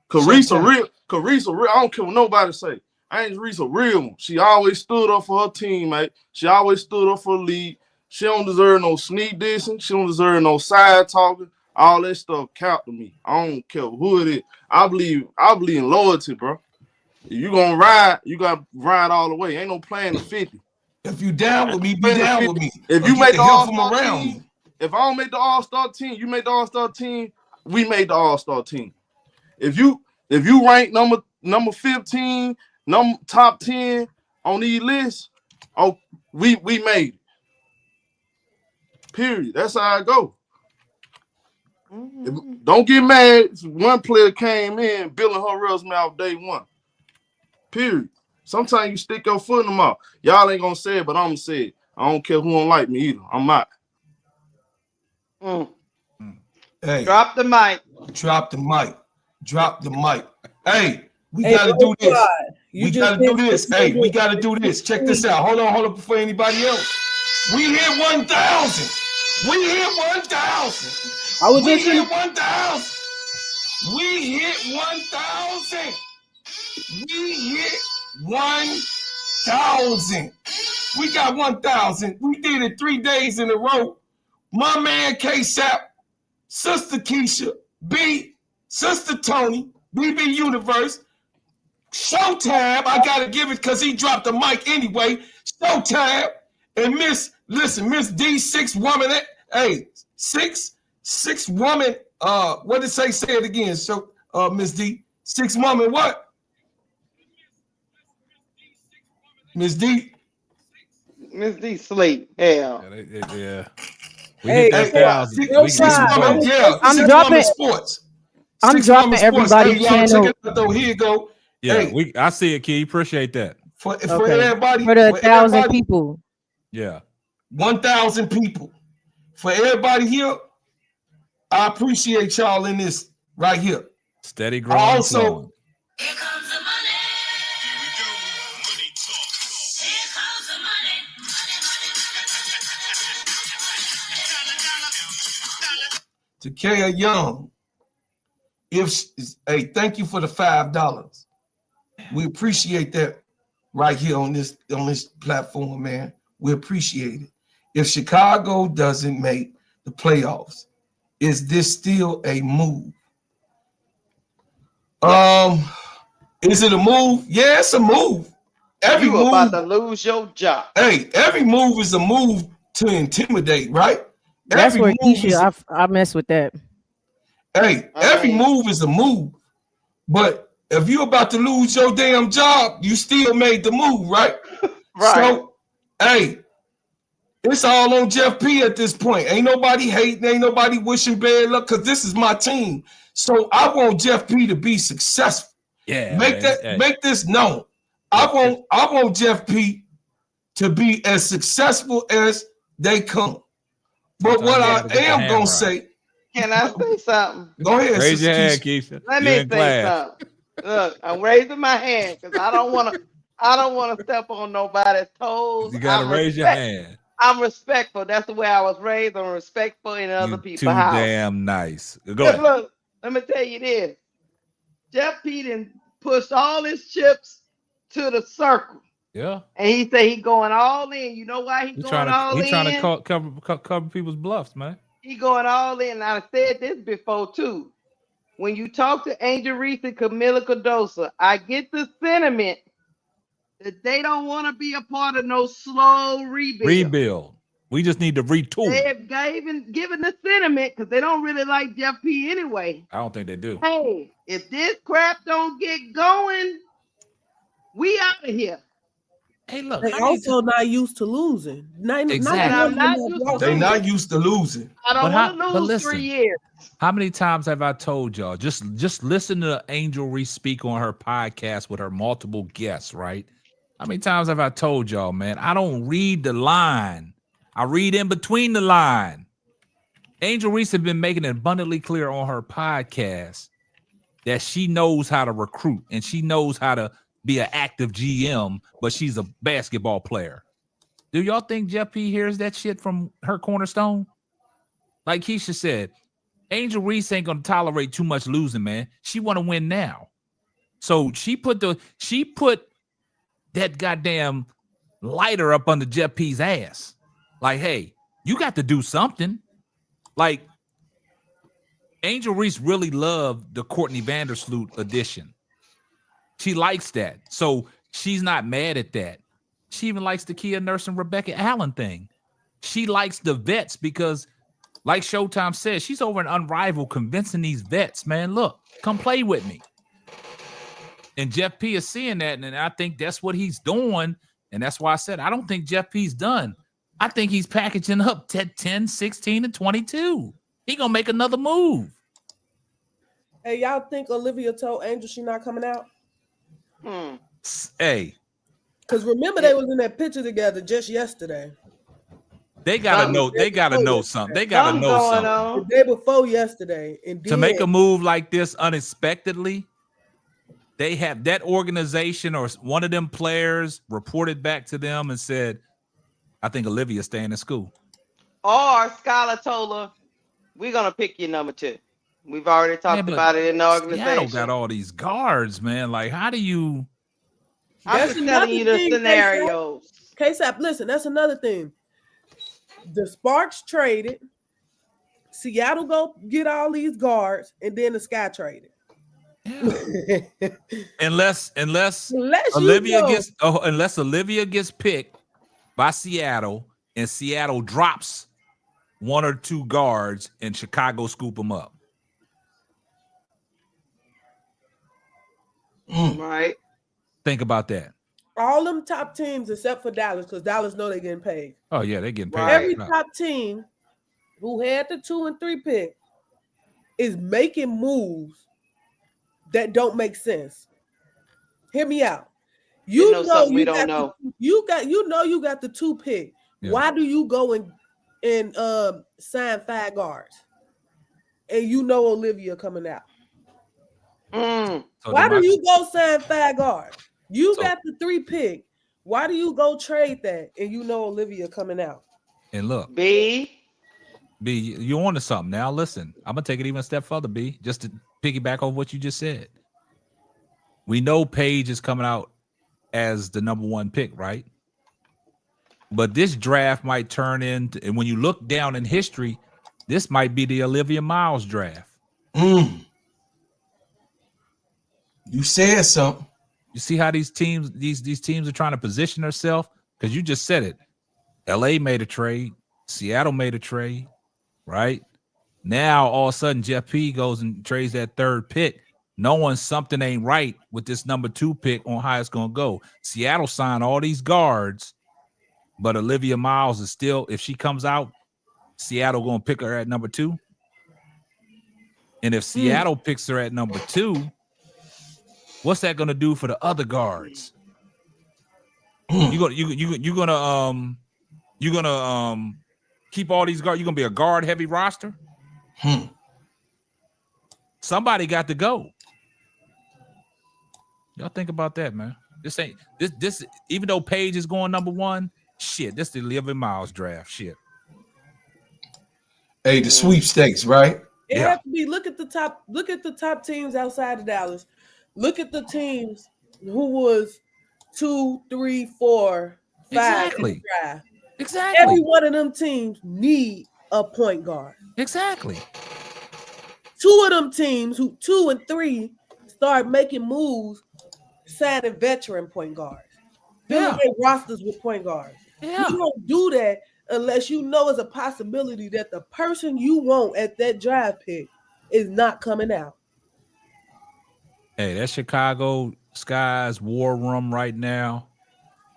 Carissa real. I don't care what nobody say. Angel Reese a real one. She always stood up for her teammate. She always stood up for the league. She don't deserve no sneak dissing. She don't deserve no side talking. All that stuff count to me. I don't care who it is. I believe in loyalty, bro. If you gonna ride, you gotta ride all the way. Ain't no playing the 50. If you down with me, be down with me. If Or you get make the the help from All-Star around team, me. if I don't make the All-Star team, you make the All-Star team, we made the All-Star team. If you rank number 15, top 10 on these lists, oh, we made it. Period. That's how I go. Don't get mad. One player came in building her resume off day one. Period. Sometimes you stick your foot in the mouth. Y'all ain't gonna say it, but I'm gonna say it. I don't care who don't like me either. I'm not. Hey, Drop the mic. Drop the mic. Drop the mic. Hey, we Hey, gotta do this. you We just gotta do hit this. the Hey, we gotta do this. Check this out. Hold on before anybody else. We hit 1,000. We hit 1,000. I was We just hit 1,000. We hit 1,000. We hit 1,000. We got 1,000. We did it 3 days in a row. My man K-Sap, Sister Keisha, B, Sister Tony, BB Universe, Showtime. I gotta give it because he dropped the mic anyway. Showtime and Miss D, 6 woman. Hey, six woman. What did it say? Say it again. So, Miss D, 6 woman. What? Miss D. Miss D sleep. Hell. Yeah. We Hey, hit that 1,000. We Six can woman, go. yeah. I'm Six dropping- woman sports. I'm Six dropping woman sports. everybody's Hey, y'all channel. check it out though. Here you go. Yeah, Hey, I see it, Key. Appreciate that. for Okay. everybody, For the for 1,000 everybody, people. Yeah. 1,000 people. For everybody here, I appreciate y'all in this right here. Steady growing. I and also, flowing. to Kaya Young, hey, thank you for the $5. We appreciate that right here on this platform, man. We appreciate it. If Chicago doesn't make the playoffs, is this still a move? Is it a move? Yeah, it's a move. Every You move about to lose your job. Hey, every move is a move to intimidate, right? That's Every where move is Keisha, I mess with that. Hey, every move is a move. But if you're about to lose your damn job, you still made the move, right? Right. So, hey, it's all on Jeff P at this point. Ain't nobody hating, ain't nobody wishing bad luck, because this is my team. So I want Jeff P to be successful. Yeah. Make this known. I want Jeff P to be as successful as they come. But what I am gonna say, Can I say something? go ahead. Raise your hand, Keisha. Keisha. Let You're me in say class. something. Look, I'm raising my hand because I don't want to step on nobody's toes. You gotta raise your hand. I'm respectful. That's the way I was raised. I'm respectful in other You people's too house. damn nice. Go Look, ahead. look, let me tell you this. Jeff P done pushed all his chips to the circle. Yeah. And he said he going all in. You know why he He's going all in? trying to cover people's bluffs, man. He going all in. I said this before too. When you talk to Angel Reese and Camila Cardoso, I get the sentiment that they don't want to be a part of no slow rebuild. We just need to retool. They have given the sentiment because they don't really like Jeff P anyway. I don't think they do. Hey, if this crap don't get going, we out of here. Hey, look. They also not used to losing. Exactly. They not used to losing. I don't want to lose listen, 3 years. How many times have I told y'all? Just listen to Angel Reese speak on her podcast with her multiple guests, right? How many times have I told y'all, man? I don't read the line. I read in between the line. Angel Reese has been making it abundantly clear on her podcast that she knows how to recruit and she knows how to be an active GM, but she's a basketball player. Do y'all think Jeff P hears that shit from her cornerstone? Like Keisha said, Angel Reese ain't gonna tolerate too much losing, man. She want to win now. So she put that goddamn lighter up under Jeff P's ass. Like, hey, you got to do something. Like, Angel Reese really loved the Courtney Vandersloot edition. She likes that. So she's not mad at that. She even likes the Kia Nurse and Rebecca Allen thing. She likes the vets because, like Showtime says, she's over an Unrivaled convincing these vets, man, look, come play with me. And Jeff P is seeing that, and I think that's what he's doing. And that's why I said I don't think Jeff P's done. I think he's packaging up 10, 16, and 22. He gonna make another move. Hey, y'all think Olivia told Angel she not coming out? Hey, because remember they was in that picture together just yesterday. They gotta know. They gotta know something. They gotta know something. The day before yesterday, and To make a move like this unexpectedly, they have that organization or one of them players reported back to them and said, "I think Olivia's staying in school." Or Skylar told her, "We're gonna pick you number 2." We've already talked about it in the organization. Seattle got all these guards, man. Like, how do you? I'm just telling you the scenarios. KSAP, listen, that's another thing. The Sparks traded, Seattle go get all these guards, and then the Sky traded. Unless Olivia gets picked by Seattle and Seattle drops 1 or 2 guards and Chicago scoop them up. Right. Think about that. All them top teams except for Dallas, because Dallas know they're getting paid. Oh yeah, they're getting paid. Every top team who had the 2 and 3 pick is making moves that don't make sense. Hear me out. You know we don't know. You got the 2 pick. Yeah. Why do you go and sign 5 guards? And you know Olivia coming out. Why do you go sign 5 guards? You got the 3 pick. Why do you go trade that and you know Olivia coming out? And look, B, you on to something now. Listen, I'm gonna take it even a step further, B, just to piggyback on what you just said. We know Paige is coming out as the number 1 pick, right? But this draft might turn into, and when you look down in history, this might be the Olivia Miles draft. You said something. You see how these teams are trying to position themselves? Because you just said it. LA made a trade, Seattle made a trade, right? Now all of a sudden Jeff P goes and trades that 3rd pick, knowing something ain't right with this number 2 pick on how it's gonna go. Seattle signed all these guards, but Olivia Miles is still, if she comes out, Seattle gonna pick her at number 2. And if Seattle picks her at number 2, what's that gonna do for the other guards? You're gonna keep all these guards. You're gonna be a guard heavy roster. Somebody got to go. Y'all think about that, man. This ain't this. Even though Paige is going number 1, shit. This is the Olivia Miles draft. Shit. Hey, the sweepstakes, right? It has to be. Look at the top teams outside of Dallas. Look at the teams who was 2, 3, 4, 5 in the draft. Exactly. Every one of them teams need a point guard. Exactly. 2 of them teams who 2 and 3 start making moves, signing veteran point guards. Building their rosters with point guards. Yeah. You don't do that unless you know it's a possibility that the person you want at that draft pick is not coming out. Hey, that Chicago Sky's war room right now.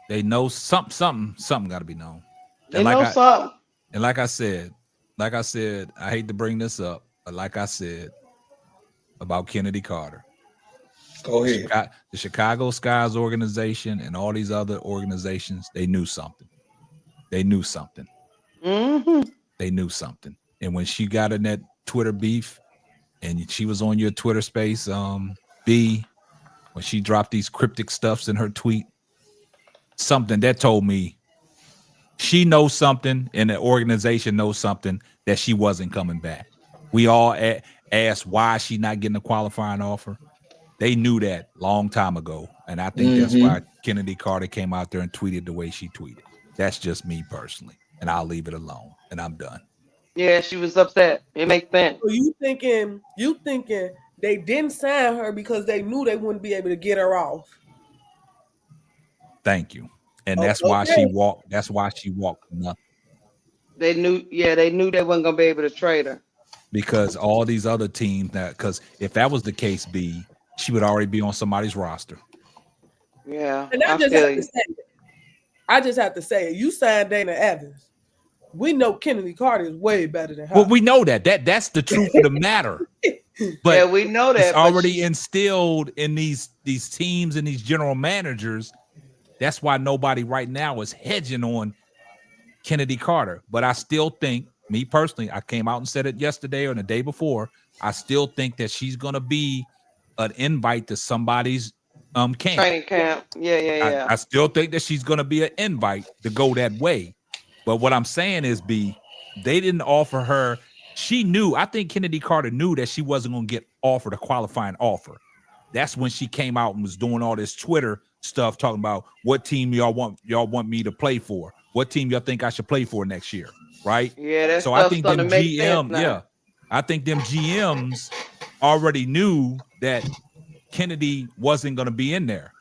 They know something got to be known. They know something. And like I said, I hate to bring this up, but like I said about Kennedy Carter. Go ahead. The Chicago Sky's organization and all these other organizations, they knew something. They knew something. They knew something. And when she got in that Twitter beef, and she was on your Twitter space, B, when she dropped these cryptic stuffs in her tweet, something that told me she knows something and the organization knows something that she wasn't coming back. We all asked why she not getting a qualifying offer. They knew that long time ago, and I think that's why Kennedy Carter came out there and tweeted the way she tweeted. That's just me personally, and I'll leave it alone, and I'm done. Yeah, she was upset. It makes sense. So you thinking they didn't sign her because they knew they wouldn't be able to get her off? Thank you. And that's why she walked. That's why she walked nothing. They knew they wasn't gonna be able to trade her. Because all these other teams because if that was the case, she would already be on somebody's roster. Yeah. And I just have to say it. You signed Dana Evans. We know Kennedy Carter is way better than her. Well, we know that's the truth of the matter. But yeah, we know that. It's already instilled in these teams and these general managers. That's why nobody right now is hedging on Kennedy Carter. But I still think, me personally, I came out and said it yesterday or the day before. I still think that she's gonna be an invite to somebody's camp. Training camp. Yeah. I still think that she's gonna be an invite to go that way. But what I'm saying is, they didn't offer her. She knew. I think Kennedy Carter knew that she wasn't gonna get offered a qualifying offer. That's when she came out and was doing all this Twitter stuff, talking about what team y'all want me to play for. What team y'all think I should play for next year? Right? Yeah, so I think them GM, I think them GMs already knew that Kennedy wasn't going to be in there.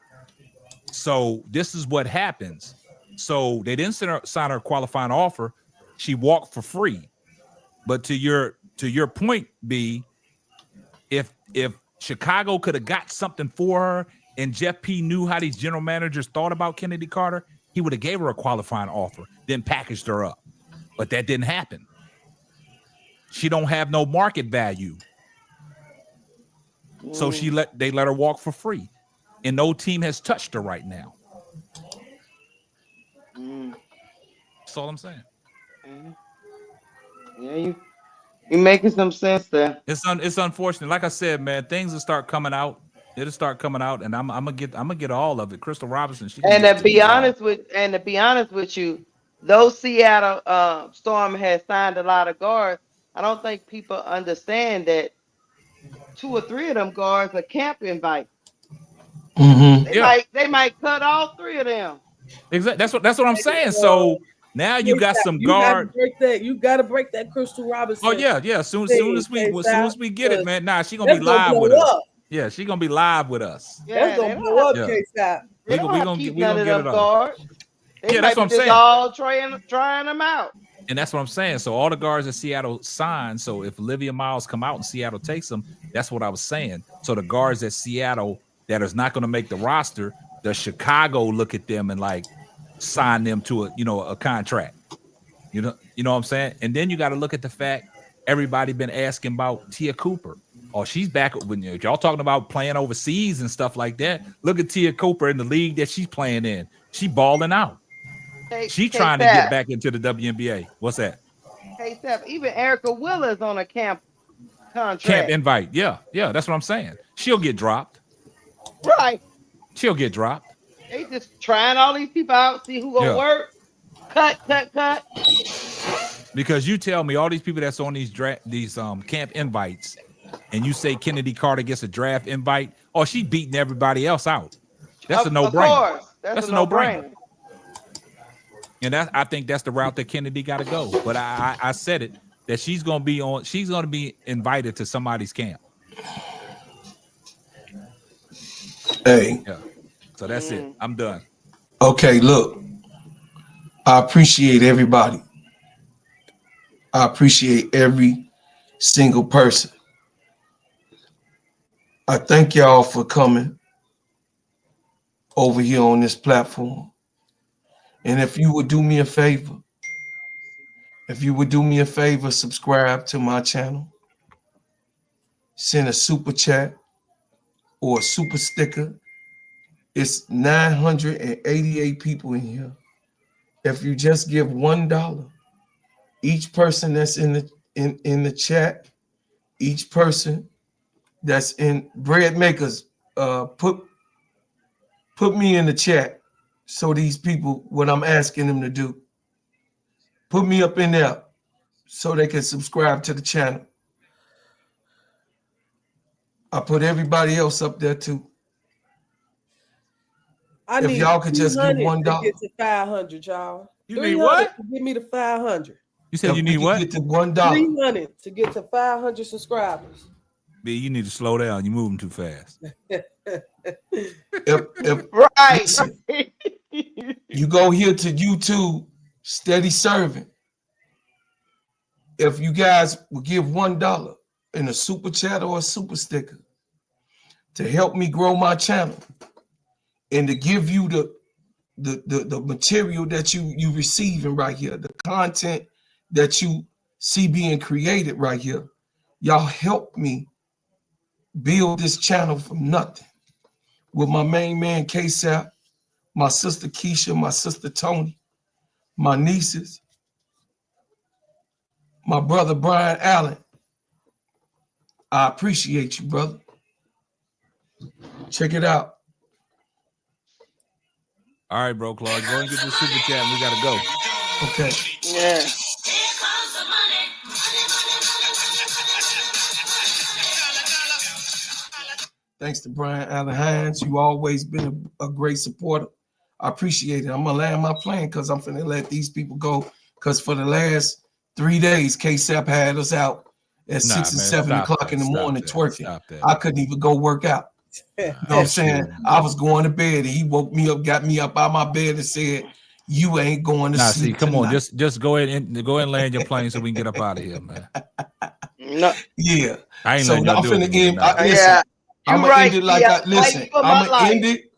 So this is what happens. So they didn't sign her qualifying offer. She walked for free. But to your point, B, if Chicago could have got something for her and Jeff P knew how these general managers thought about Kennedy Carter, he would have gave her a qualifying offer, then packaged her up. But that didn't happen. She don't have no market value. So they let her walk for free. And no team has touched her right now. That's all I'm saying. Yeah, you making some sense there. It's unfortunate. Like I said, man, things will start coming out. It'll start coming out, and I'm gonna get all of it. Crystal Robinson. To be honest with you, though Seattle Storm has signed a lot of guards, I don't think people understand that 2 or 3 of them guards are camp invite. They might cut all 3 of them. Exactly. That's what I'm saying. So now you got some guard. You got to break that Crystal Robinson. Oh yeah. As soon as we get it, man. Nah, she gonna be live with us. Yeah, she gonna be live with us. Yeah, that's gonna blow up, K-Stop. We gonna get it all. Yeah, that's what I'm saying. All trying them out. And that's what I'm saying. So all the guards that Seattle signed. So if Olivia Miles come out and Seattle takes them, that's what I was saying. So the guards at Seattle that is not going to make the roster, the Chicago look at them and like sign them to a contract. You know what I'm saying? And then you got to look at the fact everybody been asking about Tia Cooper. Oh, she's back when y'all talking about playing overseas and stuff like that. Look at Tia Cooper in the league that she's playing in. She balling out. She trying to get back into the WNBA. What's that? Hey, Steph, even Erica Willer's on a camp contract. Camp invite. Yeah, that's what I'm saying. She'll get dropped. Right. She'll get dropped. They just trying all these people out, see who gonna work. Cut. Because you tell me all these people that's on these camp invites, and you say Kennedy Carter gets a draft invite, she's beating everybody else out. That's a no-brainer. That's a no-brainer. And I think that's the route that Kennedy got to go. But I said it that she's gonna be invited to somebody's camp. Hey. Yeah. So that's it. I'm done. Okay, look. I appreciate everybody. I appreciate every single person. I thank y'all for coming over here on this platform. And if you would do me a favor, subscribe to my channel, send a super chat or a super sticker. It's 988 people in here. If you just give $1, each person that's in the chat, each person that's in Bread Makers, put me in the chat. So these people, what I'm asking them to do, put me up in there so they can subscribe to the channel. I put everybody else up there too. I If need y'all could just give 300 to $1. get to 500, y'all. You need 300 what? to Give me the 500. You said If you we need could what? Get to $1. 300 to get to 500 subscribers. B, you need to slow down. You're moving too fast. If Right. listen, you go here to YouTube, Steady Serving. If you guys will give $1 in a super chat or a super sticker to help me grow my channel and to give you the material that you receiving right here, the content that you see being created right here, y'all help me build this channel from nothing. With my main man KSAP, my sister Keisha, my sister Tony, my nieces, my brother Brian Allen. I appreciate you, brother. Check it out. All right, bro, Claude. Go and get this super chat and we gotta go. Okay. Yeah. Thanks to Brian Allen Hines. You always been a great supporter. I appreciate it. I'm gonna land my plane because I'm finna let these people go. Because for the last 3 days, KSAP had us out at 6 and 7 o'clock in the morning twerking. I couldn't even go work out. You know what I'm saying? I was going to bed and he woke me up, got me up out my bed and said, "You ain't going to sleep." Come on, tonight." just go ahead and land your plane so we can get up out of here, man. No. Yeah. I ain't So letting I'm y'all do finna it. end. Nah. Listen, I'm gonna right, end it like yeah, listen. for my I'm gonna life. end it.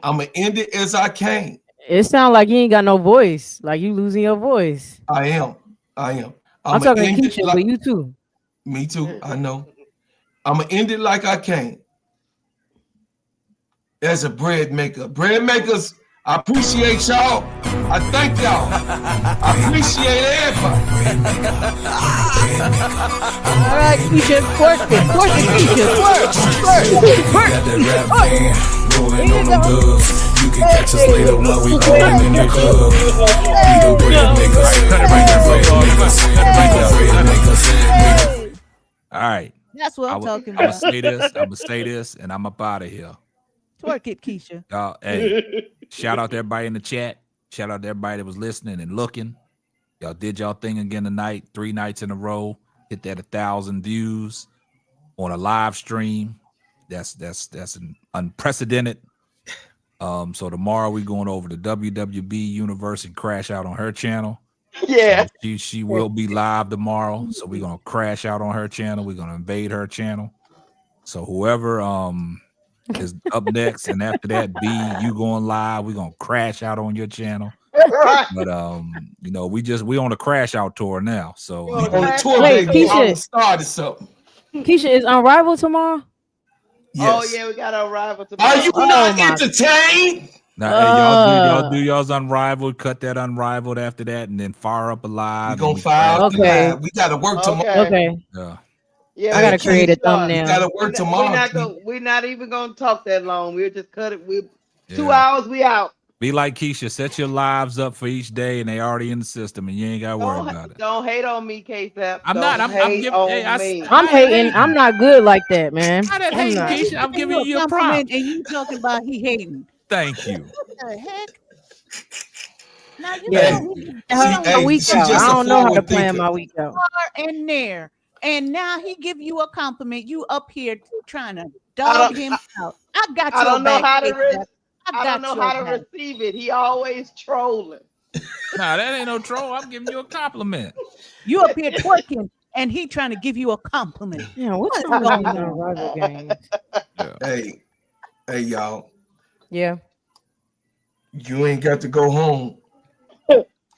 I'm gonna end it as I came. It sounds like you ain't got no voice. Like you losing your voice. I am. I'm I'ma talking to end it Keisha, like- but you too. Me too. I know. I'm gonna end it like I came. As a bread maker. Bread makers, I appreciate y'all. I thank y'all. I appreciate everybody. All right, Keisha, twerk it, Keisha, Got that rap van rolling on them dubs. You can catch us later while we rolling in the club. We the bread makers. All right. That's what I'm talking I'm about. gonna say this, and I'm up out of here. Twerk it, Keisha. Y'all, hey, shout out to everybody in the chat. Shout out to everybody that was listening and looking. Y'all did y'all thing again tonight, 3 nights in a row. Hit that 1,000 views on a live stream. That's an unprecedented. So tomorrow we going over to WWB Universe and crash out on her channel. Yeah. So she will be live tomorrow. So we're gonna crash out on her channel. We're gonna invade her channel. So whoever is up next, and after that, B, you going live. We're gonna crash out on your channel. Right. But you know, we on a crash out tour now. So On the tour, Wait, baby, Keisha. I started something. Keisha is Unrivaled tomorrow. Oh Yes. yeah, we got a rival tomorrow. Are you not entertained? now, hey, y'all do y'all's Unrivaled. Cut that Unrivaled after that, and then fire up a live. We gonna fire up the Okay. live. We gotta work tomorrow. Okay. Yeah. Yeah, I gotta we create a start. thumbnail. We gotta work tomorrow. We're not even gonna talk that long. We'll just cut it. We 2 Yeah. hours. We out. Be like Keisha. Set your lives up for each day, and they already in the system, and you ain't got to worry about it. Don't hate on me, KSAP. I'm not. I'm hate giving. on Hey, me. I'm hating. I'm not good like that, man. I didn't I'm hate not. Keisha. I'm giving you your compliment props. and you talking about he hating. Thank you. What the heck? Now you Yeah. know My week out. I don't know how to plan my week out. in there, and now he give you a compliment. You up here trying to dog him out. I got I your don't know back, how to. KSAP. I don't know how to back. receive it. He always trolling. Nah, that ain't no troll. I'm giving you a compliment. You up here twerking, and he trying to give you a compliment. Yeah, what's going wrong with on? these Unrivaled games? Hey, y'all. Yeah. You ain't got to go home,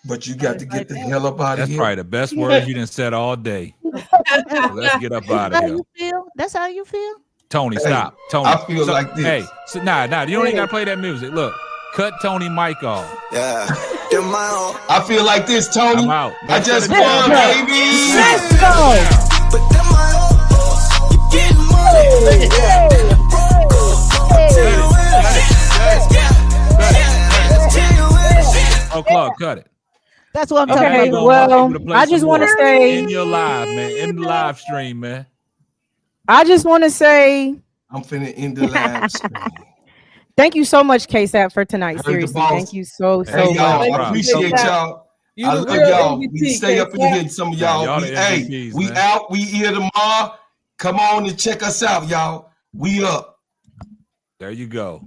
but you got to get the hell up out of That's here. probably the best words you done said all day. So let's get up out of How here. you feel? That's how you feel? Tony, Hey, stop. Tony, I feel like this. Hey, so, nah, you don't even gotta play that music. Look, cut Tony mic off. Yeah. I feel like this, Tony. I'm out. I just Let's won, go. baby. Let's go. Oh, Claude, cut it. That's what I'm Okay, talking about. well, People to play I some just want to more. say, In your live, man. In the live stream, man. I just want to say I'm finna end the live stream. thank you so much, KSAP, for tonight. Heard the Seriously, boss. thank you so Hey, y'all, much. I appreciate y'all. You I the love real y'all. We MVP, stay up in here. K-Sap. And some of Yeah, y'all, y'all we, the hey, MVPs, we man. out. We here tomorrow. Come on and check us out, y'all. We up. There you go.